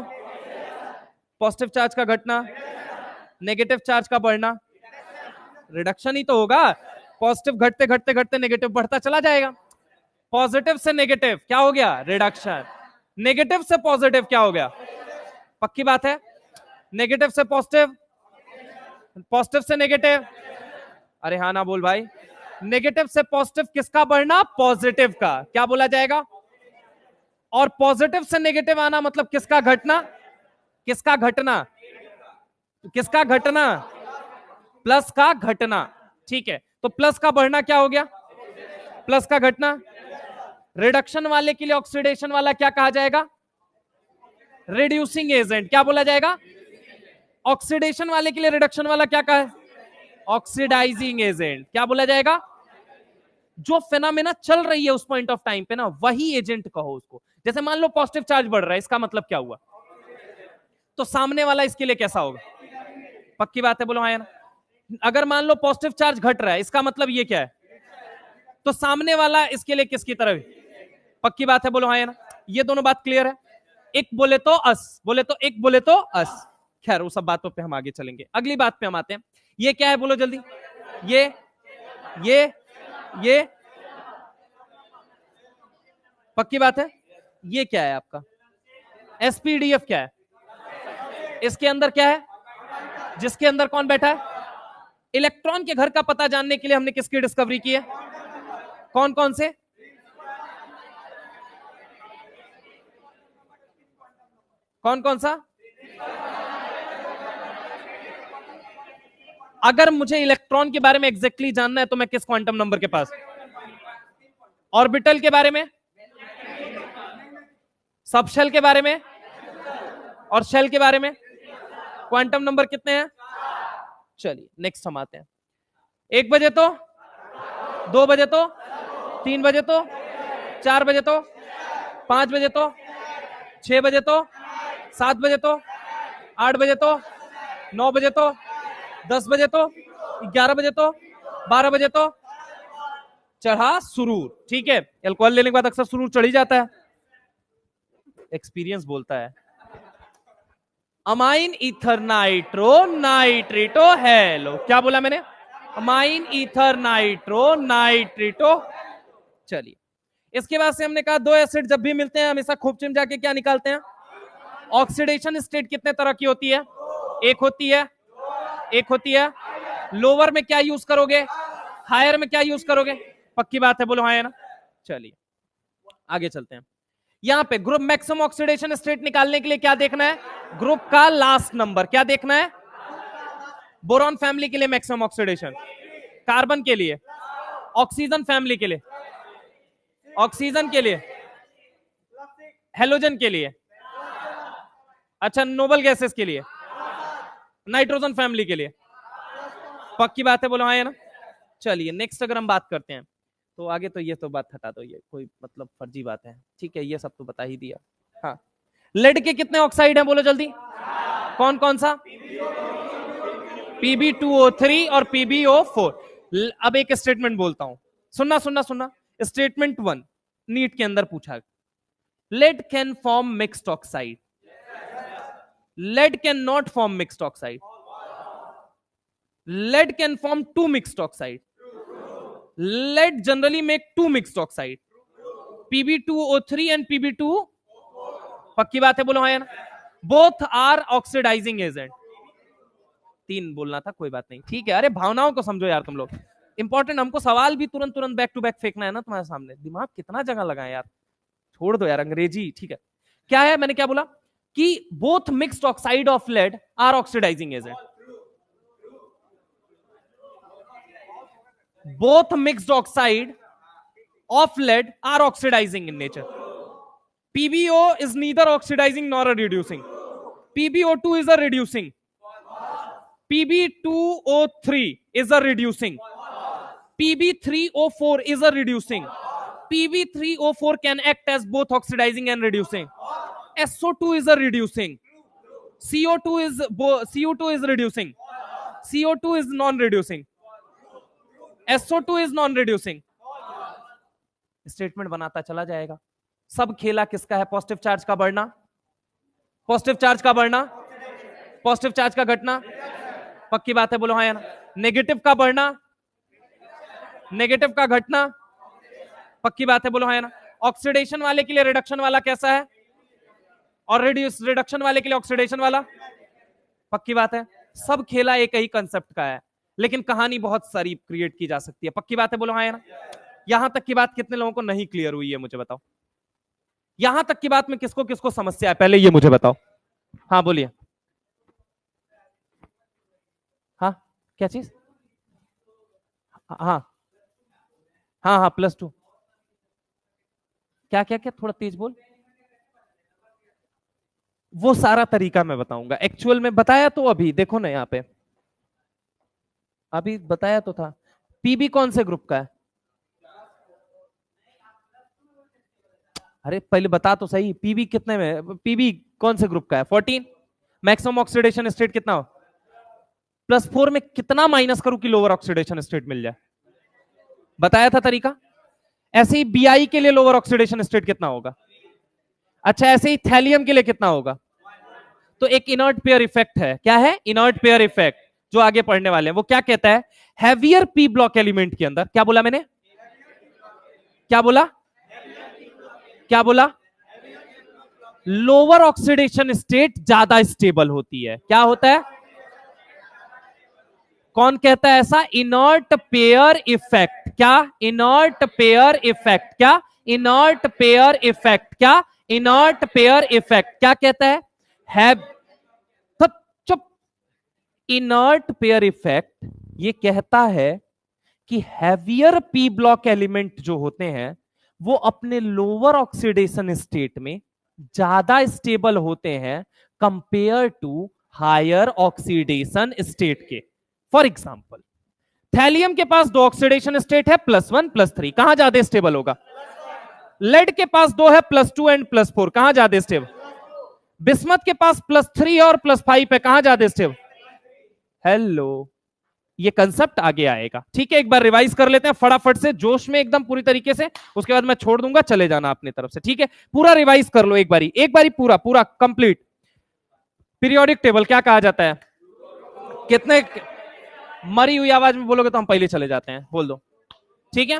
B: पॉजिटिव चार्ज का घटना, नेगेटिव चार्ज का बढ़ना, रिडक्शन ही तो होगा। पॉजिटिव घटते घटते घटते नेगेटिव बढ़ता चला जाएगा। पॉजिटिव से नेगेटिव क्या हो गया? रिडक्शन। नेगेटिव से पॉजिटिव क्या हो गया? पक्की बात है? नेगेटिव से पॉजिटिव, पॉजिटिव से नेगेटिव, अरे हाँ ना बोल भाई। नेगेटिव से पॉजिटिव किसका बढ़ना? पॉजिटिव का। क्या बोला जाएगा? और पॉजिटिव से नेगेटिव आना मतलब किसका घटना? किसका घटना? किसका घटना? प्लस का घटना। ठीक है, तो प्लस का बढ़ना क्या हो गया? प्लस का घटना। रिडक्शन वाले के लिए ऑक्सीडेशन वाला क्या कहा जाएगा? Reducing agent. क्या बोला जाएगा? ऑक्सीडेशन वाले के लिए रिडक्शन वाला क्या कहा है? Oxidising agent. क्या बोला जाएगा? जो फेनोमेना चल रही है उस पॉइंट ऑफ टाइम पे ना, वही एजेंट कहो उसको। जैसे मान लो पॉजिटिव चार्ज बढ़ रहा है, इसका मतलब क्या हुआ? तो सामने वाला इसके लिए कैसा होगा? पक्की बात है? बोलो हाँ या ना। अगर मान लो पॉजिटिव चार्ज घट रहा है, इसका मतलब ये क्या है? तो सामने वाला इसके लिए किसकी तरफ? पक्की बात है? बोलो हाँ या ना। ये दोनों बात क्लियर है? एक बोले तो अस, बोले तो एक, बोले तो अस। खैर वो सब बातों पे हम आगे चलेंगे। अगली बात पे हम आते हैं। ये क्या है बोलो जल्दी? ये पक्की बात है? ये क्या है आपका? एसपीडीएफ क्या है? इसके अंदर क्या है? जिसके अंदर कौन बैठा है? इलेक्ट्रॉन के घर का पता जानने के लिए हमने किसकी डिस्कवरी की है? कौन कौन से? कौन कौन सा? अगर मुझे इलेक्ट्रॉन के बारे में एग्जैक्टली जानना है तो मैं किस क्वांटम नंबर के पास? ऑर्बिटल के बारे में, सबशेल के बारे में, और शेल के बारे में। क्वांटम नंबर कितने हैं? चलिए नेक्स्ट हम आते हैं। 1 बजे तो, 2 बजे तो, 3 बजे तो, 4 बजे तो, 5 बजे तो, 6 बजे तो, 7 बजे तो, 8 बजे तो, 9 बजे तो, 10 बजे तो, 11 बजे तो, 12 बजे तो, चढ़ा सुरूर। ठीक है, अल्कोहल लेने के बाद अक्सर सुरूर चढ़ ही जाता है, एक्सपीरियंस बोलता है। Amine ether nitro nitrito halo, क्या बोला मैंने? Amine ether nitro nitrito. चलिए, इसके बाद से हमने कहा दो एसिड जब भी मिलते हैं हमेशा खोपचे में जाके क्या निकालते हैं? ऑक्सीडेशन स्टेट कितने तरह की होती है? एक होती है, एक होती है। लोअर में क्या यूज करोगे? हायर में क्या यूज करोगे? पक्की बात है, बोलो हाँ है ना। चलिए आगे चलते हैं। यहां पे ग्रुप मैक्सिमम ऑक्सीडेशन स्टेट निकालने के लिए क्या देखना है? ग्रुप का लास्ट नंबर। क्या देखना है? बोरॉन फैमिली के लिए मैक्सिमम ऑक्सीडेशन, कार्बन के लिए, ऑक्सीजन फैमिली के लिए, ऑक्सीजन के लिए, हेलोजन के लिए, अच्छा नोबल गैसेस के लिए, नाइट्रोजन फैमिली के लिए। पक्की बात है, बोलो हाँ है ना। चलिए नेक्स्ट अगर हम बात करते हैं तो आगे तो ये तो बात हटा दो, ये कोई मतलब फर्जी बात है, ठीक है, ये सब तो बता ही दिया। हाँ, लेड के कितने ऑक्साइड हैं बोलो जल्दी? कौन कौन सा? Pb2O3 और PbO4। अब एक स्टेटमेंट बोलता हूं, सुनना सुनना सुनना। स्टेटमेंट 1 नीट के अंदर पूछा, lead can form mixed oxide. Lead can not form mixed oxide. Lead can form two mixed oxide. Lead generally make two mixed oxide, Pb2O3 and Pb2। पक्की बात है, बोलो हाँ ना। Both are oxidising agent. 3 बोलना था, कोई बात नहीं, ठीक है। अरे भावनाओं को समझो यार तुम लोग, इंपॉर्टेंट। हमको सवाल भी तुरंत तुरंत बैक टू बैक फेंकना है ना तुम्हारे सामने, दिमाग कितना जगह लगाए यार, छोड़ दो यार अंग्रेजी, ठीक है। क्या है, मैंने क्या बोला कि both mixed oxide of lead are oxidising agent. Both mixed oxide of lead are oxidizing in nature. PbO is neither oxidizing nor a reducing. PbO2 is a reducing. Pb2O3 is a reducing. Pb3O4 is a reducing. Pb3O4 can act as both oxidizing and reducing. SO2 is a reducing. CO2 is reducing. CO2 is non-reducing. SO2 is non-reducing. Statement बनाता चला जाएगा। सब खेला किसका है? Positive charge का बढ़ना, positive charge का बढ़ना, पॉजिटिव चार्ज का घटना। पक्की बात है, बोलो हाँ या ना। नेगेटिव का बढ़ना, नेगेटिव का घटना। पक्की बात है, बोलो हाँ या ना। ऑक्सीडेशन वाले के लिए रिडक्शन वाला कैसा है, और रिडक्शन वाले के लिए ऑक्सीडेशन वाला। पक्की बात है, सब खेला एक ही कंसेप्ट का है, लेकिन कहानी बहुत सारी क्रिएट की जा सकती है। पक्की बात है, बोलो हाँ या ना। यहां तक की बात कितने लोगों को नहीं क्लियर हुई है मुझे बताओ? यहां तक की बात में किसको किसको समस्या है, पहले ये मुझे बताओ। हाँ बोलिए। हाँ क्या चीज? हाँ हाँ हाँ +2 क्या क्या क्या, थोड़ा तेज बोल। वो सारा तरीका मैं बताऊंगा, एक्चुअल में बताया तो अभी देखो ना, यहां पे अभी बताया तो था। पीबी कौन से ग्रुप का है? अरे पहले बता तो सही, पीबी कितने में, पीबी कौन से ग्रुप का है? 14। मैक्सिमम ऑक्सीडेशन स्टेट कितना हो? +4 में कितना माइनस करूं कि लोअर ऑक्सीडेशन स्टेट मिल जाए? बताया था तरीका। ऐसे ही बीआई के लिए लोअर ऑक्सीडेशन स्टेट कितना होगा? अच्छा ऐसे ही थैलियम के लिए कितना होगा? तो एक इनर्ट पेयर इफेक्ट है। क्या है? इनर्ट पेयर इफेक्ट, जो आगे पढ़ने वाले हैं। वो क्या कहता है? हैवियर पी ब्लॉक एलिमेंट के अंदर, क्या बोला मैंने? क्या बोला? क्या बोला? लोअर ऑक्सीडेशन स्टेट ज्यादा स्टेबल होती है। क्या होता है? कौन कहता है ऐसा? Inert pair effect. क्या? Inert pair effect. क्या? Inert pair effect. क्या? Inert pair effect. क्या कहता है? चुप। इनर्ट पेयर इफेक्ट ये कहता है कि हैवियर पी ब्लॉक एलिमेंट जो होते हैं वो अपने लोअर ऑक्सीडेशन स्टेट में ज्यादा स्टेबल होते हैं compare to higher oxidation state के। फॉर एग्जाम्पल, थैलियम के पास 2 ऑक्सीडेशन स्टेट है, +1 +3, कहां ज्यादा स्टेबल होगा? लेड के पास 2 है, +2 एंड +4, कहां ज्यादा स्टेबल? बिस्मथ के पास +3 और +5 है, कहां ज्यादा स्टेबल? हेलो, ये कंसेप्ट आगे आएगा, ठीक है। एक बार रिवाइज कर लेते हैं फटाफट से, जोश में एकदम पूरी तरीके से, उसके बाद मैं छोड़ दूंगा, चले जाना अपनी तरफ से, ठीक है। पूरा रिवाइज कर लो एक बारी पूरा पूरा कंप्लीट। पीरियोडिक टेबल क्या कहा जाता है? कितने, मरी हुई आवाज में बोलोगे तो हम पहले चले जाते हैं, बोल दो, ठीक है?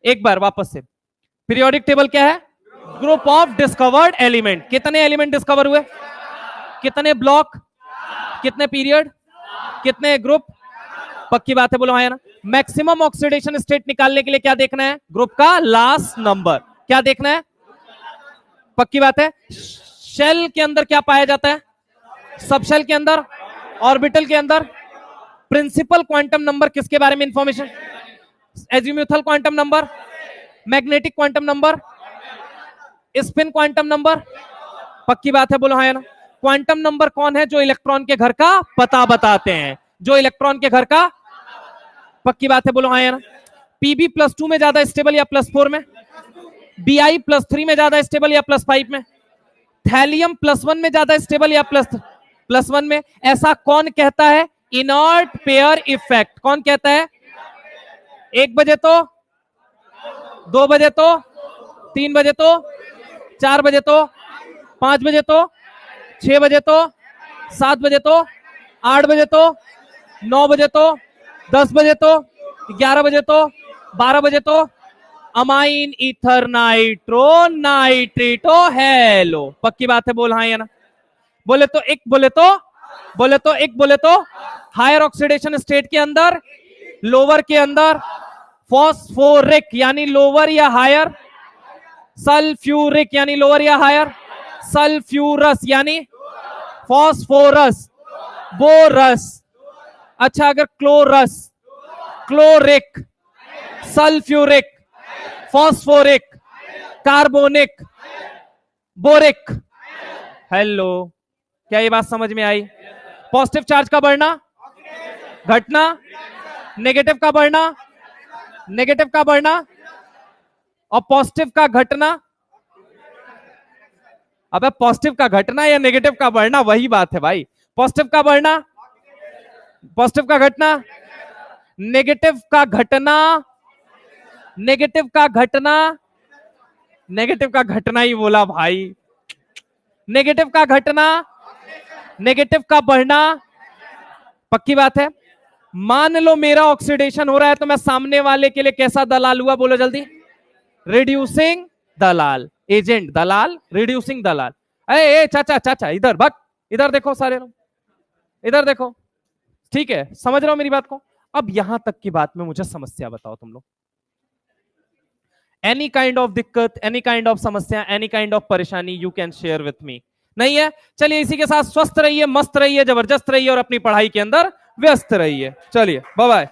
B: एक बार वापस से, पीरियोडिक टेबल क्या है? Group of discovered element. कितने एलिमेंट डिस्कवर हुए? कितने ब्लॉक? कितने पीरियड? कितने ग्रुप? पक्की बात है, बोलो हाँ या ना? मैक्सिमम ऑक्सीडेशन स्टेट निकालने के लिए क्या देखना है? ग्रुप का लास्ट नंबर। क्या देखना है? पक्की बात है। शेल के अंदर क्या पाया जाता है? सब शेल के अंदर, ऑर्बिटल के अंदर प्रिंसिपल क्वांटम नंबर किसके बारे में information? Azimuthal quantum number, magnetic quantum number, spin quantum number. पक्की बात है, बोलो हाँ या ना? क्वांटम नंबर कौन है? जो इलेक्ट्रॉन के घर का पता बताते हैं, जो इलेक्ट्रॉन के घर का। पक्की बात है, बोलो हाँ या ना? पीबी +2 में ज्यादा स्टेबल या +4 में? बीआई +3 में ज्यादा स्टेबल या +5 में? थैलियम +1 में ज्यादा स्टेबल या +1 में? ऐसा कौन कहता है? Inert pair effect. कौन कहता है? 1 बजे तो, 2 बजे तो, 3 बजे तो, 4 बजे तो, 5 बजे तो, 6 बजे तो, 7 बजे तो, 8 बजे तो, 9 बजे तो, 10 बजे तो, 11 बजे तो, 12 बजे तो। Amine ether nitro nitrito halo. पक्की बात है, बोल हाँ या ना? बोले तो एक, बोले तो, बोले तो एक, बोले तो हायर ऑक्सीडेशन स्टेट के अंदर, लोअर के अंदर फॉस्फोरिक यानी लोअर या हायर, सल्फ्यूरिक यानी लोअर या हायर, सल्फ्यूरस यानी फॉस्फोरस, बोरस। अच्छा, अगर chlorous, chloric, sulphuric, phosphoric, carbonic, boric. Hello, क्या ये बात समझ में आई? पॉजिटिव चार्ज का बढ़ना, घटना, नेगेटिव का बढ़ना, नेगेटिव का बढ़ना, और पॉजिटिव का घटना। अबे पॉजिटिव का घटना या नेगेटिव का बढ़ना, वही बात है भाई। पॉजिटिव का बढ़ना, पॉजिटिव का घटना, नेगेटिव का घटना, नेगेटिव का घटना, नेगेटिव का घटना ही बोला भाई। नेगेटिव का घटना, नेगेटिव का बढ़ना। पक्की बात है। मान लो मेरा ऑक्सीडेशन हो रहा है तो मैं सामने वाले के लिए कैसा दलाल हुआ? बोलो जल्दी। रिड्यूसिंग दलाल, एजेंट दलाल, रिड्यूसिंग दलाल। ए चाचा चाचा इधर भग, इधर देखो सारे लोग, इधर देखो, ठीक है? समझ रहे हो मेरी बात को? अब यहां तक की बात में मुझे समस्या बताओ तुम लोग। एनी काइंड ऑफ दिक्कत, एनी काइंड ऑफ समस्या, एनी काइंड ऑफ परेशानी you can share with me. नहीं है? चलिए इसी के साथ स्वस्थ रहिए, मस्त रहिए, जबरदस्त रहिए और अपनी पढ़ाई के अंदर व्यस्त रहिए। चलिए बाय बाय।